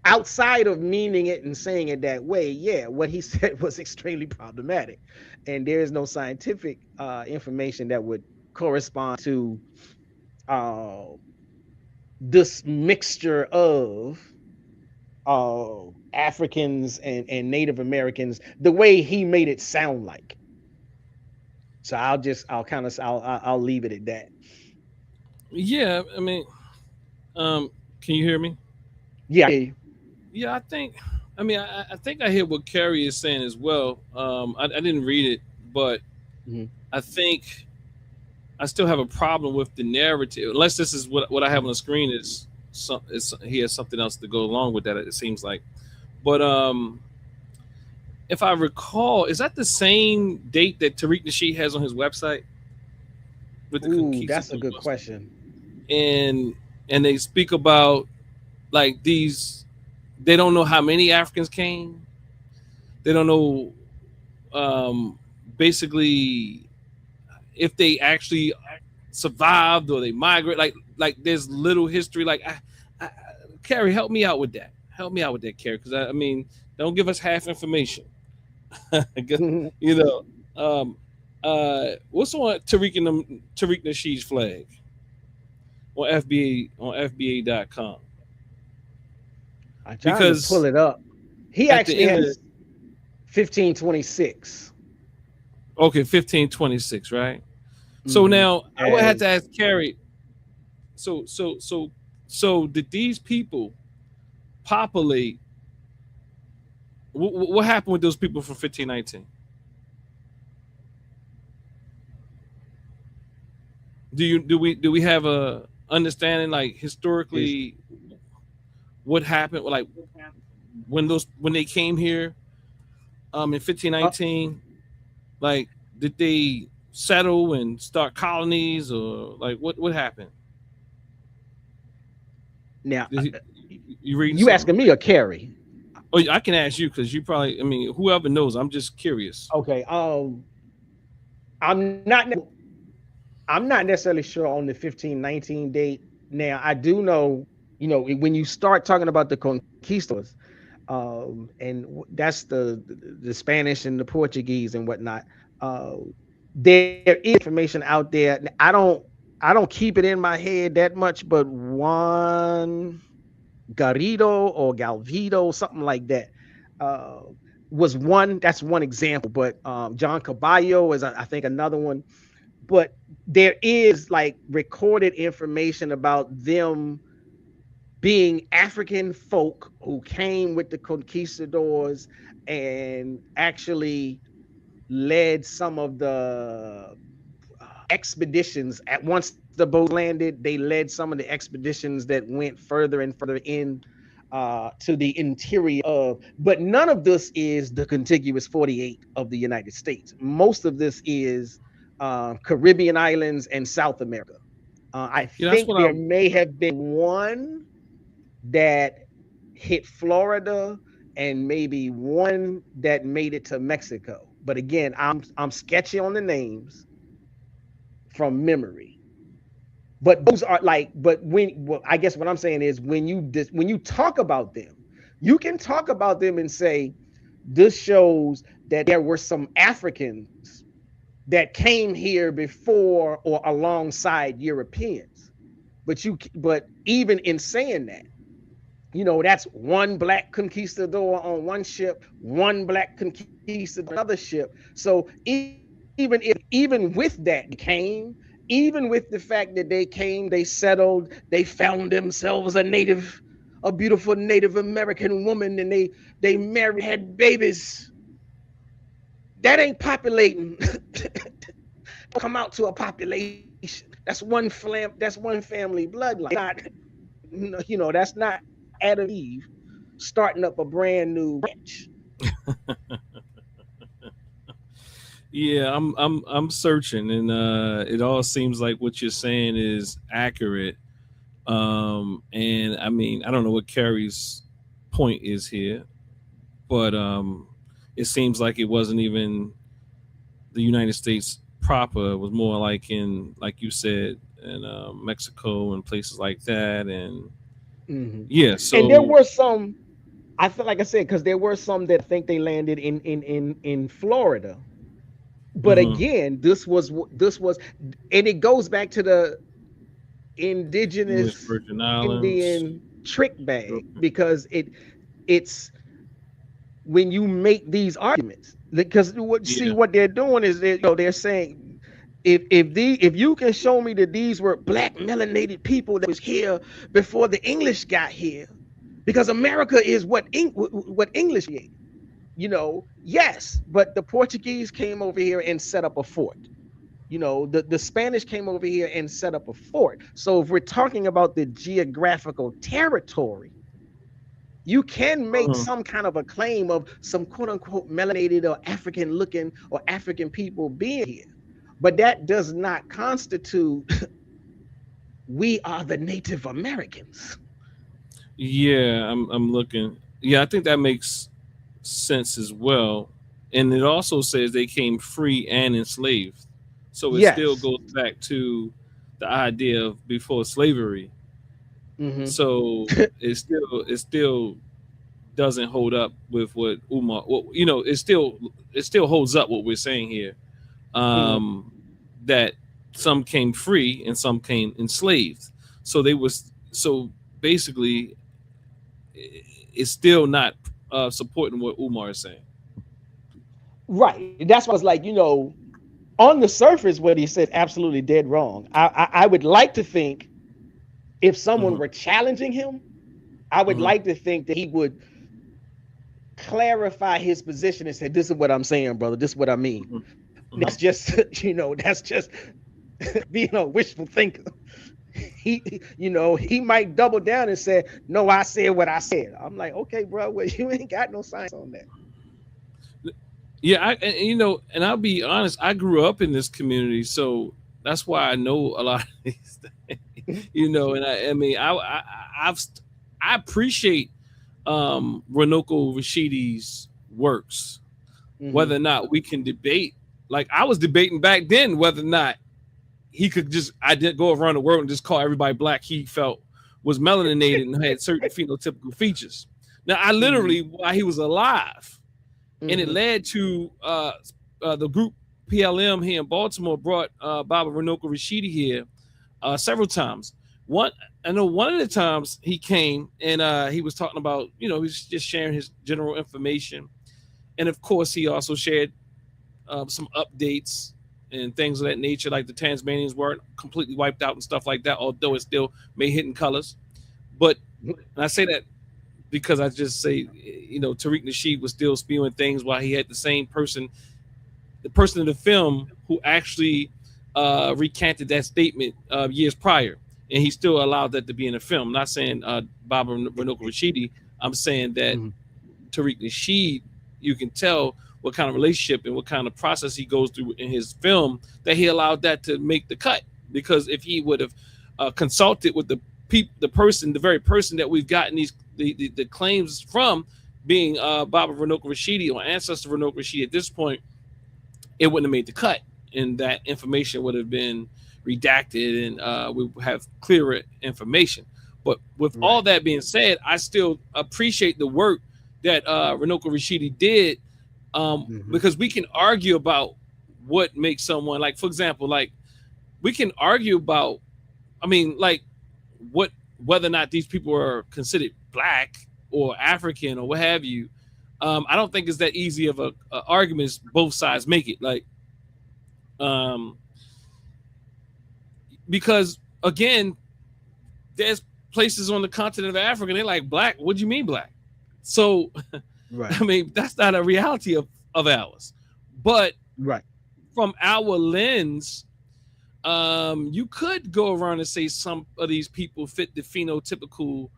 outside of meaning it and saying it that way, yeah, what he said was extremely problematic. And there is no scientific information that would correspond to uh, this mixture of Africans and Native Americans, the way he made it sound like. So I'll leave it at that. Yeah, I mean, can you hear me? Yeah. Yeah, I mean, I think I hear what Carrie is saying as well. I didn't read it, but Mhm. I think I still have a problem with the narrative, unless this is what I have on the screen he has something else to go along with that. It seems like, but if I recall, is that the same date that Tariq Nasheed has on his website with the Ooh, that's a conquistadors? good question. And they speak about like these. They don't know how many Africans came. They don't know, basically, if they actually survived or they migrate. Like there's little history. Like, Carrie, help me out with that. Help me out with that, Carrie, because I mean, don't give us half information. you know, what's on Tariq Nasheed's flag on FBA.com? I'm trying to Because pull it up. He at the actually end has 1526. okay, 1526, right? So now I would have to As ask Carrie. So did these people populate? What happened with those people from 1519? Do we have a understanding like is historically what happened? Like when they came here in uh, 1519, like did they settle and start colonies or like what happened? now Did you reading you something? asking me or Carrie? Oh, I can ask you because you probably. I mean, whoever knows. I'm just curious. Okay. I'm not I'm not necessarily sure on the 1519 date. Now I do know, when you start talking about the conquistadors, and that's the Spanish and the Portuguese and whatnot. Uh, there is information out there. I don't. I don't keep it in my head that much, but Juan Garrido or Galvido, something like that, was one. That's one example. But John Caballo is, I think, another one. But there is like recorded information about them being African folk who came with the conquistadors and actually led some of the expeditions. At once the boat landed, they led some of the expeditions that went further and further in to the interior of, but none of this is the contiguous 48 of the United States. Most of this is Caribbean islands and South America. I think there may have been one that hit Florida and maybe one that made it to Mexico. But again, I'm sketchy on the names from memory. But those are like, but I guess what I'm saying is when you talk about them, you can talk about them and say, this shows that there were some Africans that came here before or alongside Europeans. But even in saying that, that's one black conquistador on one ship, one black conquistador on another ship. So even with that came, even with the fact that they came, they settled, they found themselves a beautiful Native American woman, and they married, had babies. That ain't populating. Come out to a population. That's one family bloodline. Not, that's not Adam and Eve starting up a brand new ranch. Yeah, I'm searching, and it all seems like what you're saying is accurate. And I mean, I don't know what Carrie's point is here, but it seems like it wasn't even the United States proper. It was more like in, like you said, in Mexico and places like that, and yeah. So, and there were some. I feel like I said, because there were some that think they landed in Florida. But again, this was, and it goes back to the indigenous Indian trick bag, because it's when you make these arguments, because what they're doing is they're saying, if you can show me that these were black melanated people that was here before the English got here, because America is what English is. Yes, but the Portuguese came over here and set up a fort. The Spanish came over here and set up a fort. So if we're talking about the geographical territory, you can make some kind of a claim of some quote unquote melanated or African looking or African people being here. But that does not constitute we are the Native Americans. Yeah, I'm looking. Yeah, I think that makes sense as well. And it also says they came free and enslaved. So it still goes back to the idea of before slavery. So it still doesn't hold up with what Umar, it still holds up what we're saying here. That some came free and some came enslaved. So basically it's still not supporting what Umar is saying. Right. That's why I was like, on the surface, what he said, absolutely dead wrong. I would like to think if someone were challenging him, I would like to think that he would clarify his position and say, this is what I'm saying, brother. This is what I mean. That's just, that's just being a wishful thinker. He might double down and say, no, I said what I said. I'm like, okay, bro, well, you ain't got no science on that. Yeah, and I'll be honest, I grew up in this community, so that's why I know a lot of these things, and I appreciate Runoko Rashidi's works, whether or not we can debate. Like I was debating back then whether or not he could I didn't go around the world and just call everybody black he felt was melaninated and had certain phenotypical features. Now, I literally, while he was alive, and it led to the group PLM here in Baltimore brought Baba Runoko Rashidi here several times. I know one of the times he came and he was talking about, he was just sharing his general information, and of course he also shared some updates and things of that nature, like the Tasmanians weren't completely wiped out and stuff like that, although it still may hit in colors. But and I say that because I just say, Tariq Nasheed was still spewing things while he had the person in the film who actually recanted that statement years prior, and he still allowed that to be in the film. I'm not saying Baba Runoko Rashidi. I'm saying that Tariq Nasheed, you can tell what kind of relationship and what kind of process he goes through in his film, that he allowed that to make the cut. Because if he would have consulted with the very person that we've gotten the claims from, being Baba Runoko Rashidi or ancestor Runoko Rashidi, at this point, it wouldn't have made the cut, and that information would have been redacted, and we have clearer information. But with all that being said, I still appreciate the work that Runoko Rashidi did, because we can argue about what makes someone, like, for example, like, we can argue about, whether or not these people are considered black or African or what have you. I don't think it's that easy of a argument as both sides make it. Like, because again, there's places on the continent of Africa, they're like, black, what do you mean black? So, that's not a reality of ours. But from our lens, you could go around and say some of these people fit the phenotypical,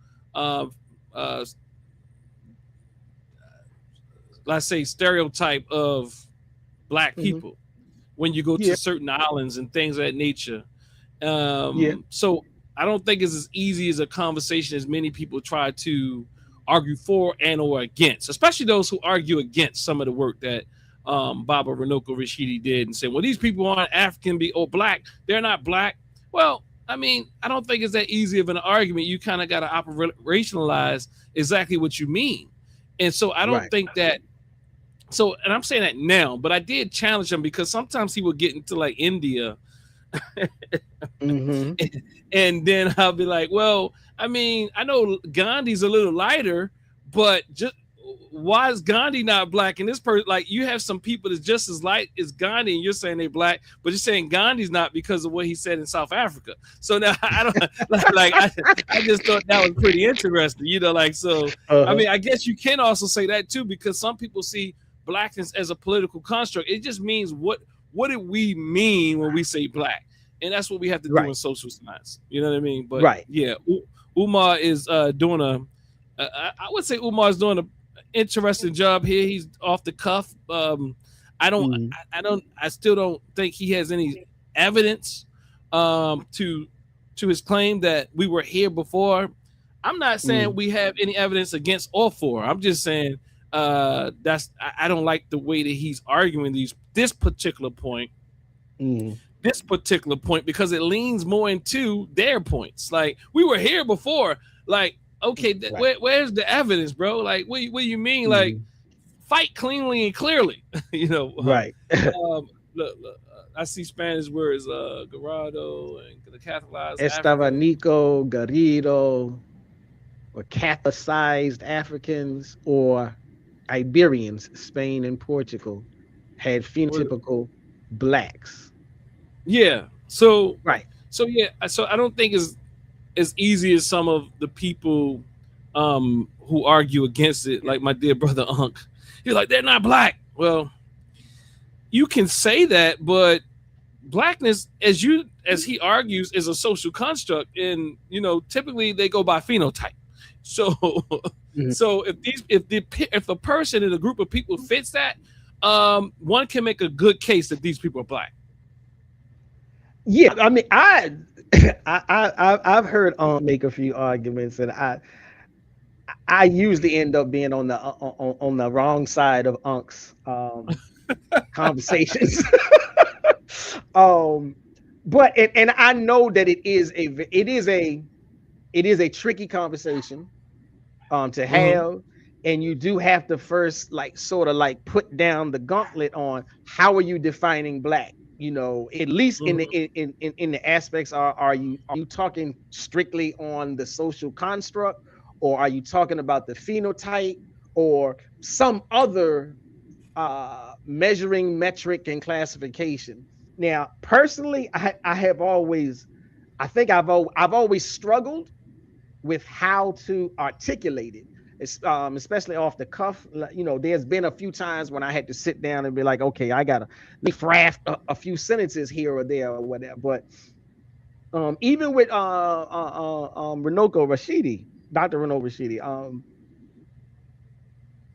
let's say, stereotype of black people when you go to certain islands and things of that nature. So I don't think it's as easy as a conversation as many people try to argue for and or against, especially those who argue against some of the work that Baba Runoko Rashidi did and say, well, these people aren't African or black, they're not black. Well, I don't think it's that easy of an argument. You kind of got to operationalize exactly what you mean. And so I don't think that, and I'm saying that now, but I did challenge him because sometimes he would get into like India and then I'll be like, well, I know Gandhi's a little lighter, but just why is Gandhi not black? And this person, like, you have some people that's just as light as Gandhi, and you're saying they're black, but you're saying Gandhi's not because of what he said in South Africa. So now I don't I just thought that was pretty interesting, I guess you can also say that too, because some people see blackness as a political construct. It just means what do we mean when we say black? And that's what we have to do in social science. You know what I mean? But yeah, Umar is doing I would say Umar is doing a interesting job here. He's off the cuff. I still don't think he has any evidence to his claim that we were here before. I'm not saying we have any evidence against all four. I'm just saying I don't like the way that he's arguing this particular point. Because it leans more into their points. Like, we were here before. Like, okay, where's the evidence, bro? Like, what do you mean? Like, fight cleanly and clearly. Look, I see Spanish words, Garado and the Catholicized Estabanico, Garrido, or Catholicized Africans, or Iberians, Spain and Portugal, had phenotypical blacks. Yeah. So So I don't think it's as easy as some of the people who argue against it, like my dear brother Unc. He's like, they're not black. Well, you can say that, but blackness, as he argues, is a social construct, and typically they go by phenotype. So so if a person in a group of people fits that, one can make a good case that these people are black. Yeah, I've heard make a few arguments, and I usually end up being on the wrong side of Unc's conversations. But I know that it is a tricky conversation to have, and you do have to first sort of put down the gauntlet on how are you defining black. You know, at least in the aspects are you talking strictly on the social construct, or are you talking about the phenotype or some other measuring metric and classification? Now, personally, I have always, I think I've always struggled with how to articulate it. It's, especially off the cuff. You know, there's been a few times when I had to sit down and be like, okay, I gotta craft a few sentences here or there or whatever. But even with Runoko Rashidi, Dr. Runoko Rashidi,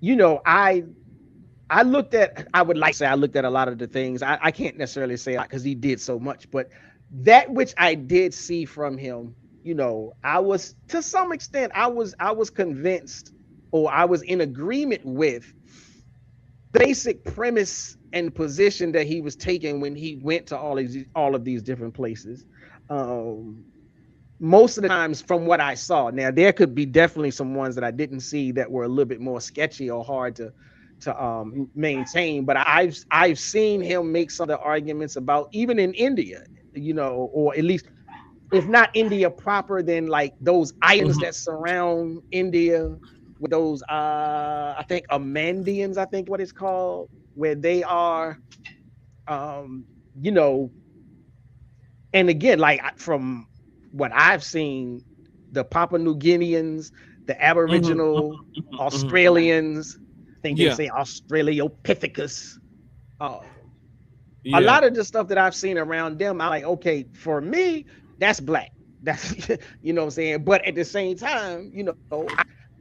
you know, I looked at, I would like to say I looked at a lot of the things. I can't necessarily say because he did so much, but that which I did see from him, you know, I was, to some extent, I was convinced, or I was in agreement with the basic premise and position that he was taking when he went to all of these different places. Most of the times, from what I saw, now there could be definitely some ones that I didn't see that were a little bit more sketchy or hard to maintain, but I've seen him make some of the arguments about even in India, you know, or at least if not India proper, then like those islands that surround India with those I think Amandians, I think what it's called, where they are you know, and again, like from what I've seen, the Papua New Guineans, the Aboriginal Australians, I think they say Australopithecus. A lot of the stuff that I've seen around them, I'm like, okay, for me, that's black. That's, you know what I'm saying? But at the same time, you know,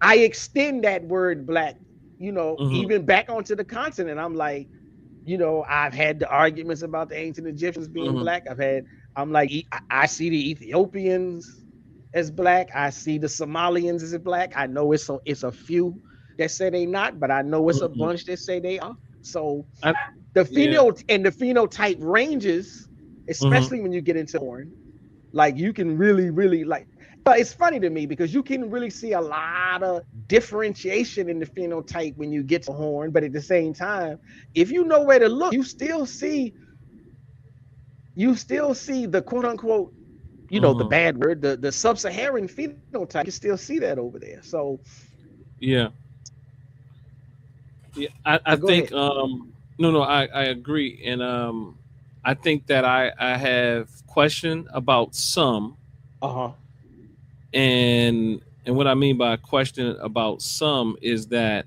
I extend that word black, you know, even back onto the continent. I'm like, you know, I've had the arguments about the ancient Egyptians being black. I'm like, I see the Ethiopians as black. I see the Somalians as black. I know it's a few that say they not, but I know it's a bunch that say they are. So the phenotype ranges, especially when you get into horn, like you can really like, but it's funny to me because you can really see a lot of differentiation in the phenotype when you get to horn, but at the same time, if you know where to look, you still see the quote unquote, you know, the bad word, the sub-Saharan phenotype. You still see that over there. So I think I agree, and I think that I have question about some, and what I mean by question about some is that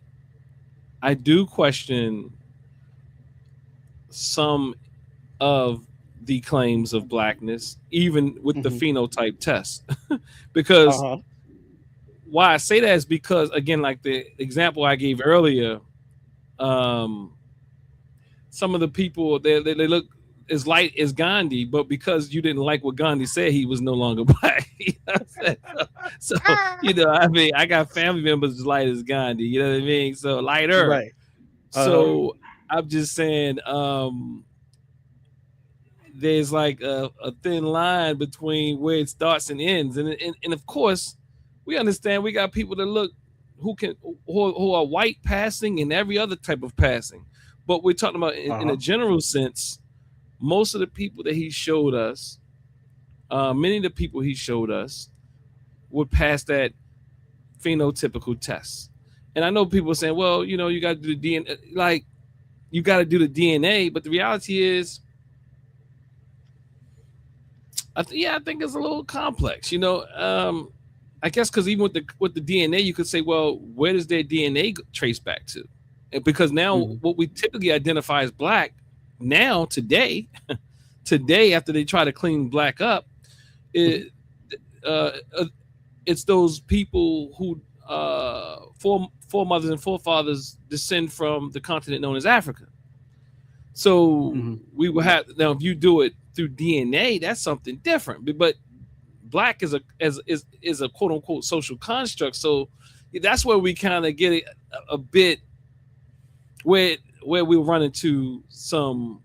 I do question some of the claims of blackness, even with the phenotype test, because why I say that is because, again, like the example I gave earlier, some of the people they look as light as Gandhi, but because you didn't like what Gandhi said, he was no longer black. You know what I'm saying? So you know, I mean, I got family members as light as Gandhi. You know what I mean? So lighter, right? So I'm just saying, there's like a thin line between where it starts and ends, and of course, we understand we got people that look who are white passing and every other type of passing, but we're talking about in a general sense. Most of the people that he showed us, many of the people he showed us, would pass that phenotypical test. And I know people are saying, well, you know, you got to do the DNA, like you got to do the DNA, but the reality is, I think it's a little complex, you know. I guess because even with the DNA, you could say, well, where does their DNA trace back to? And because now what we typically identify as black now today after they try to clean black up, it's those people who foremothers and forefathers descend from the continent known as Africa. So we will have, now if you do it through DNA, that's something different. But black is a quote unquote social construct. So that's where we kind of get a bit where we run into some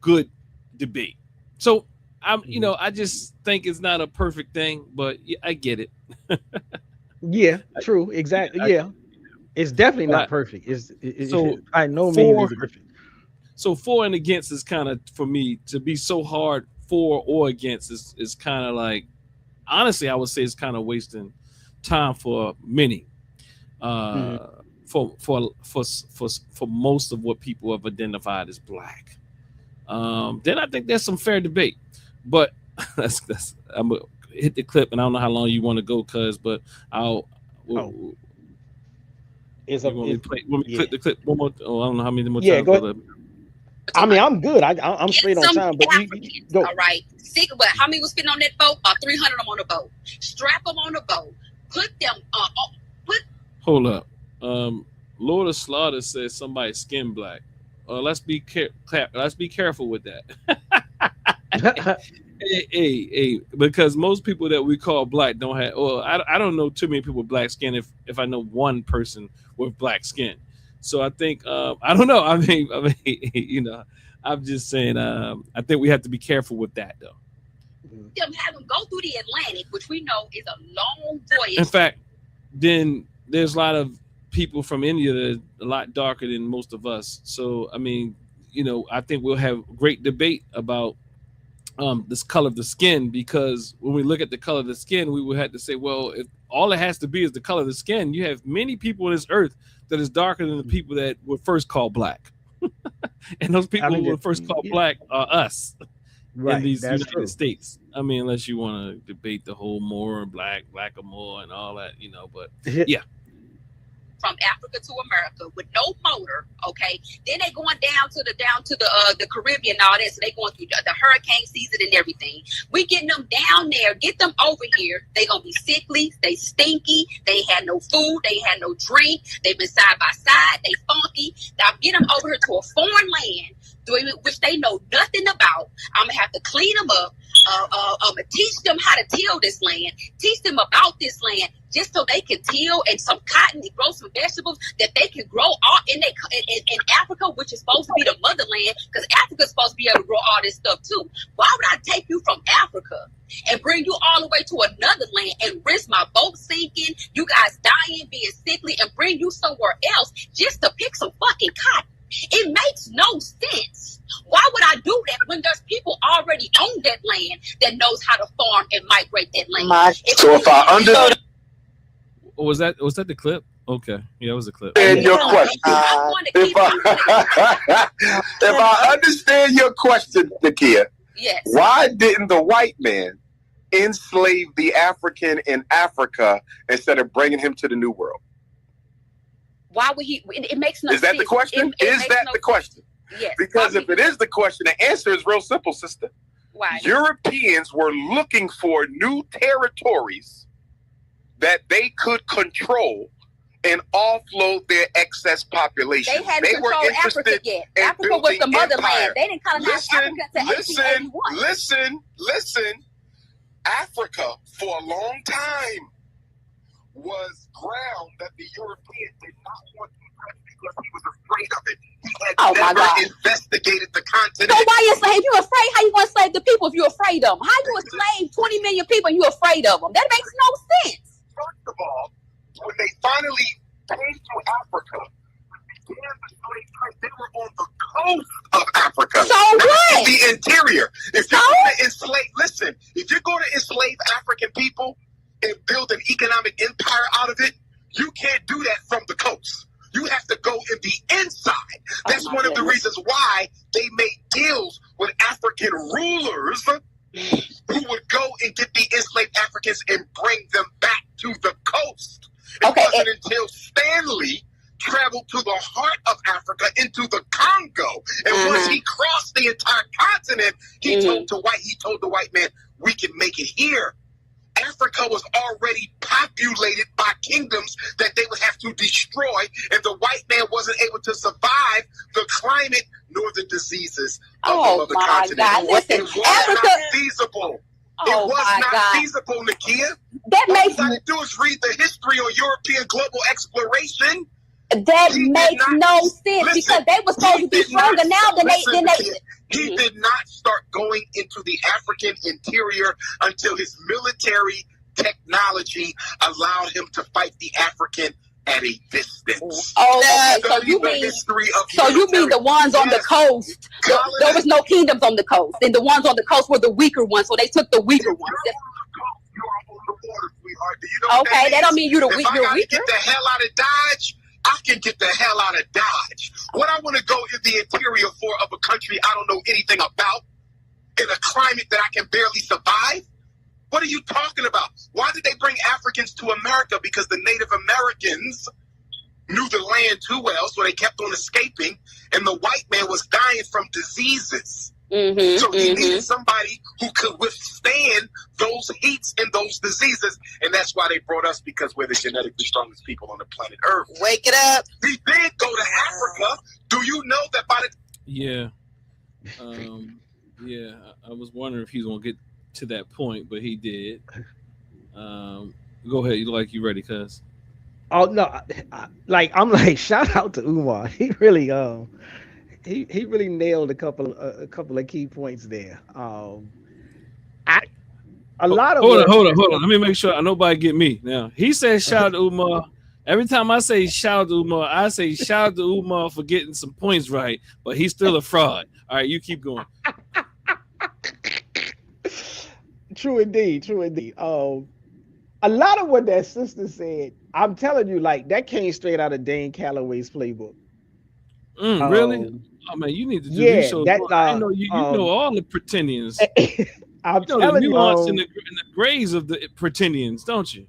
good debate. So you know, I just think it's not a perfect thing, but I get it. Yeah, true, exactly. Yeah, it's definitely not perfect. I know means it's perfect. So for and against is kind of, for me, to be so hard for or against is kind of like, honestly, I would say it's kind of wasting time for many. For most of what people have identified as black. Then I think there's some fair debate, but I'm gonna hit the clip, and I don't know how long you want to go, but click the clip one more. Oh, I don't know how many more times. Go ahead. I mean, I'm good. I'm straight on time, but you go. All right. But how many was fitting on that boat? About 300 of them on the boat. Strap them on the boat. Put them. Hold up. Lord of Slaughter says somebody's skin black. Let's be careful with that. hey, because most people that we call black don't have. Well, I don't know too many people with black skin. If I know one person with black skin, so I think I don't know. I mean, you know, I'm just saying. I think we have to be careful with that, though. Have them go through the Atlantic, which we know is a long voyage. In fact, then there's a lot of people from India that are a lot darker than most of us. So, I mean, you know, I think we'll have great debate about this color of the skin, because when we look at the color of the skin, we would have to say, well, if all it has to be is the color of the skin, you have many people on this earth that is darker than the people that were first called black. And those people who were first called black are us. Right, in these United States. I mean, unless you want to debate the whole more and black or more and all that, you know, but yeah. From Africa to America with no motor, okay? Then they going down to the Caribbean and all that, so they going through the hurricane season and everything. We getting them down there, get them over here. They gonna be sickly, they stinky, they had no food, they had no drink, they've been side by side, they funky. Now get them over here to a foreign land, which they know nothing about. I'm gonna have to clean them up. I'm gonna teach them how to till this land, teach them about this land, just so they can till and some cotton and grow some vegetables that they can grow all in Africa, which is supposed to be the motherland, because Africa's supposed to be able to grow all this stuff too. Why would I take you from Africa and bring you all the way to another land and risk my boat sinking, you guys dying, being sickly, and bring you somewhere else just to pick some fucking cotton? It makes no sense. Why would I do that when there's people already on that land that knows how to farm and migrate that land? So if I understand, was that the clip? Okay, yeah, it was a clip. Your question. If I understand your question, Nakia, yes. Why didn't the white man enslave the African in Africa instead of bringing him to the New World? Why would he? It makes no sense. Is that the question? Is that the question? Yes. Because if it is the question, the answer is real simple, sister. Why? Europeans were looking for new territories that they could control and offload their excess population. They hadn't controlled Africa yet. Africa was the motherland. They didn't colonize Africa until 1881. Listen. Africa, for a long time, was ground that the Europeans did not want to touch because he was afraid of it. He had never investigated the continent. So why you slave? You afraid? How you going to slave the people if you're afraid of them? How you enslave 20 million people and you afraid of them? That makes no sense. First of all, when they finally came to Africa, began the slave trade, they were on the coast of Africa. So what? In the interior. If you're going to enslave, listen, if you're going to enslave African people and build an economic empire out of it, you can't do that from the coast. You have to go in the inside. That's one of the reasons why they made deals with African rulers who would go and get the enslaved Africans and bring them back to the coast. It wasn't until Stanley traveled to the heart of Africa into the Congo, and once he crossed the entire continent, he told the white man, we can make it here. Africa was already populated by kingdoms that they would have to destroy, and the white man wasn't able to survive the climate nor the diseases of the continent. God. Listen, it was not feasible. It was not feasible, Nakia. All you got to do is read the history of European global exploration. That makes no sense, because they were supposed to be stronger now than they. He did not start going into the African interior until his military technology allowed him to fight the African at a distance. Oh, okay. So you mean the ones on the coast? There was no kingdoms on the coast, and the ones on the coast were the weaker ones. So they took the weaker ones. Okay, that don't mean you're weaker. Get the hell out of Dodge. I can get the hell out of Dodge. When I want to go in the interior of a country I don't know anything about, in a climate that I can barely survive. What are you talking about? Why did they bring Africans to America? Because the Native Americans knew the land too well, so they kept on escaping, and the white man was dying from diseases. So he needed somebody who could withstand those heats and those diseases, and that's why they brought us, because we're the genetically strongest people on the planet Earth. Wake it up. He did go to Africa. Do you know that by the... Yeah. Yeah, I was wondering if he was going to get to that point, but he did. Go ahead. You look like you ready, cuz. Oh no, I'm like, shout out to Umar. He really he really nailed a couple of key points there. Hold on. Let me make sure nobody get me. Now, he says shout out to Umar. Every time I say shout out to Umar, I say shout out to Umar for getting some points right, but he's still a fraud. All right, you keep going. True indeed. A lot of what that sister said, I'm telling you, like, that came straight out of Dane Calloway's playbook. Really? Oh man, you need to do these shows. I know you know all the pretendians. I'm you know telling the nuance in you, the grays of the pretendians, don't you?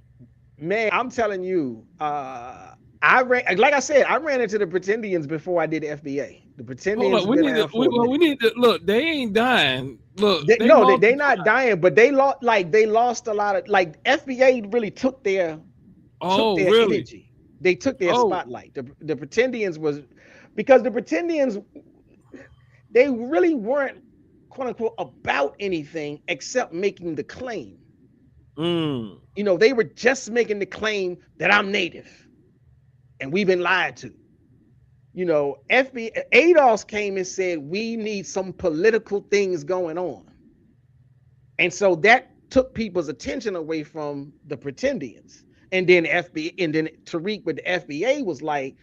Man, I'm telling you, I ran into the pretendians before I did the FBA. The pretendians. We need to look. They ain't dying. Look, they're not dying, but they lost a lot of, like, FBA really took their energy. They took their spotlight. The pretendians was, because the pretendians, they really weren't, quote unquote, about anything except making the claim. You know, they were just making the claim that I'm Native and we've been lied to. You know, ADOS came and said, we need some political things going on. And so that took people's attention away from the pretendians. And then Tariq with the FBA was like,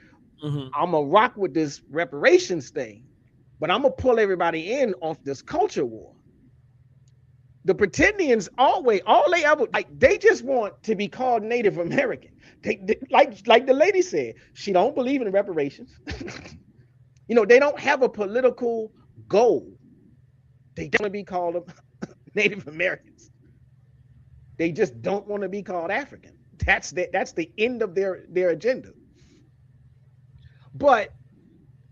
I'm gonna rock with this reparations thing, but I'm gonna pull everybody in off this culture war. The pretendians all they ever, like, they just want to be called Native American. They like the lady said, she don't believe in reparations. You know, they don't have a political goal. They don't want to be called Native Americans. They just don't want to be called African. That's the end of their agenda. But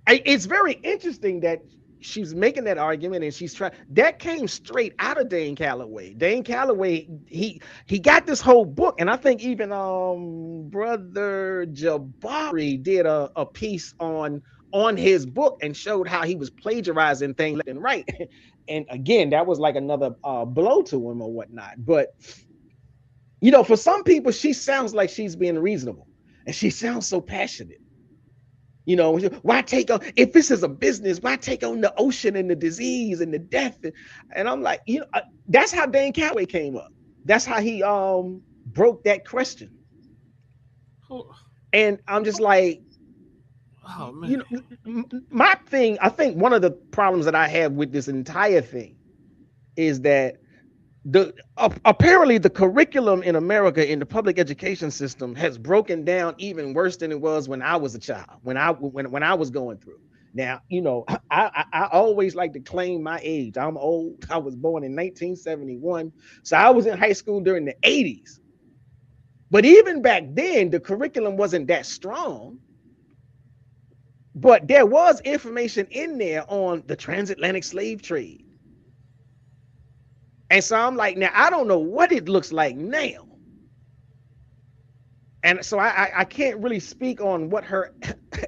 it's very interesting that she's making that argument, and she's trying. That came straight out of Dane Calloway. Dane Calloway, he got this whole book, and I think even Brother Jabari did a piece on his book and showed how he was plagiarizing things left and right. And again, that was like another blow to him or whatnot. But you know, for some people, she sounds like she's being reasonable, and she sounds so passionate. You know, why take on, if this is a business, why take on the ocean and the disease and the death? And I'm like, you know, that's how Dane Calloway came up. That's how he broke that question. And I'm just like, oh man, you know, my thing, I think one of the problems that I have with this entire thing is that apparently the curriculum in America in the public education system has broken down even worse than it was when I was a child, when I was going through. Now, you know, I always like to claim my age. I'm old. I was born in 1971, so I was in high school during the 80s. But even back then, the curriculum wasn't that strong. But there was information in there on the transatlantic slave trade. And so I'm like, now I don't know what it looks like now. And so I can't really speak on what her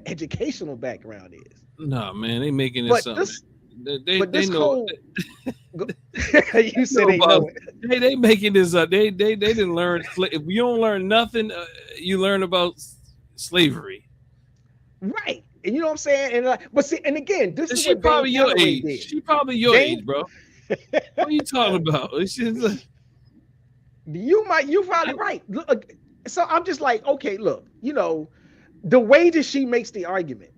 educational background is. No, man, they making this up. They know. You said they know it. They making this up. They didn't learn. If you don't learn nothing, you learn about slavery. Right. And you know what I'm saying? And but see, and again, this is she probably your age. Did. She probably your age, bro. What are you talking about? You probably right. Look, so I'm just like, okay, look, you know, the way that she makes the argument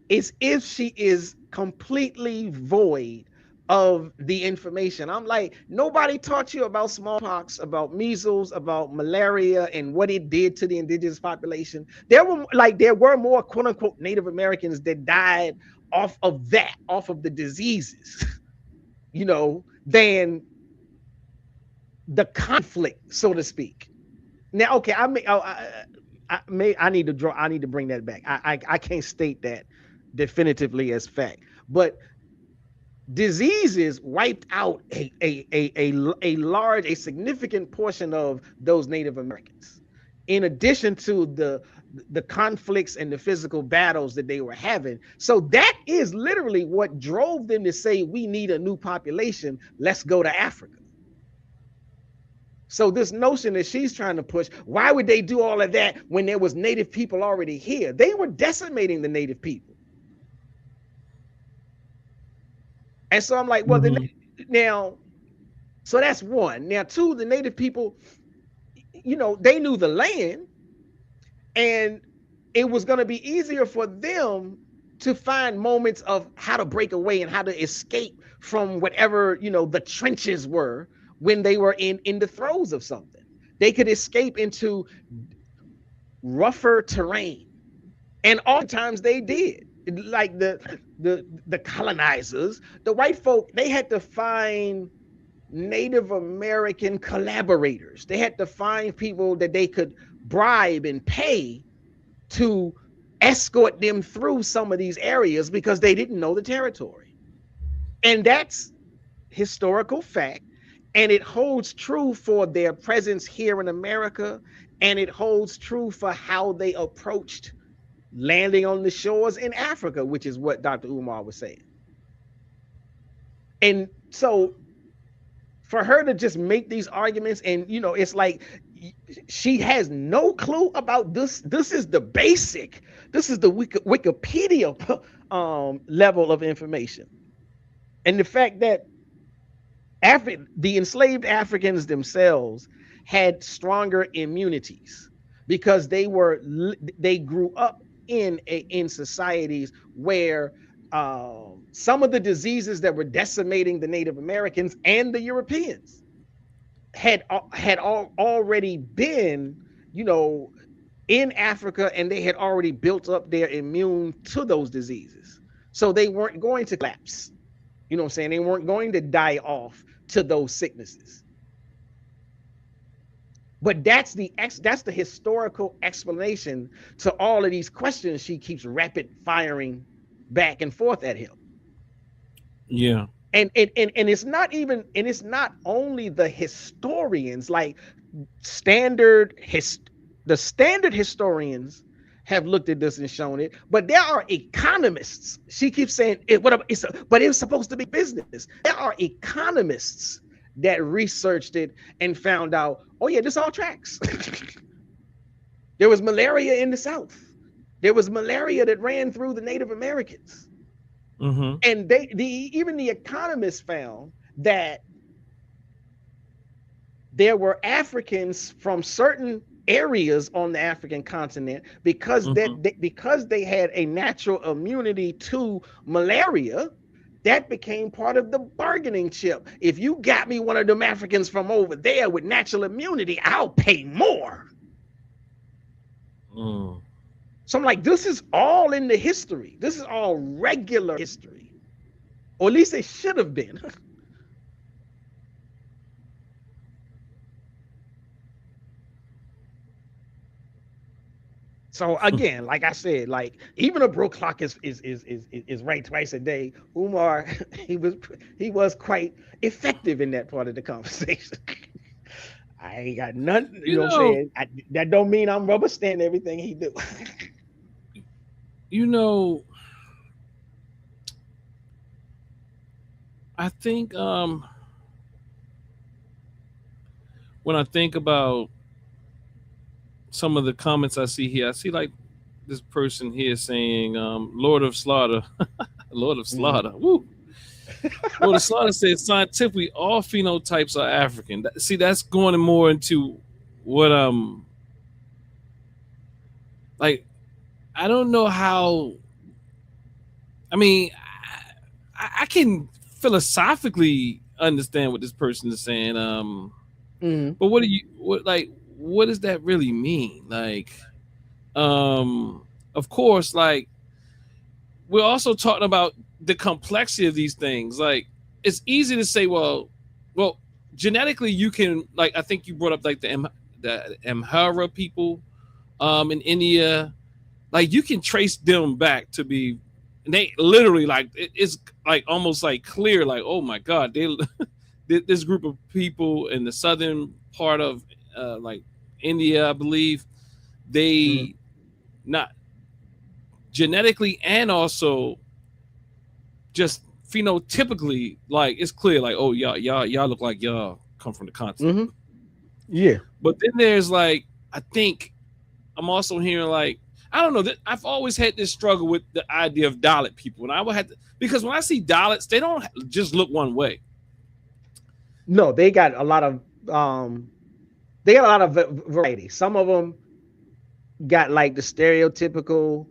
is if she is completely void of the information. I'm like, nobody taught you about smallpox, about measles, about malaria, and what it did to the indigenous population. There were more quote unquote Native Americans that died off of the diseases, than the conflict, so to speak. Now, okay, I need to bring that back. I can't state that definitively as fact, but diseases wiped out a significant portion of those Native Americans, in addition to the conflicts and the physical battles that they were having. So that is literally what drove them to say, we need a new population, let's go to Africa. So this notion that she's trying to push, why would they do all of that when there was Native people already here? They were decimating the Native people. And so I'm like, well, now, so that's one. Now, two, the Native people, they knew the land, and it was going to be easier for them to find moments of how to break away and how to escape from whatever, the trenches were when they were in the throes of something. They could escape into rougher terrain. And oftentimes they did. Like the colonizers, the white folk, they had to find Native American collaborators. They had to find people that they could bribe and pay to escort them through some of these areas because they didn't know the territory. And that's historical fact. And it holds true for their presence here in America. And it holds true for how they approached landing on the shores in Africa, which is what Dr. Umar was saying. And so for her to just make these arguments, and it's like she has no clue about this. This is the basic. This is the Wikipedia level of information. And the fact that the enslaved Africans themselves had stronger immunities because they grew up in societies where some of the diseases that were decimating the Native Americans and the Europeans had already been, in Africa, and they had already built up their immune to those diseases. So they weren't going to collapse. You know what I'm saying? They weren't going to die off to those sicknesses. But that's the historical explanation to all of these questions she keeps rapid firing back and forth at him. Yeah. And it's not only the historians, like the standard historians have looked at this and shown it, but there are economists. She keeps saying but it's supposed to be business. There are economists that researched it and found out, oh yeah, this all tracks. There was malaria in the South. There was malaria that ran through the Native Americans. Mm-hmm. And even the economists found that there were Africans from certain areas on the African continent because they had a natural immunity to malaria. That became part of the bargaining chip. If you got me one of them Africans from over there with natural immunity, I'll pay more. So I'm like, this is all in the history. This is all regular history. Or at least it should have been. So again, like I said, like even a broke clock is right twice a day. Umar, he was quite effective in that part of the conversation. I ain't got nothing, you know what I'm saying? That don't mean I'm rubber stamping everything he do. I think when I think about some of the comments I see here, I see like this person here saying, Lord of Slaughter, Lord of Slaughter, woo. Lord of Slaughter says, scientifically, all phenotypes are African. See, that's going more into what, like, I don't know how. I mean, I can philosophically understand what this person is saying. But what does that really mean? Like, of course, like we're also talking about the complexity of these things. Like, it's easy to say, well, genetically you can, like, I think you brought up like the Amhara people, in India, like you can trace them back to be, they literally like it's like almost like clear, like, oh my God, they this group of people in the southern part of like India, I believe, they not genetically and also just phenotypically, like it's clear, like, oh y'all look like y'all come from the continent. Yeah. But then there's like, I think I'm also hearing like, I don't know, that I've always had this struggle with the idea of Dalit people, and I would have to, because when I see Dalits, they don't just look one way. No, they got a lot of variety. Some of them got like the stereotypical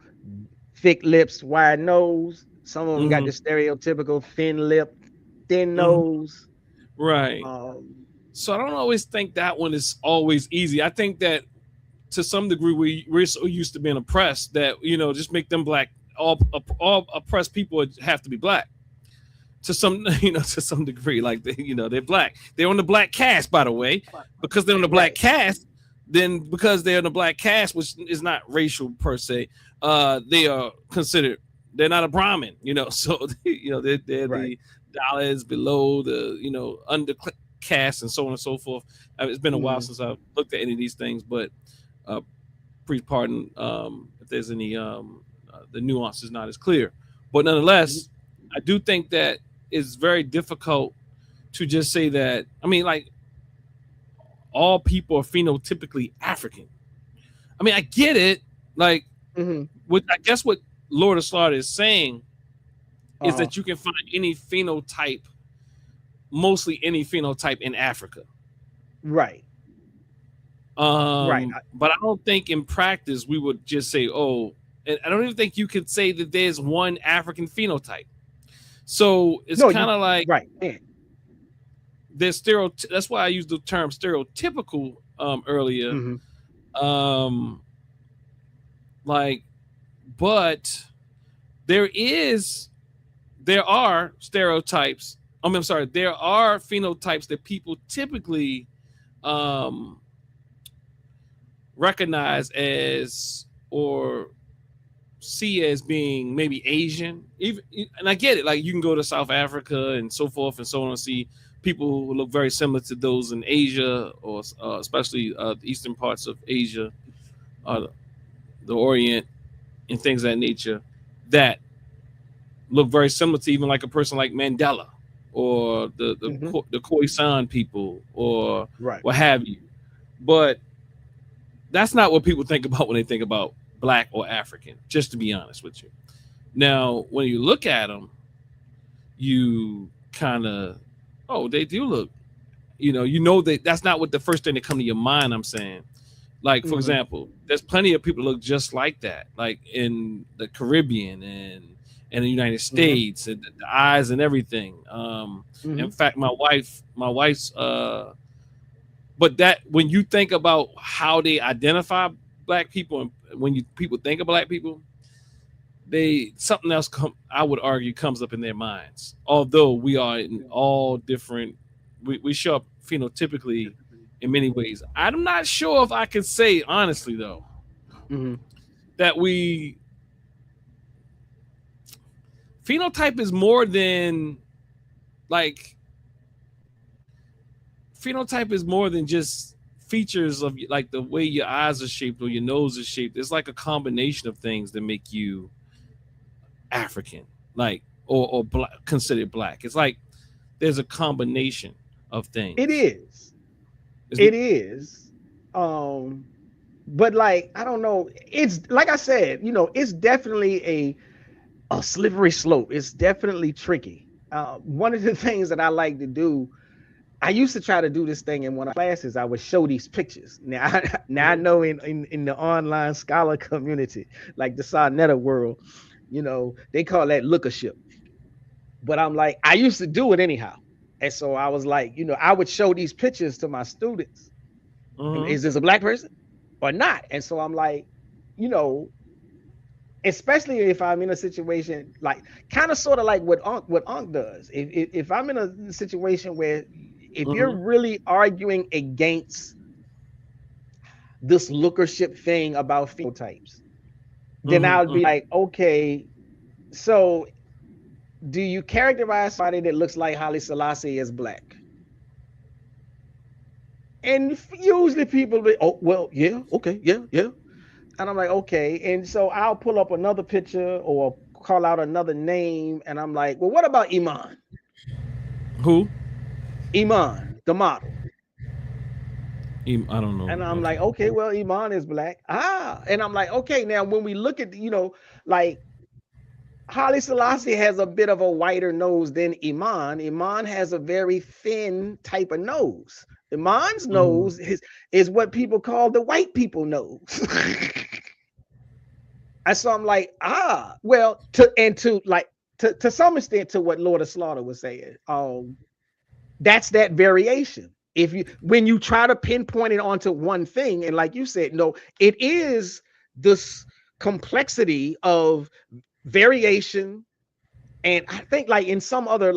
thick lips, wide nose. Some of them got the stereotypical thin lip, thin nose. Right. So I don't always think that one is always easy. I think that to some degree we're so used to being oppressed that, you know, just make them black. All oppressed people have to be black. To some, you know, to some degree, like they're black. They're on the black cast, by the way, because they're on the black cast. Then because they're in the black cast, which is not racial per se, they are considered. They're not a Brahmin, you know. So you know they're the Dalits below the, you know, undercast and so on and so forth. It's been a while since I've looked at any of these things, but please pardon if there's any the nuance is not as clear. But nonetheless, I do think that it's very difficult to just say that. I mean, like, all people are phenotypically African. I mean, I get it. Like, what I guess what Lord of Slaughter is saying is that you can find any phenotype, mostly any phenotype in Africa. Right. But I don't think in practice we would just say, oh, and I don't even think you could say that there's one African phenotype. So it's kind of like there's that's why I used the term stereotypical earlier. Like, but there are stereotypes. I'm sorry, there are phenotypes that people typically recognize as or see as being maybe Asian, even, and I get it. Like, you can go to South Africa and so forth and so on and see people who look very similar to those in Asia, or especially the eastern parts of Asia, the Orient, and things of that nature, that look very similar to even like a person like Mandela or the Khoisan people or what have you. But that's not what people think about when they think about Black or African, just to be honest with you. Now, when you look at them, you kind of, oh, they do look, you know that that's not what the first thing that come to your mind. I'm saying, like, for example, there's plenty of people that look just like that, like in the Caribbean and the United States, and the eyes and everything. In fact, my wife's, but that when you think about how they identify Black people, and when people think of Black people, something else I would argue comes up in their minds. Although we are in all different, we show up phenotypically in many ways. I'm not sure if I could say honestly though that phenotype is more than just features of like the way your eyes are shaped or your nose is shaped. It's like a combination of things that make you African, like or black, considered Black. It's like there's a combination of things. It is. But like, I don't know. It's like I said, it's definitely a slippery slope. It's definitely tricky. One of the things that I like to do I used to try to do this thing in one of my classes. I would show these pictures. Now I know in the online scholar community, like the Sarnetta world, they call that lookership. But I'm like, I used to do it anyhow. And so I was like, I would show these pictures to my students. Is this a black person or not? And so I'm like, especially if I'm in a situation like kind of sort of like what Unc does. If I'm in a situation where if you're really arguing against this lookership thing about phenotypes, then I would be like, okay, so do you characterize somebody that looks like Haile Selassie as black? And usually people be, oh, well, yeah, okay, yeah. And I'm like, okay. And so I'll pull up another picture or call out another name. And I'm like, well, what about Iman? Who? Iman, the model. I don't know. And I'm like, okay, well, Iman is black. And I'm like, okay, now when we look at, like Haile Selassie has a bit of a wider nose than Iman. Iman has a very thin type of nose. Iman's nose is what people call the white people nose. And so I'm like, well, to some extent, to what Lord of Slaughter was saying, that's that variation. When you try to pinpoint it onto one thing, and like you said, no, it is this complexity of variation. And I think like in some other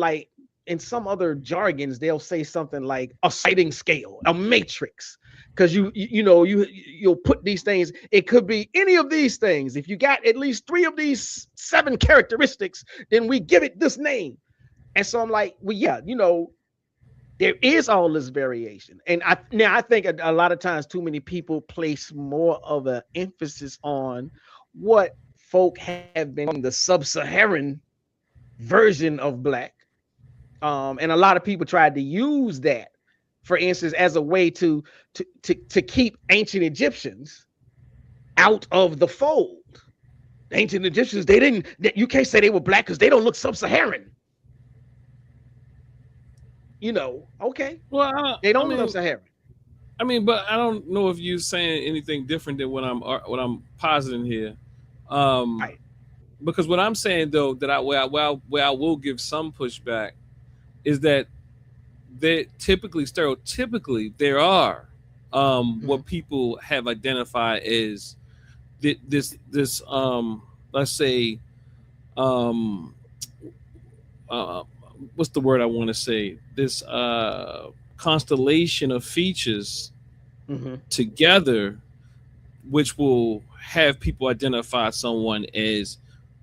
jargons, they'll say something like a sliding scale, a matrix, because you'll put these things. It could be any of these things. If you got at least 3 of these 7 characteristics, then we give it this name. And so I'm like, well, yeah, there is all this variation. And I think a lot of times too many people place more of an emphasis on what folk have been the sub-Saharan version of black. And a lot of people tried to use that, for instance, as a way to keep ancient Egyptians out of the fold. The ancient Egyptians, you can't say they were black because they don't look sub-Saharan. Okay. Well, they don't look sub-Saharan. I mean, but I don't know if you're saying anything different than what I'm positing here. Right. Because what I'm saying though, that where I will give some pushback is that stereotypically there are what people have identified as this let's say what's the word I want to say, this constellation of features together, which will have people identify someone as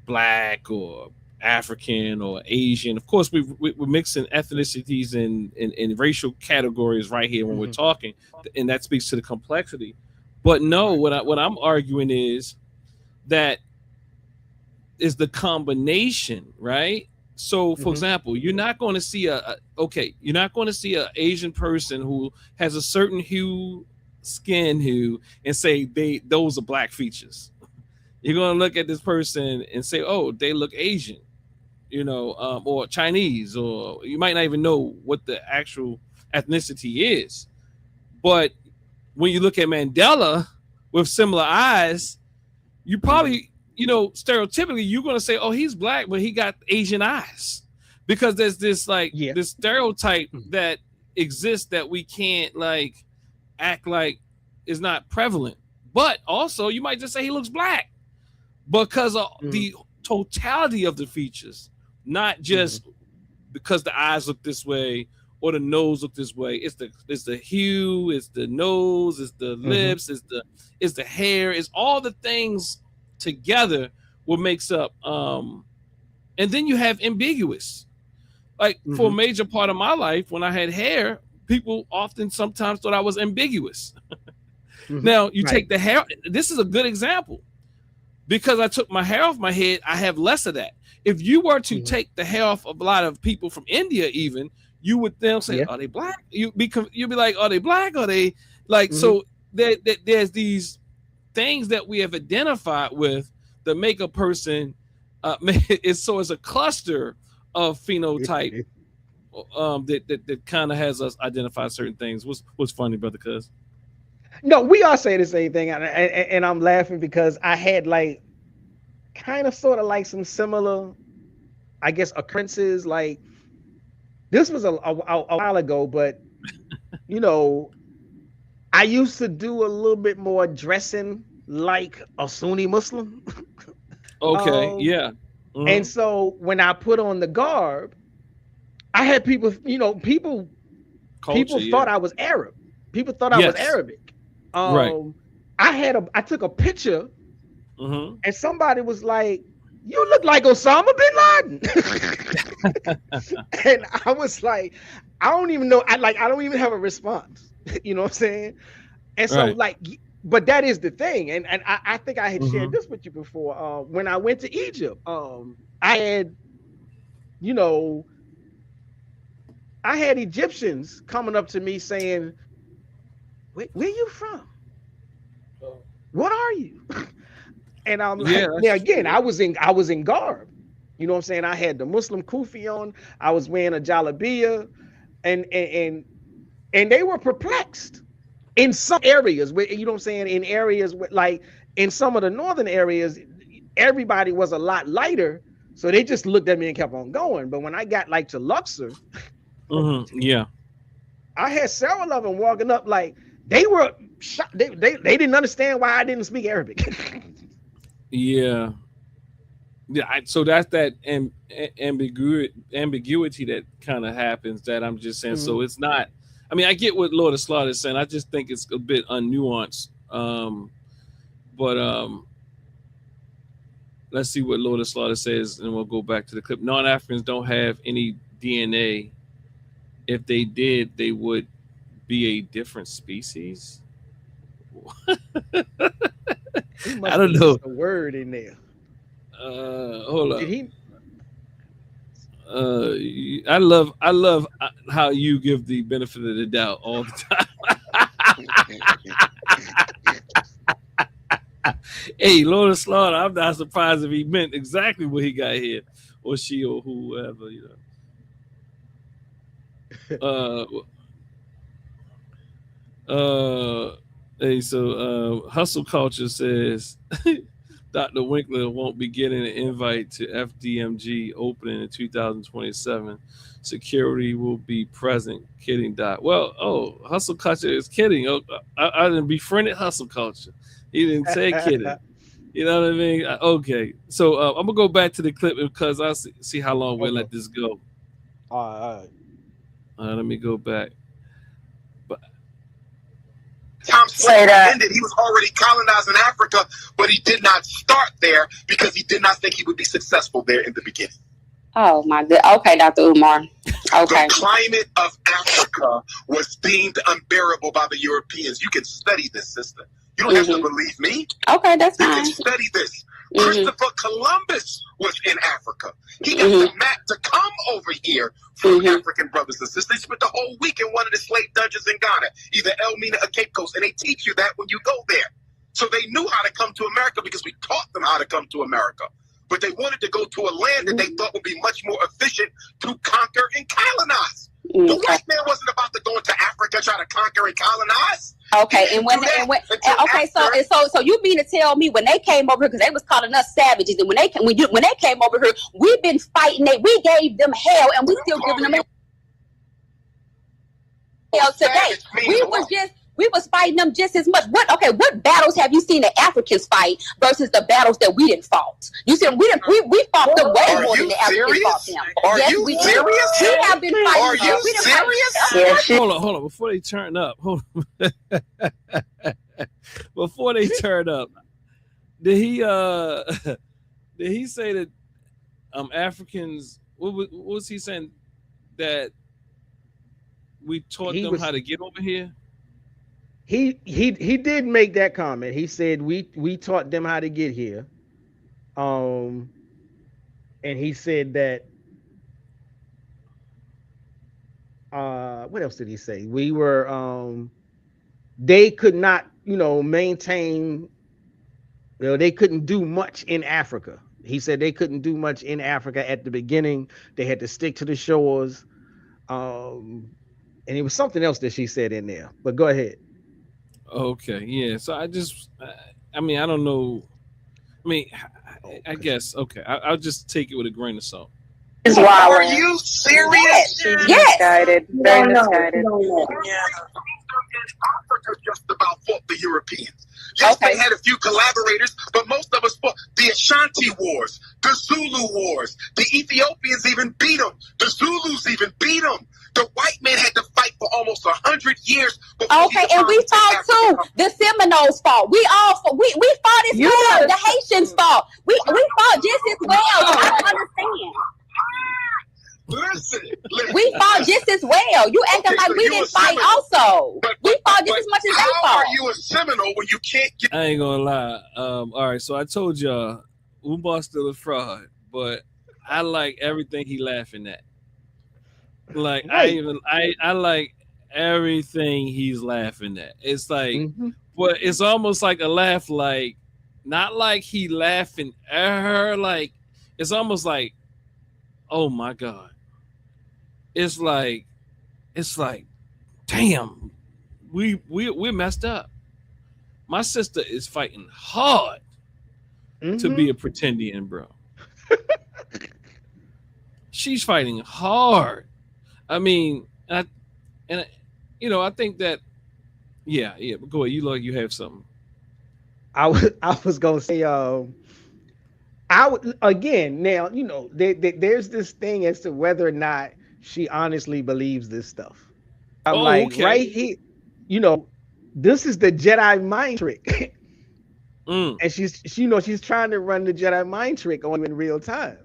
black or African or Asian. Of course, we're mixing ethnicities and racial categories right here when we're talking, and that speaks to the complexity. But no, what I'm arguing is that is the combination, right? So, for example, you're not going to see you're not going to see an Asian person who has a certain skin hue and say those are black features. You're going to look at this person and say, oh, they look Asian, or Chinese, or you might not even know what the actual ethnicity is. But when you look at Mandela with similar eyes, you probably, stereotypically, you're going to say, oh, he's black, but he got Asian eyes, because there's this this stereotype that exists that we can't act like is not prevalent. But also you might just say he looks black because of the totality of the features, not just because the eyes look this way or the nose look this way. It's the hue, it's the nose, it's the lips, it's the hair, it's all the things together what makes up. And then you have ambiguous. For a major part of my life, when I had hair, people sometimes thought I was ambiguous. Now you take the hair. This is a good example, because I took my hair off my head. I have less of that. If you were to take the hair off of a lot of people from India, even, you would then say, are they black? You'd be like, are they black? Are they so there's these things that we have identified with that make a person it's a cluster of phenotype that kind of has us identify certain things. What's funny, brother? Cuz No, we all say the same thing, and I'm laughing because I had like kind of sort of like some similar, I guess, occurrences. Like this was a while ago, but you know, I used to do a little bit more dressing like a Sunni Muslim. okay, yeah. And so when I put on the garb, I had people, you know, people thought I was Arab. People thought I was Arabic. Right. I took a picture, and somebody was like, "You look like Osama bin Laden," and I was like, "I don't even know. I don't even have a response." You know what I'm saying? And so like, but that is the thing, and I think I had shared this with you before. When I went to Egypt, I had, you know, I had Egyptians coming up to me saying, where you from? What are you? And I'm like, now again, I was in garb. You know what I'm saying? I had the Muslim kufi on, I was wearing a jalabiyah, and they were perplexed in some areas where, you know what I'm saying, in areas where, like in some of the northern areas, everybody was a lot lighter. So they just looked at me and kept on going. But when I got like to Luxor, yeah, I had several of them walking up like they were shocked. They didn't understand why I didn't speak Arabic. yeah. So that's that ambiguity that kind of happens. That I'm just saying. So it's not. I mean, I get what Lord of Slaughter is saying. I just think it's a bit unnuanced. But let's see what Lord of Slaughter says, and we'll go back to the clip. Non-Africans don't have any DNA. If they did, they would be a different species. I don't know. A word in there. Hold on. I love how you give the benefit of the doubt all the time. Hey, Lord of Slaughter, I'm not surprised if he meant exactly what he got here, or she, or whoever, you know. Hey, so Hustle Culture says Dr. Winkler won't be getting an invite to FDMG opening in 2027. Security will be present. Kidding, Doc. Well, Hustle Culture is kidding. I didn't befriended Hustle Culture. He didn't say kidding. You know what I mean? Okay. So I'm gonna go back to the clip because I see how long we'll let this go. All right. Let me go back. Thompson ended. He was already colonizing Africa, but he did not start there because he did not think he would be successful there in the beginning. Oh my God. Okay, Dr. Umar. Okay. The climate of Africa was deemed unbearable by the Europeans. You can study this, sister. You don't have to believe me. Okay, that's fine. You can study this. Christopher Columbus was in Africa. He got the map to come over here from African brothers and sisters. They spent the whole week in one of the slave dungeons in Ghana, either Elmina or Cape Coast, and they teach you that when you go there. So they knew how to come to America because we taught them how to come to America. But they wanted to go to a land that they thought would be much more efficient to conquer and colonize. The white man wasn't about to go into Africa, try to conquer and colonize. Okay, so you mean to tell me when they came over here, because they was calling us savages, and when they came over here, we've been fighting. We gave them hell, and we still giving them hell today. We was fighting them just as much. What battles have you seen the Africans fight versus the battles that we didn't fight? You see, we fought them way more than the Africans fought them. Are you serious? We have been fighting. Are you serious? Hold on. Before they turn up, before they turn up, did he say that Africans? What was he saying, that we taught them how to get over here? He did make that comment. He said we taught them how to get here. And he said that what else did he say? We were they could not, maintain, they couldn't do much in Africa. He said they couldn't do much in Africa at the beginning. They had to stick to the shores. And it was something else that she said in there. But go ahead. Okay, yeah. So I mean, I don't know. I mean, I guess okay. I'll just take it with a grain of salt. Are you serious? Yes. Misguided. Very misguided. Africa just about fought the Europeans. Yes, Okay. they had a few collaborators, but most of us fought the Ashanti Wars, the Zulu Wars. The Ethiopians even beat them. The Zulus even beat them. The white man had to fight for almost 100 years. Okay, and we fought too. The Seminoles fought. We all fought. We fought as well. The Haitians fought. We fought just as well. I don't understand. Listen. We fought just as well. You acting like we didn't fight also. We fought just as much as they How fought. are you a Seminole when you can't get? I ain't gonna lie. All right, so I told y'all Umar still a fraud, but I like everything he laughing at. Like I like everything he's laughing at. It's like, but it's almost like a laugh, like not like he laughing at her. Like it's almost like, oh my god. It's like, damn, we messed up. My sister is fighting hard to be a pretendian, bro. She's fighting hard. I mean, I think that, yeah. But go ahead, you have something. I was gonna say, I would again now. There's this thing as to whether or not she honestly believes this stuff. I'm right here. This is the Jedi mind trick, and she's trying to run the Jedi mind trick on you in real time.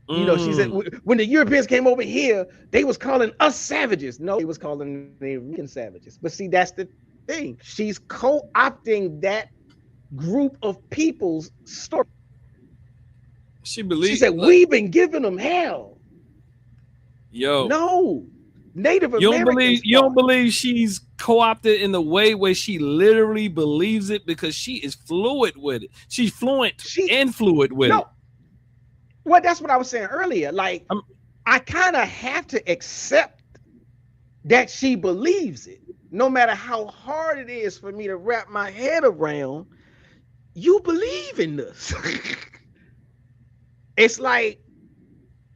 She said when the Europeans came over here, they was calling us savages. No, they was calling the American savages. But see, that's the thing. She's co-opting that group of people's story. She believes. She said, we've been giving them hell. Yo. No. Native Americans. You don't believe she's co-opted in the way where she literally believes it because she is fluid with it. She's fluent and fluid with it. Well, that's what I was saying earlier. Like, I kind of have to accept that she believes it, no matter how hard it is for me to wrap my head around. You believe in this. It's like,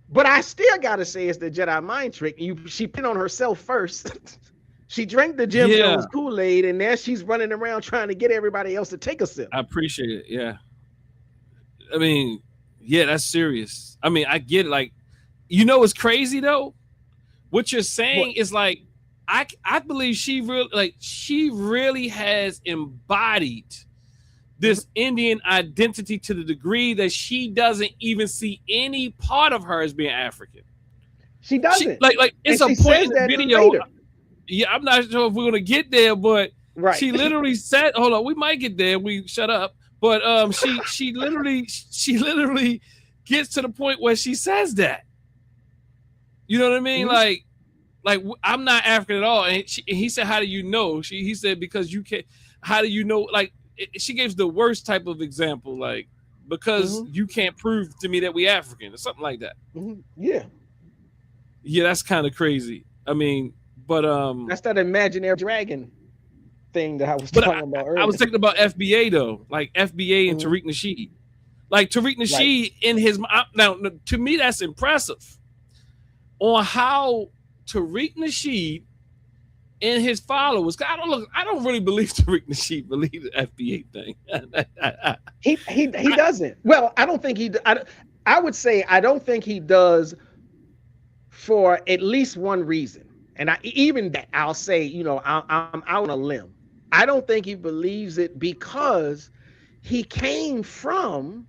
but I still gotta say it's the Jedi mind trick. She put on herself first. She drank the Jim Jones Kool-Aid, and now she's running around trying to get everybody else to take a sip. I appreciate it. Yeah. I mean, yeah, that's serious. I mean, I get it. Like, what's crazy though? What you're saying is like, I believe she really has embodied this Indian identity to the degree that she doesn't even see any part of her as being African. She doesn't. Like it's a point in the video. Yeah, I'm not sure if we're gonna get there, but she literally said, "Hold on, we might get there." We shut up, but she literally gets to the point where she says that. You know what I mean? Like I'm not African at all. And he said, "How do you know?" He said, "Because you can't." How do you know? Like. She gives the worst type of example, like because you can't prove to me that we African or something like that. Yeah, that's kind of crazy. I mean, but that's that imaginary dragon thing that I was talking about earlier. I was thinking about FBA though, like FBA and Tariq Nasheed. Like Tariq Nasheed in his now to me that's impressive on how Tariq Nasheed and his followers. I don't really believe Tariq Nasheed believes the FBA thing. he doesn't. Well, I don't think he. I would say I don't think he does for at least one reason. And I'll say, I'm out on a limb. I don't think he believes it because he came from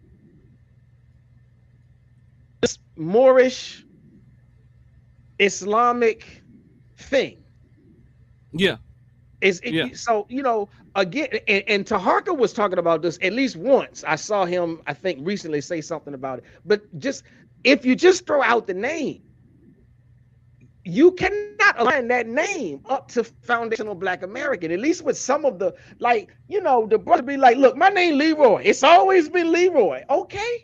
this Moorish Islamic thing. Yeah. So, again, and Taharka was talking about this at least once. I saw him, I think, recently say something about it. But if you just throw out the name, you cannot align that name up to foundational Black American, at least with some of the, the brother be like, look, my name Leroy. It's always been Leroy. Okay.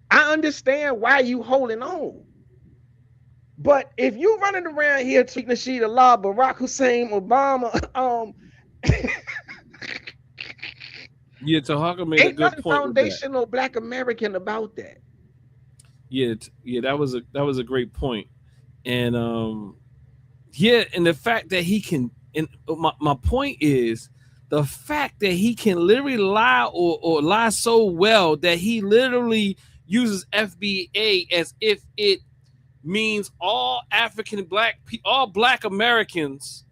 I understand why you holding on. But if you running around here tweeting the sheet of law, Barack Hussein Obama, Yeah, Tahaka made a ain't good nothing point with that. foundational Black American about that. Yeah, that was a great point. And yeah, and the fact that he can, and my point is the fact that he can literally lie or lie so well that he literally uses FBA as if it means all all Black Americans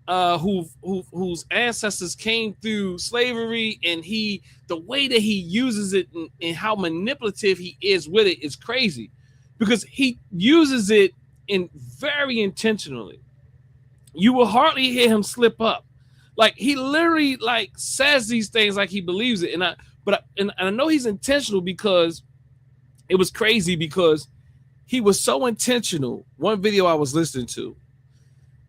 whose ancestors came through slavery, and the way that he uses it and how manipulative he is with it is crazy, because he uses it in very intentionally. You will hardly hear him slip up. Like, he literally like says these things like he believes it, and I know he's intentional, because it was crazy because he was so intentional. One video I was listening to,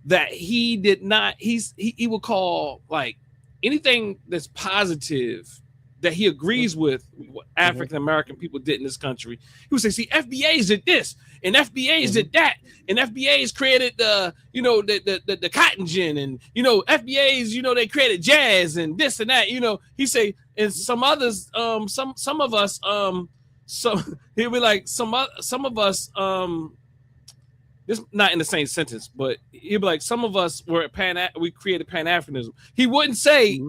that he did not, he would call like anything that's positive that he agrees with what African American people did in this country. He would say, see, FBAs did this, and FBAs did that, and FBAs created the cotton gin, and FBAs, they created jazz and this and that. He say, and some others, some of us, he'll be like, some of us, this not in the same sentence, but he'd be like, some of us were we created Pan-Africanism. He wouldn't say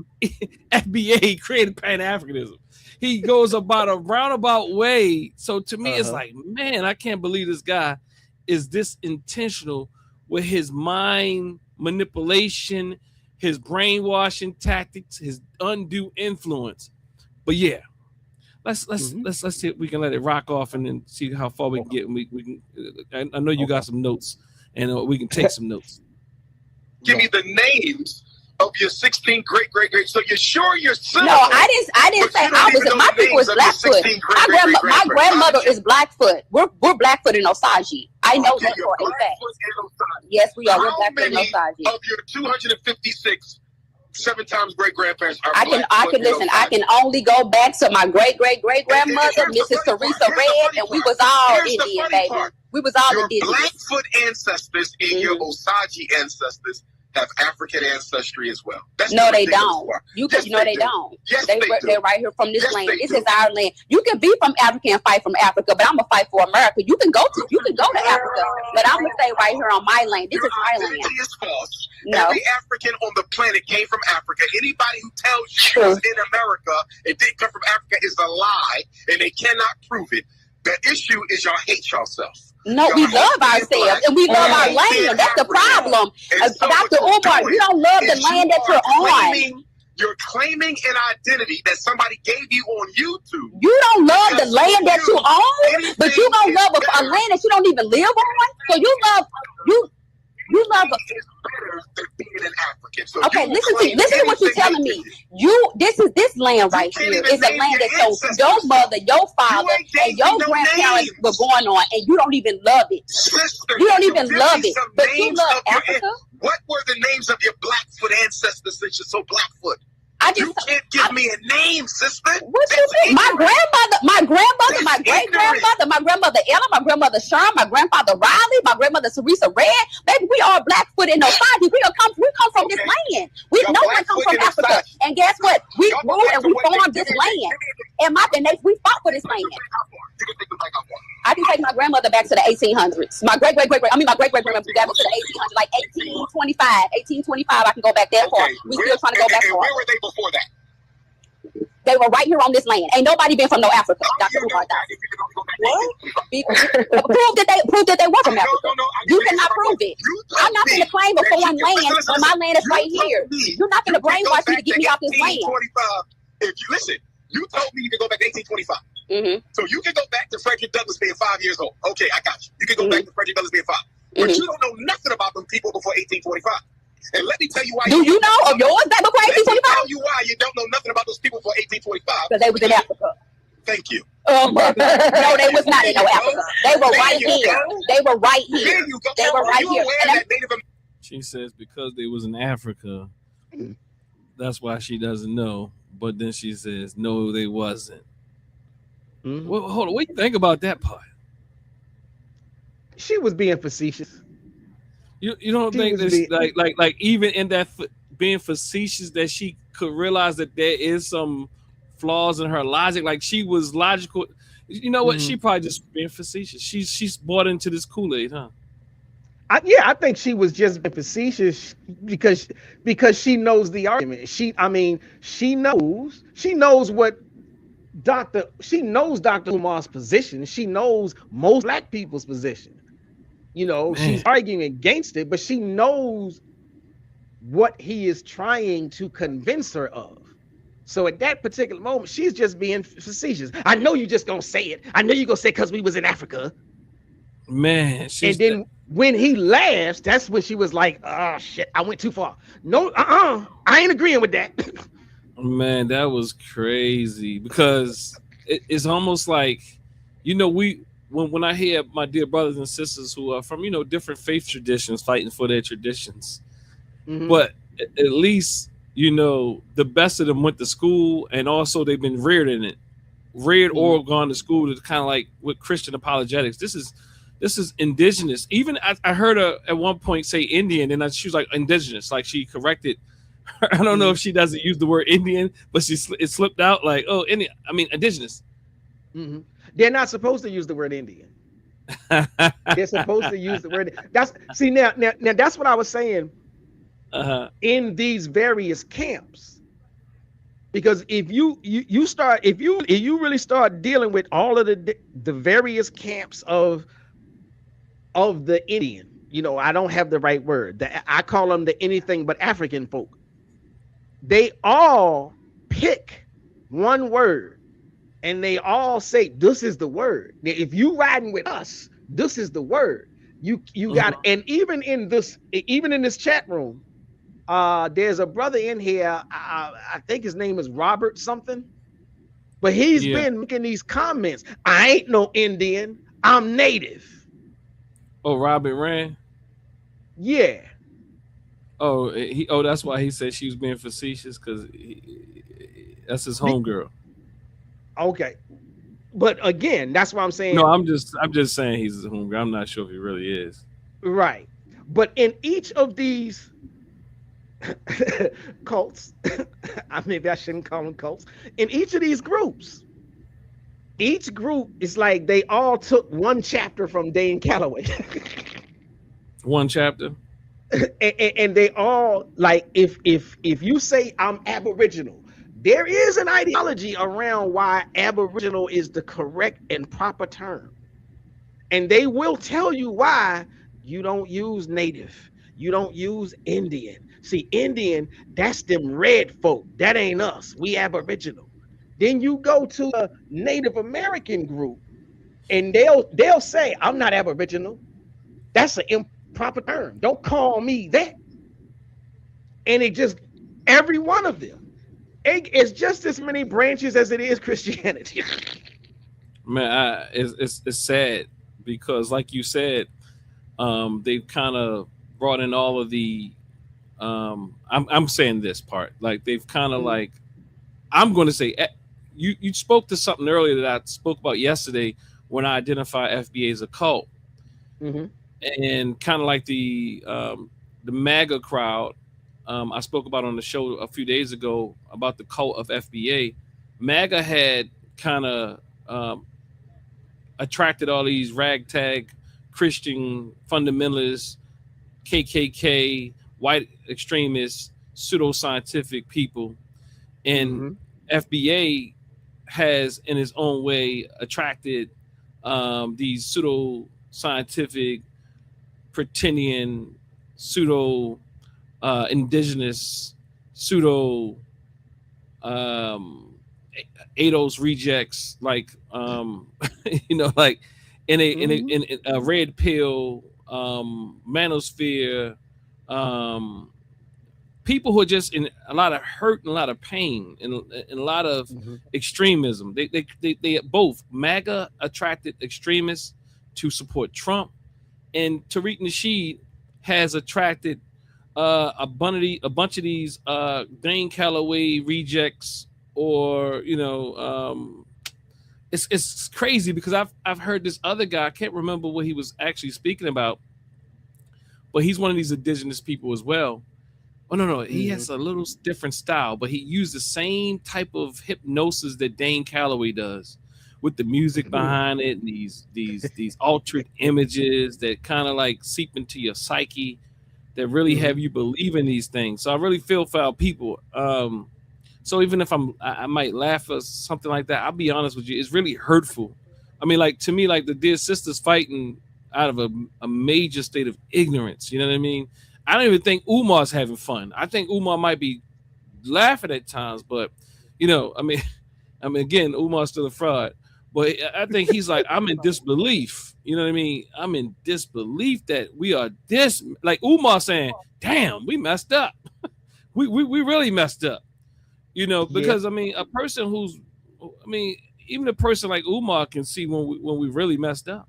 FBA created Pan-Africanism. He goes about a roundabout way. So to me, it's like, man, I can't believe this guy is this intentional with his mind manipulation, his brainwashing tactics, his undue influence. But yeah, let's see if we can let it rock off and then see how far we can get. We can. I know you got some notes, and we can take some notes. Give me the names of your 16 great. So you're sure you're Cinnamon? No, I didn't say I was. My people was Blackfoot. My grandmother is Blackfoot. We're Blackfoot in Osage. I know that for a fact. Yes, we are. We're Blackfoot in Osage. Of your 256 7 times great grandparents are I can listen. I can only go back to my great grandmother, Mrs. Teresa Red, and we was all Indian, baby. We was all your Indigenous. Blackfoot ancestors and your Osage ancestors have African ancestry as well. No, they don't. They don't. Yes, they're right here from this land. This is our land. You can be from Africa and fight from Africa, but I'm gonna fight for America. You can go to Africa, but I'm gonna stay right here on my land. This is my land. Is false. No. Every African on the planet came from Africa. Anybody who tells you in America it didn't come from Africa is a lie, and they cannot prove it. The issue is y'all hate yourselves. No, we love ourselves and we love our land. That's the problem. Dr. Umar, you don't love the land that you're on. You're claiming an identity that somebody gave you on YouTube. You don't love the land that you own, but you don't love a land that you don't even live on. So you love being an African. So okay, listen to what you're telling me. This land right here is a land that your mother, your father, and your grandparents were born on, and you don't even love it. You don't even love it, but you love Africa. What were the names of your Blackfoot ancestors since you're so Blackfoot? You can't give me a name, sister. What you think? My grandmother, my great grandmother, my grandmother Ella, my grandmother Sharon, my grandfather Riley, my grandmother Teresa Red. Baby, we are Blackfoot in Osage. We come from this land. No one comes from Africa. And guess what? We grew and we formed this land. And we fought for this land. I can take my grandmother back to the 1800s. My great grandmother got me to the 1800s, like 1825. I can go back that far. We still trying to go back far. Where were they before that? They were right here on this land. Ain't nobody been from no Africa. Dr. Umar Johnson. Prove that they were from Africa. You cannot prove it. I'm not going to claim a foreign land when my land is right here. You're not going to brainwash me to get me off this land. If you listen, you told me you can go back to 1825. So you can go back to Frederick Douglass being 5 years old. Okay, I got you. You can go back to Frederick Douglass being 5. But you don't know nothing about them people before 1845. And let me tell you why. Do you know of yours back before 1825? Let me tell you why you don't know nothing about those people before 1825. Because they was in Africa. Thank you. No, they was not in no Africa. They were right here. They were right here. They were right here. She says because they was in Africa, that's why she doesn't know. But then she says, no, they wasn't. Well, hold on. What do you think about that part? She was being facetious. You don't She think was that being like even in that being facetious that she could realize that there is some flaws in her logic. Like she was logical. You know what? She probably just being facetious. She's bought into this Kool-Aid, huh? I think she was just being facetious because she knows the argument. She knows what she knows Dr. Umar's position. She knows most black people's position. You know, Man. she's arguing against it, but she knows what he is trying to convince her of. So at that particular moment, she's just being facetious. I know you just gonna say it. I know you're gonna say because we was in Africa. Man, and then when he laughs, that's when she was like, "Oh shit, I went too far." No, I ain't agreeing with that. Man, that was crazy because it's almost like, you know, when I hear my dear brothers and sisters who are from, you know, different faith traditions fighting for their traditions, but at least, you know, the best of them went to school and also they've been reared in it, or gone to school to kind of like with Christian apologetics. This is indigenous. Even I heard her at one point say Indian, and she was like indigenous, like she corrected. I don't know if she doesn't use the word Indian, but it slipped out like, oh, Indian. I mean, indigenous. They're not supposed to use the word Indian. They're supposed to use the word. Now that's what I was saying. In these various camps, because if you really start dealing with all of the various camps of the Indian, you know, I don't have the right word. I call them the anything but African folk. They all pick one word and they all say, this is the word. Now, if you riding with us, this is the word. You got, and even in this chat room, there's a brother in here, I think his name is Robert something, but he's been making these comments. I ain't no Indian, I'm native. Oh, Robert Rand? Yeah. Oh, that's why he said she was being facetious, because that's his homegirl. Okay. But again, that's why I'm saying. No, I'm just saying he's his homegirl. I'm not sure if he really is. Right. But in each of these cults, maybe I shouldn't call them cults. In each of these groups, each group is like they all took one chapter from Dane Calloway. One chapter. And they all, like, if you say I'm Aboriginal, there is an ideology around why Aboriginal is the correct and proper term. And they will tell you why you don't use Native. You don't use Indian. See, Indian, that's them red folk. That ain't us. We Aboriginal. Then you go to a Native American group and they'll say, I'm not Aboriginal. That's an improper term. Don't call me that. And it just, every one of them, it's just as many branches as it is Christianity. Man, it's sad because, like you said, they've kind of brought in all of the I'm saying this part, like they've kind of like, I'm going to say, you spoke to something earlier that I spoke about yesterday when I identify FBA as a cult, and kind of like the MAGA crowd. I spoke about on the show a few days ago about the cult of FBA. MAGA had kind of attracted all these ragtag Christian fundamentalists, KKK, white extremists, pseudoscientific people, and FBA has, in its own way, attracted these pseudo-scientific, pretendian, pseudo indigenous, pseudo ADOS rejects, like you know, like in a red pill manosphere, people who are just in a lot of hurt and a lot of pain and a lot of extremism. They both, MAGA attracted extremists to support Trump, and Tariq Nasheed has attracted a bunch of these Dane Calloway rejects, or it's crazy because I've heard this other guy. I can't remember what he was actually speaking about, but he's one of these indigenous people as well. Oh no, he has a little different style, but he used the same type of hypnosis that Dane Calloway does, with the music behind it and these altered images that kind of like seep into your psyche, that really have you believe in these things. So I really feel for our people. So even if I might laugh or something like that, I'll be honest with you, it's really hurtful. I mean, like to me, like the dear sisters fighting out of a major state of ignorance. You know what I mean? I don't even think Umar's having fun. I think Umar might be laughing at times, but you know, I mean, again, Umar's still a fraud. But I think he's like, I'm in disbelief. You know what I mean? I'm in disbelief that we are this, like Umar saying, damn, we messed up. we really messed up. You know, because I mean, a person even a person like Umar can see when we really messed up.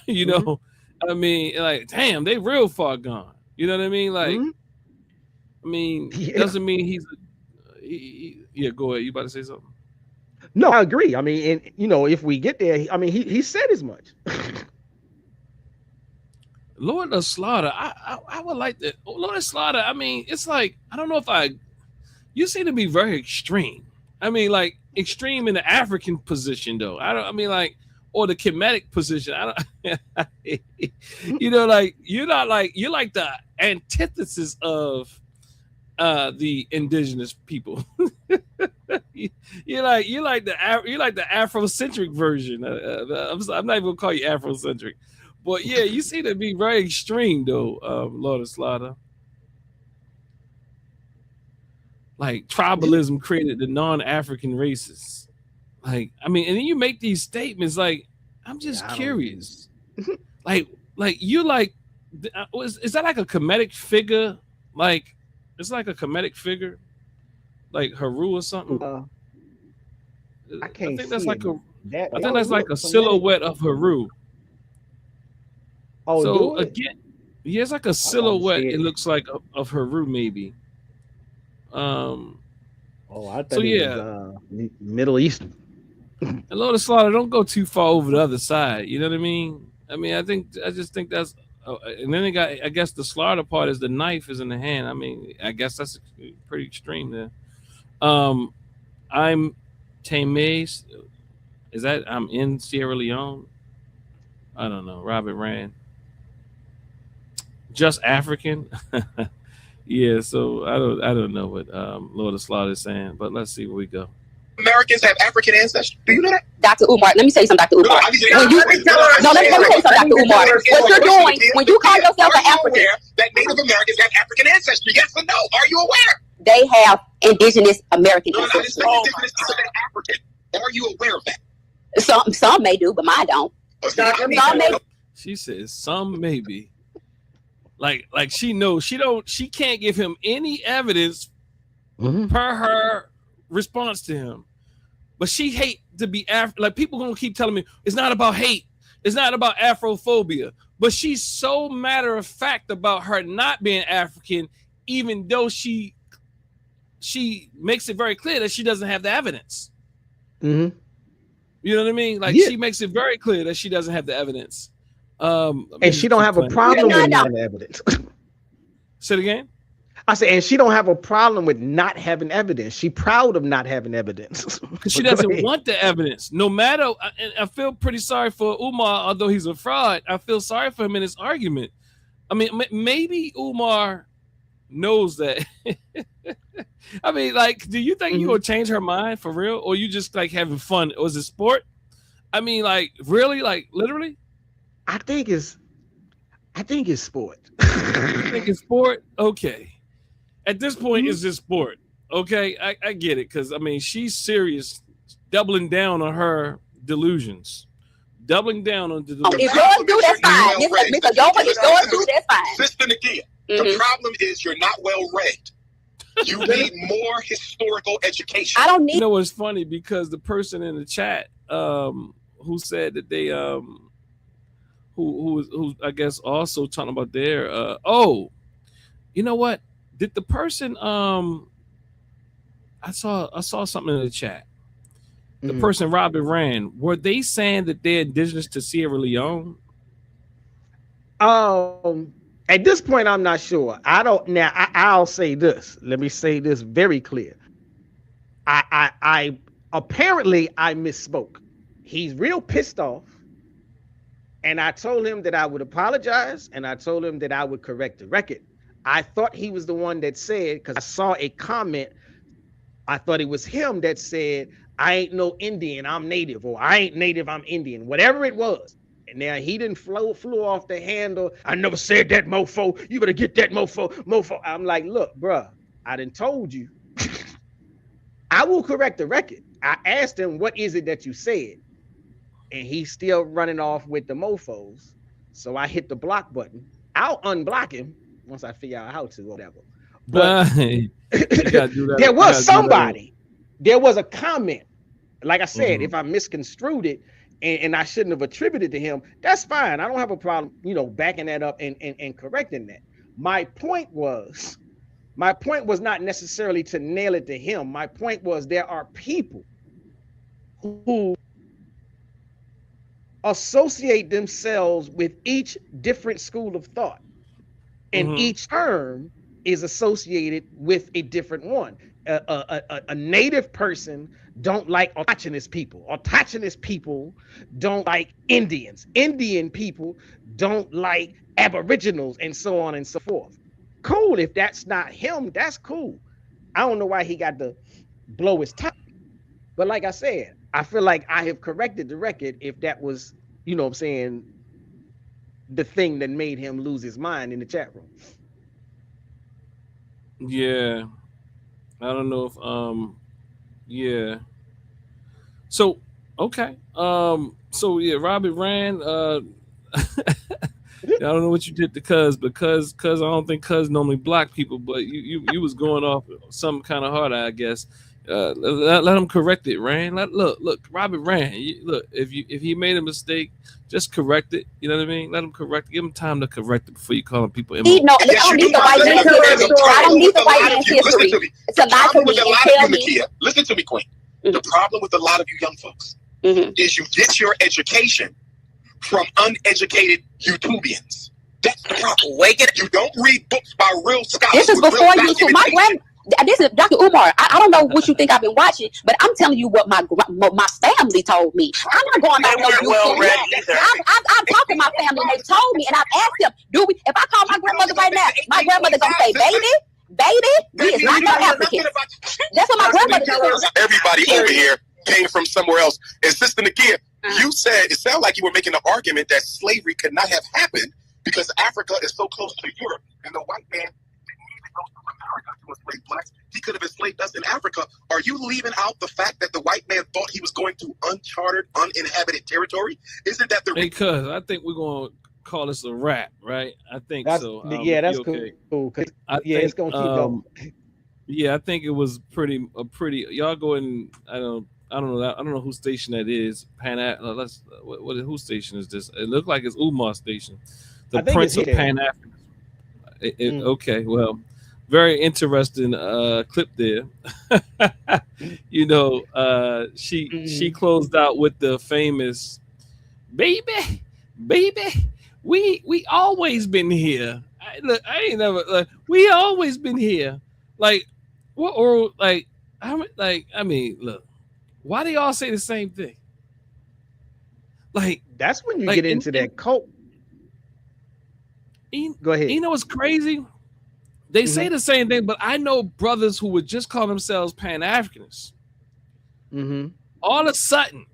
You know, I mean, like, damn, they real far gone. You know what I mean? Like, I mean, doesn't mean he's yeah, go ahead. You about to say something? No, I agree. I mean, and you know, if we get there, I mean, he said as much. Lord of Slaughter, I would like that. Lord of Slaughter, I mean, it's like, I don't know if you seem to be very extreme. I mean, like extreme in the African position, though. I mean, like, or the Kemetic position. I don't, you know, like you're like the antithesis of the indigenous people. you're like the Afrocentric version. I'm not even gonna call you Afrocentric, but yeah, you seem to be very extreme though, Lord of Slaughter. Like tribalism created the non-African races. Like, I mean, and then you make these statements like, I'm just curious. like you like, is that like a Kemetic figure? Like, it's like a Kemetic figure, like Haru or something. I can't. I think see that's like it. I think that's like a silhouette of Haru. Oh, so again, yeah, it's like a silhouette. It looks like of Haru maybe. I thought so it yeah, was, Middle Eastern. And Lord of Slaughter, don't go too far over the other side. You know what I mean? I mean, I just think that's, and then they got, I guess the slaughter part is the knife is in the hand. I mean, I guess that's pretty extreme there. I'm Tame. I'm in Sierra Leone? I don't know. Robert Rand. Just African. Yeah, so I don't know what Lord of Slaughter is saying, but let's see where we go. Americans have African ancestry. Do you know that? Dr. Umar, let me tell you something, Dr. Umar. Let me tell you something, Dr. Umar. What you're doing when you call yourself an African, that Native Americans have African ancestry. Yes or no? Are you aware? They have Indigenous American No, ancestry. Indigenous African. Are you aware of that? Some may do, but mine don't. Some may. She says some maybe. Like she knows she can't give him any evidence per her response to him, but she hate to be like people gonna keep telling me it's not about hate, it's not about Afrophobia, but she's so matter of fact about her not being African, even though she makes it very clear that she doesn't have the evidence. You know what I mean? Like she makes it very clear that she doesn't have the evidence. And she don't have a problem with not having evidence. Say it again. I said, and she don't have a problem with not having evidence. She proud of not having evidence. Because she doesn't want the evidence. No matter, I feel pretty sorry for Umar, although he's a fraud. I feel sorry for him in his argument. I mean, maybe Umar knows that. I mean, like, do you think you're gonna change her mind for real, or you just like having fun? Or is it sport? I mean, like, really, like, literally? I think it's sport. You think it's sport? Okay. At this point, it's just sport. Okay, I get it, because I mean she's serious, doubling down on her delusions. Doubling down on the delusions. If yours do, that's fine. If yours do, that's fine. Sister Nakia, the problem is you're not well read. You need more historical education. I don't need. You know what's funny, because the person in the chat who said that they who I guess also talking about their you know what? Did the person I saw something in the chat. the person Robert Rand, were they saying that they're indigenous to Sierra Leone? At this point, I'm not sure. I don't now. I'll say this. Let me say this very clear. I apparently I misspoke. He's real pissed off, and I told him that I would apologize, and I told him that I would correct the record. I thought he was the one that said, because I saw a comment. I thought it was him that said, "I ain't no Indian, I'm native," or "I ain't native, I'm Indian," whatever it was. And now he didn't flew off the handle. "I never said that, mofo. You better get that, mofo. I'm like, look, bruh, I done told you. I will correct the record. I asked him, what is it that you said? And he's still running off with the mofos. So I hit the block button. I'll unblock him once I figure out how to or whatever. But there was somebody. There was a comment. Like I said, if I misconstrued it and I shouldn't have attributed to him, that's fine. I don't have a problem, backing that up and correcting that. My point was not necessarily to nail it to him. My point was there are people who associate themselves with each different school of thought, and each term is associated with a different one. A native person don't like autochthonous people. Autochthonous people don't like Indians. Indian people don't like aboriginals, and so on and so forth. Cool. If that's not him, that's cool. I don't know why he got to blow his top. But like I said, I feel like I have corrected the record if that was, what I'm saying, the thing that made him lose his mind in the chat room. Yeah. I don't know if yeah. So okay. So yeah, Robert Rand, I don't know what you did to Cuz, because I don't think Cuz normally block people, but you was going off some kind of harder, I guess. Let him correct it, Rand. Look, Robert Rand. Look, if he made a mistake, just correct it. You know what I mean? Let him correct it. Give him time to correct it before you call him people. I don't need the white man's history. I don't need the white man's history. It's a lie to me and tell me. Listen to me, Queen. The problem with a lot of you young folks is you get your education from uneducated YouTubians. That's the problem. You don't read books by real scholars. This is before YouTube. This is Dr. Umar. I don't know what you think I've been watching, but I'm telling you what my family told me. I'm not going back no YouTube. I've talked to my family and they told me, and I've asked them, if I call my grandmother right now, my grandmother gonna say, baby, he is not no African. That's what my grandmother said. Everybody over here came from somewhere else. And Sister Nakia, you said, it sounded like you were making an argument that slavery could not have happened because Africa is so close to Europe, and the white man to enslave blacks. He could have enslaved us in Africa. Are you leaving out the fact that the white man thought he was going to uncharted, uninhabited territory? Isn't that the because I think we're gonna call this a wrap, right? I think so. Yeah, that's okay. cool. It's gonna keep going. Yeah, I think it was pretty. Y'all go and I don't know whose station that is. Whose station is this? It looked like it's Umar's station. The Prince of Pan African. Okay, well, very interesting clip there. She closed out with the famous baby, we always been here. We always been here. Like what? Or like I mean, look, why do y'all say the same thing? Like that's when you get into that cult. Go ahead. You know what's crazy? They say the same thing, but I know brothers who would just call themselves Pan-Africanists. All of a sudden,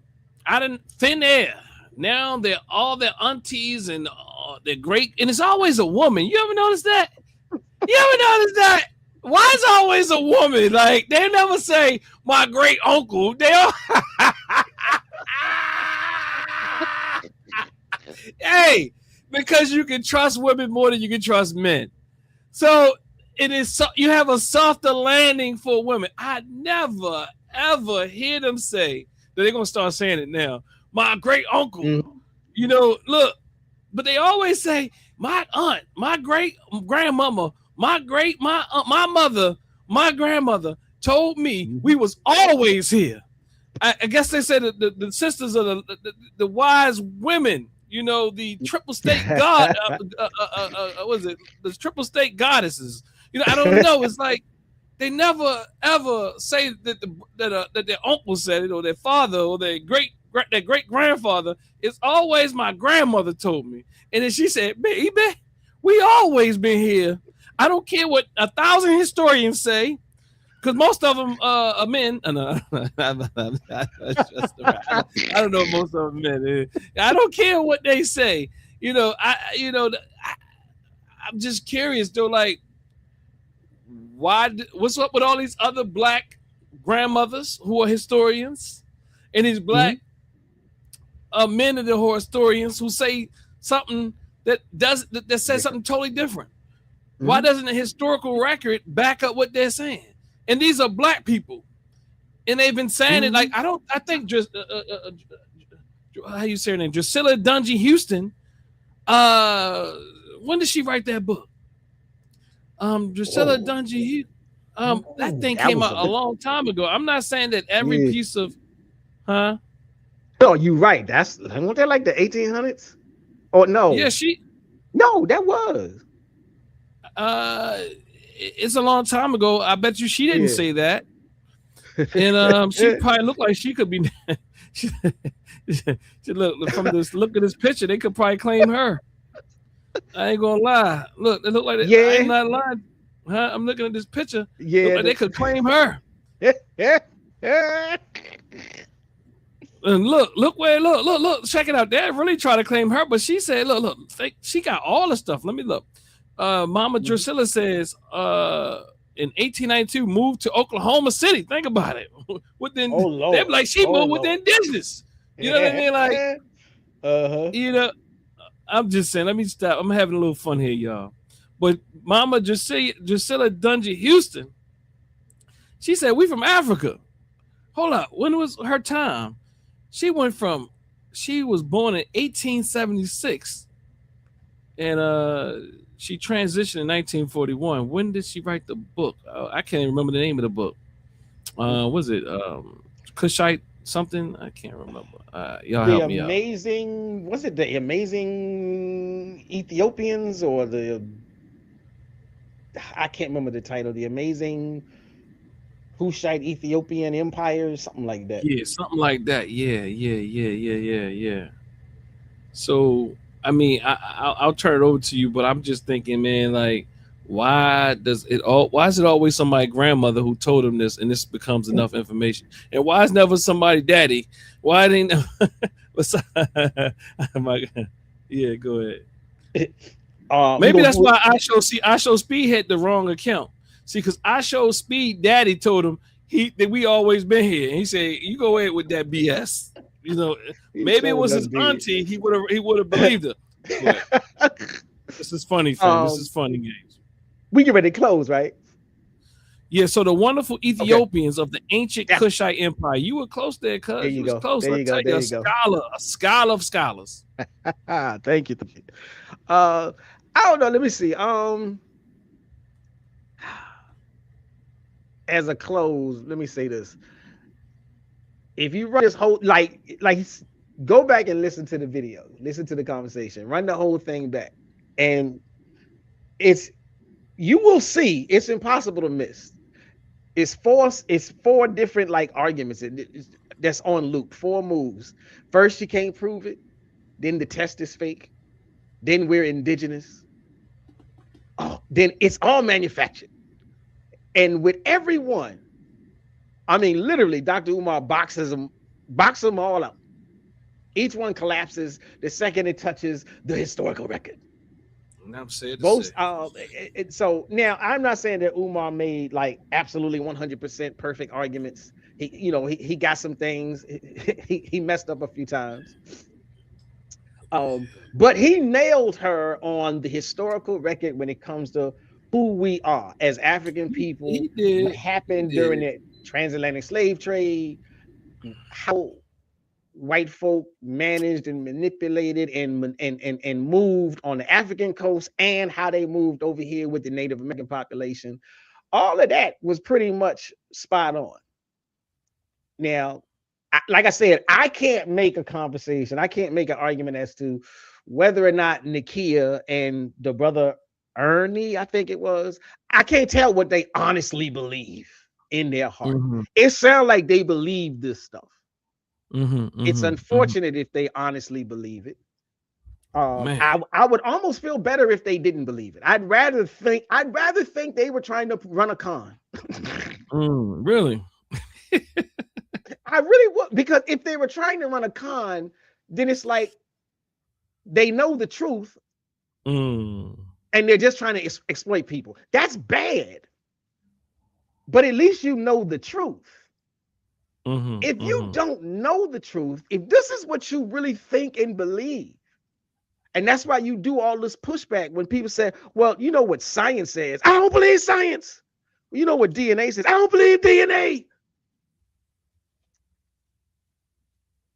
out of thin air, now they're all their aunties and their great, and it's always a woman. You ever notice that? Why is it always a woman? Like they never say my great uncle. They all hey. Because you can trust women more than you can trust men. So it is you have a softer landing for women. I never, ever hear them say that they're going to start saying it now. My great uncle, look, but they always say my aunt, my great grandmama, my mother, my grandmother told me we was always here. I guess they said the sisters of the wise women. You know, the triple state god. What is it? The triple state goddesses. You know, I don't know. It's like they never ever say that that their uncle said it or their father or their great grandfather. It's always my grandmother told me, and then she said, "Baby, we always been here. I don't care what 1,000 historians say." Because most of them are men. No, I don't know if most of them men. I don't care what they say. You know, I'm just curious though. Like, why? What's up with all these other black grandmothers who are historians, and these black men that are historians who say something that says something totally different? Why doesn't the historical record back up what they're saying? And these are black people, and they've been saying it like I think just how you say her name, Drusilla Dungy Houston. When did she write that book? Drusilla Dungy. That thing came out a long time ago. I'm not saying that every piece of, No, you're right. Wasn't that like the 1800s? Or no? Yeah, No, that was. It's a long time ago. I bet you she didn't say that. And she probably looked like she could be. she look from this look at this picture, they could probably claim her. I ain't gonna lie. Look, they look like I ain't not lying. Huh? I'm looking at this picture. Yeah, look like they could claim her. And look where look, check it out. They really try to claim her, but she said, look, she got all the stuff. Let me look. Mama Drusilla says in 1892 moved to Oklahoma City. Think about it. Within they're like she moved with the indigenous. You know what I mean? Like you know, I'm just saying, let me stop. I'm having a little fun here, y'all. But Mama Drusilla Dungy Houston, she said, we from Africa. Hold up. When was her time? She was born in 1876. And she transitioned in 1941. When did she write the book? I can't even remember the name of the book. Was it Cushite something? I can't remember. Y'all help me out. Was it the Amazing Ethiopians or I can't remember the title. The Amazing Cushite Ethiopian Empire, something like that. Yeah, something like that. Yeah. So, I mean, I'll turn it over to you, but I'm just thinking, man, like, why is it always somebody's grandmother who told him this, and this becomes enough information? And why is never somebody daddy? Why didn't? Yeah, go ahead. Maybe that's why I show Speed had the wrong account. See, because I show Speed daddy told him that we always been here, and he said, "You go ahead with that BS." You know, maybe it was his auntie. He would have believed her. This is funny, fam. This is funny games. We get ready to close, right? Yeah. So the wonderful Ethiopians of the ancient Kushite Empire. You were close there, cuz. There you go. Close. There you go. There you go. A scholar of scholars. Thank you. I don't know. Let me see. As a close, let me say this. If you run this whole like go back and listen to the video, listen to the conversation, run the whole thing back, and you will see it's impossible to miss. It's four different like arguments that's on loop, 4 moves. First, you can't prove it, then the test is fake, then we're indigenous. Then it's all manufactured. And with everyone, I mean, literally, Dr. Umar boxes them all up. Each one collapses the second it touches the historical record. So now I'm not saying that Umar made like absolutely 100% perfect arguments. He got some things. He messed up a few times. But he nailed her on the historical record when it comes to who we are as African people, what happened during the Transatlantic Slave Trade, how white folk managed and manipulated and moved on the African coast, and how they moved over here with the Native American population. All of that was pretty much spot on. Now, like I said, I can't make a conversation. I can't make an argument as to whether or not Nakia and the brother Ernie, I think it was, I can't tell what they honestly believe in their heart. It sounds like they believe this stuff. It's unfortunate if they honestly believe it. I would almost feel better if they didn't believe it. I'd rather think they were trying to run a con. Really? I really would, because if they were trying to run a con, then it's like they know the truth and they're just trying to exploit people. That's bad. But at least you know the truth. If you don't know the truth, if this is what you really think and believe, and that's why you do all this pushback when people say, well, you know what science says. I don't believe science. You know what DNA says. I don't believe DNA.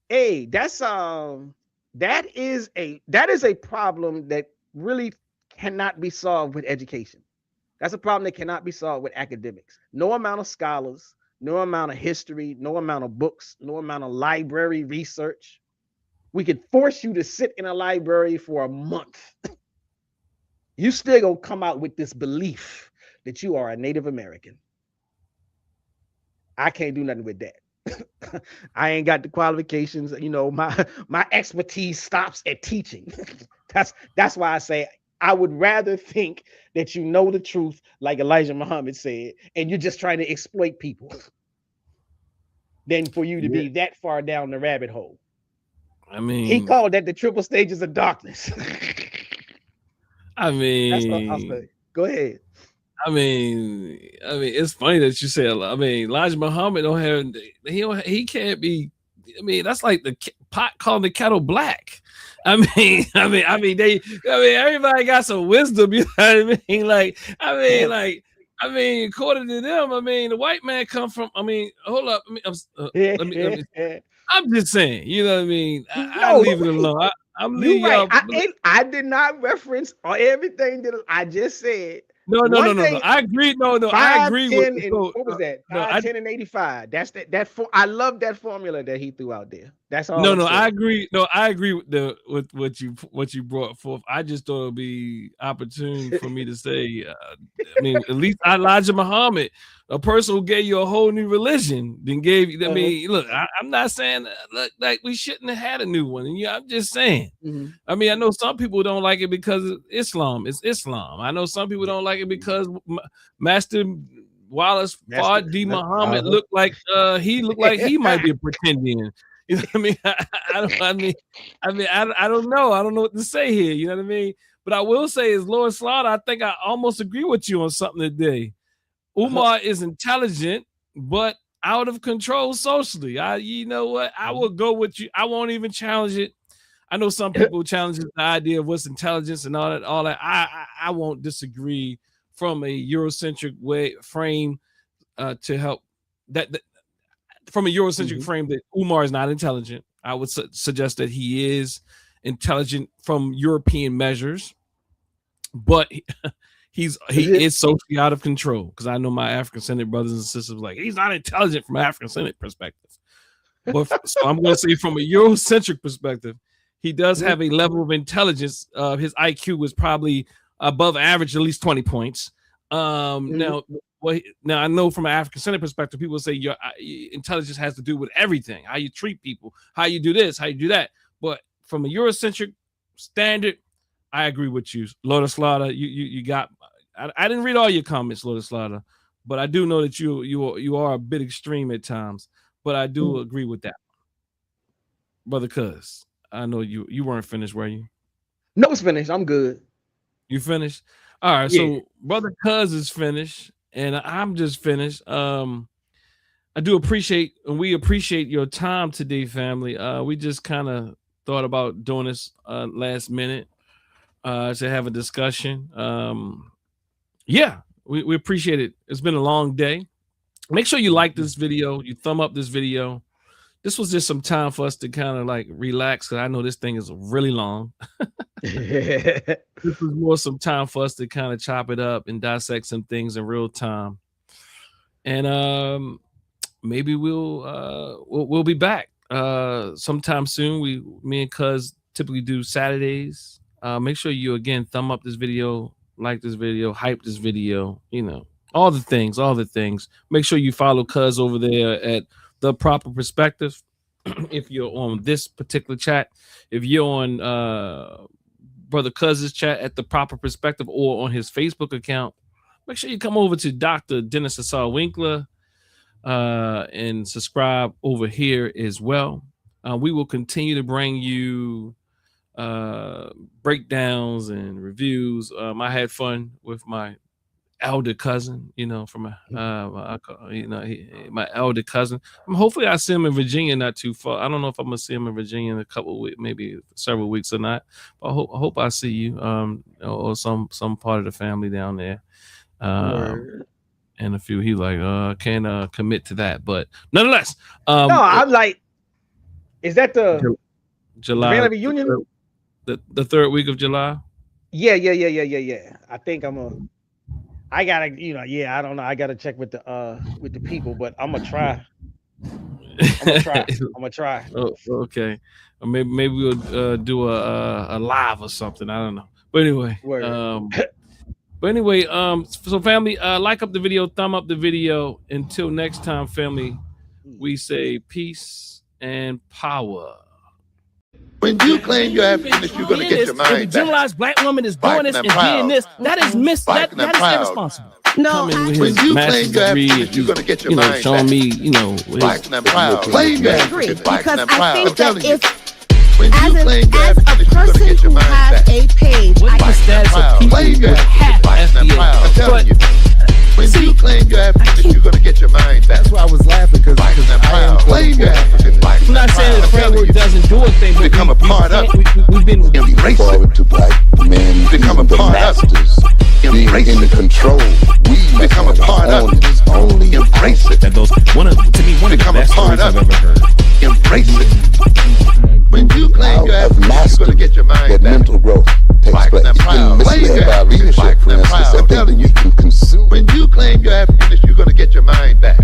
Hey, that is a problem that really cannot be solved with education. That's a problem that cannot be solved with academics. No amount of scholars, no amount of history, no amount of books, no amount of library research. We could force you to sit in a library for a month. You still gonna come out with this belief that you are a Native American. I can't do nothing with that. I ain't got the qualifications. You know, my expertise stops at teaching. That's why I say I would rather think that you know the truth, like Elijah Muhammad said, and you're just trying to exploit people, than for you to be that far down the rabbit hole. I mean, he called that the triple stages of darkness. I mean, that's what I'll say. Go ahead. I mean, it's funny that you say. I mean, Elijah Muhammad he can't be. I mean, that's like the pot calling the kettle black. I mean, everybody got some wisdom. You know what I mean? According to them, the white man come from. Hold up. Let me. I'm just saying, you know what I mean? I leave it alone. I'm leaving right. I did not reference everything that I just said. No. I agree. No. 5, I agree 10, with. What was that? 5, 10, and 85. That's that. I love that formula that he threw out there. That's all. No, I agree. No, I agree with what you brought forth. I just thought it would be opportune for me to say. At least Elijah Muhammad, a person who gave you a whole new religion, then gave you. Look, I'm not saying like we shouldn't have had a new one. I'm just saying. I know some people don't like it because Islam is Islam. I know some people don't like it because Master Wallace Fard Muhammad looked like he might be a pretending. You know what I mean? I don't know. I don't know what to say here. You know what I mean? But I will say, as Lord Slaughter, I think I almost agree with you on something today. Umar is intelligent, but out of control socially. You know what? I will go with you. I won't even challenge it. I know some people challenge the idea of what's intelligence and all that. I won't disagree from a Eurocentric frame to help that from a Eurocentric frame that Umar is not intelligent. I would suggest that he is intelligent from European measures, but he is socially out of control. Because I know my African-centered brothers and sisters like he's not intelligent from an African-centered perspective. But so I'm going to say from a Eurocentric perspective, he does have a level of intelligence. His IQ was probably above average, at least 20 points. Now I know from an African-centered perspective, people say your intelligence has to do with everything, how you treat people, how you do this, how you do that. But from a Eurocentric standard, I agree with you, Lord of Slaughter. You got. I didn't read all your comments, Lord of Slaughter, but I do know that you are a bit extreme at times. But I do agree with that, brother. Cuz I know you weren't finished, were you? No, it's finished. I'm good. You finished? All right. Yeah. So brother Cuz is finished. And I'm just finished. I do appreciate, and we appreciate your time today, family. We just kind of thought about doing this last minute to have a discussion. We appreciate it. It's been a long day. Make sure you like this video. You thumb up this video. This was just some time for us to kind of like relax, because I know this thing is really long. This was more some time for us to kind of chop it up and dissect some things in real time. And maybe we'll be back sometime soon. Me and Cuz typically do Saturdays. Make sure you again thumb up this video, like this video, hype this video, all the things. Make sure you follow Cuz over there at The Proper Perspective. If you're on this particular chat, if you're on Brother Cuz's chat at The Proper Perspective or on his Facebook account, make sure you come over to Dr. Dennis Asar Winkler and subscribe over here as well. We will continue to bring you breakdowns and reviews. I had fun with my elder cousin, from my elder cousin. Hopefully I see him in Virginia not too far. I don't know if I'm gonna see him in Virginia in a couple of weeks, maybe several weeks or not. But I hope I see you or some part of the family down there. And a few he can't commit to that, but nonetheless, no, I'm like, is that the July family reunion? The third week of July? Yeah. I think I gotta, I don't know. I gotta check with the people, but I'm gonna try. I'm gonna try. Oh, okay. Or maybe we'll do a live or something. I don't know. But anyway, so family, like up the video, thumb up the video. Until next time, family, we say peace and power. When you claim you're African, you're going to get your mind back. If a generalized black woman is doing this and being this, that is irresponsible. No, when you claim you're African, you're going to get your mind showing back. me, Black and proud. Claim you're African, black and proud. I think that if when you claim you're African, you're going to get your mind back. a page, what is the status of people with half FBA? I'm telling you. When you claim you're African, you're going to get your mind back. That's why I was laughing, because I am claim you're African. I'm not saying the framework doesn't do a thing, but become a part of it. We've been embrace it. To black men Become a the part of it. masters being in the control. We Become a part of it. Only Embrace it. that those one of the Become a best part stories I've of ever heard. Embrace it. When you claim you're African, you're going to get your mind that back. mental growth takes Black place. and You've proud. been misled by leadership, Black for and instance, proud. that I'm think telling you you. can consume. When you claim you're African, you're going to get your mind back.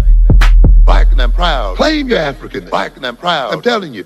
Black and proud. Claim you're African. Black and proud. I'm telling you.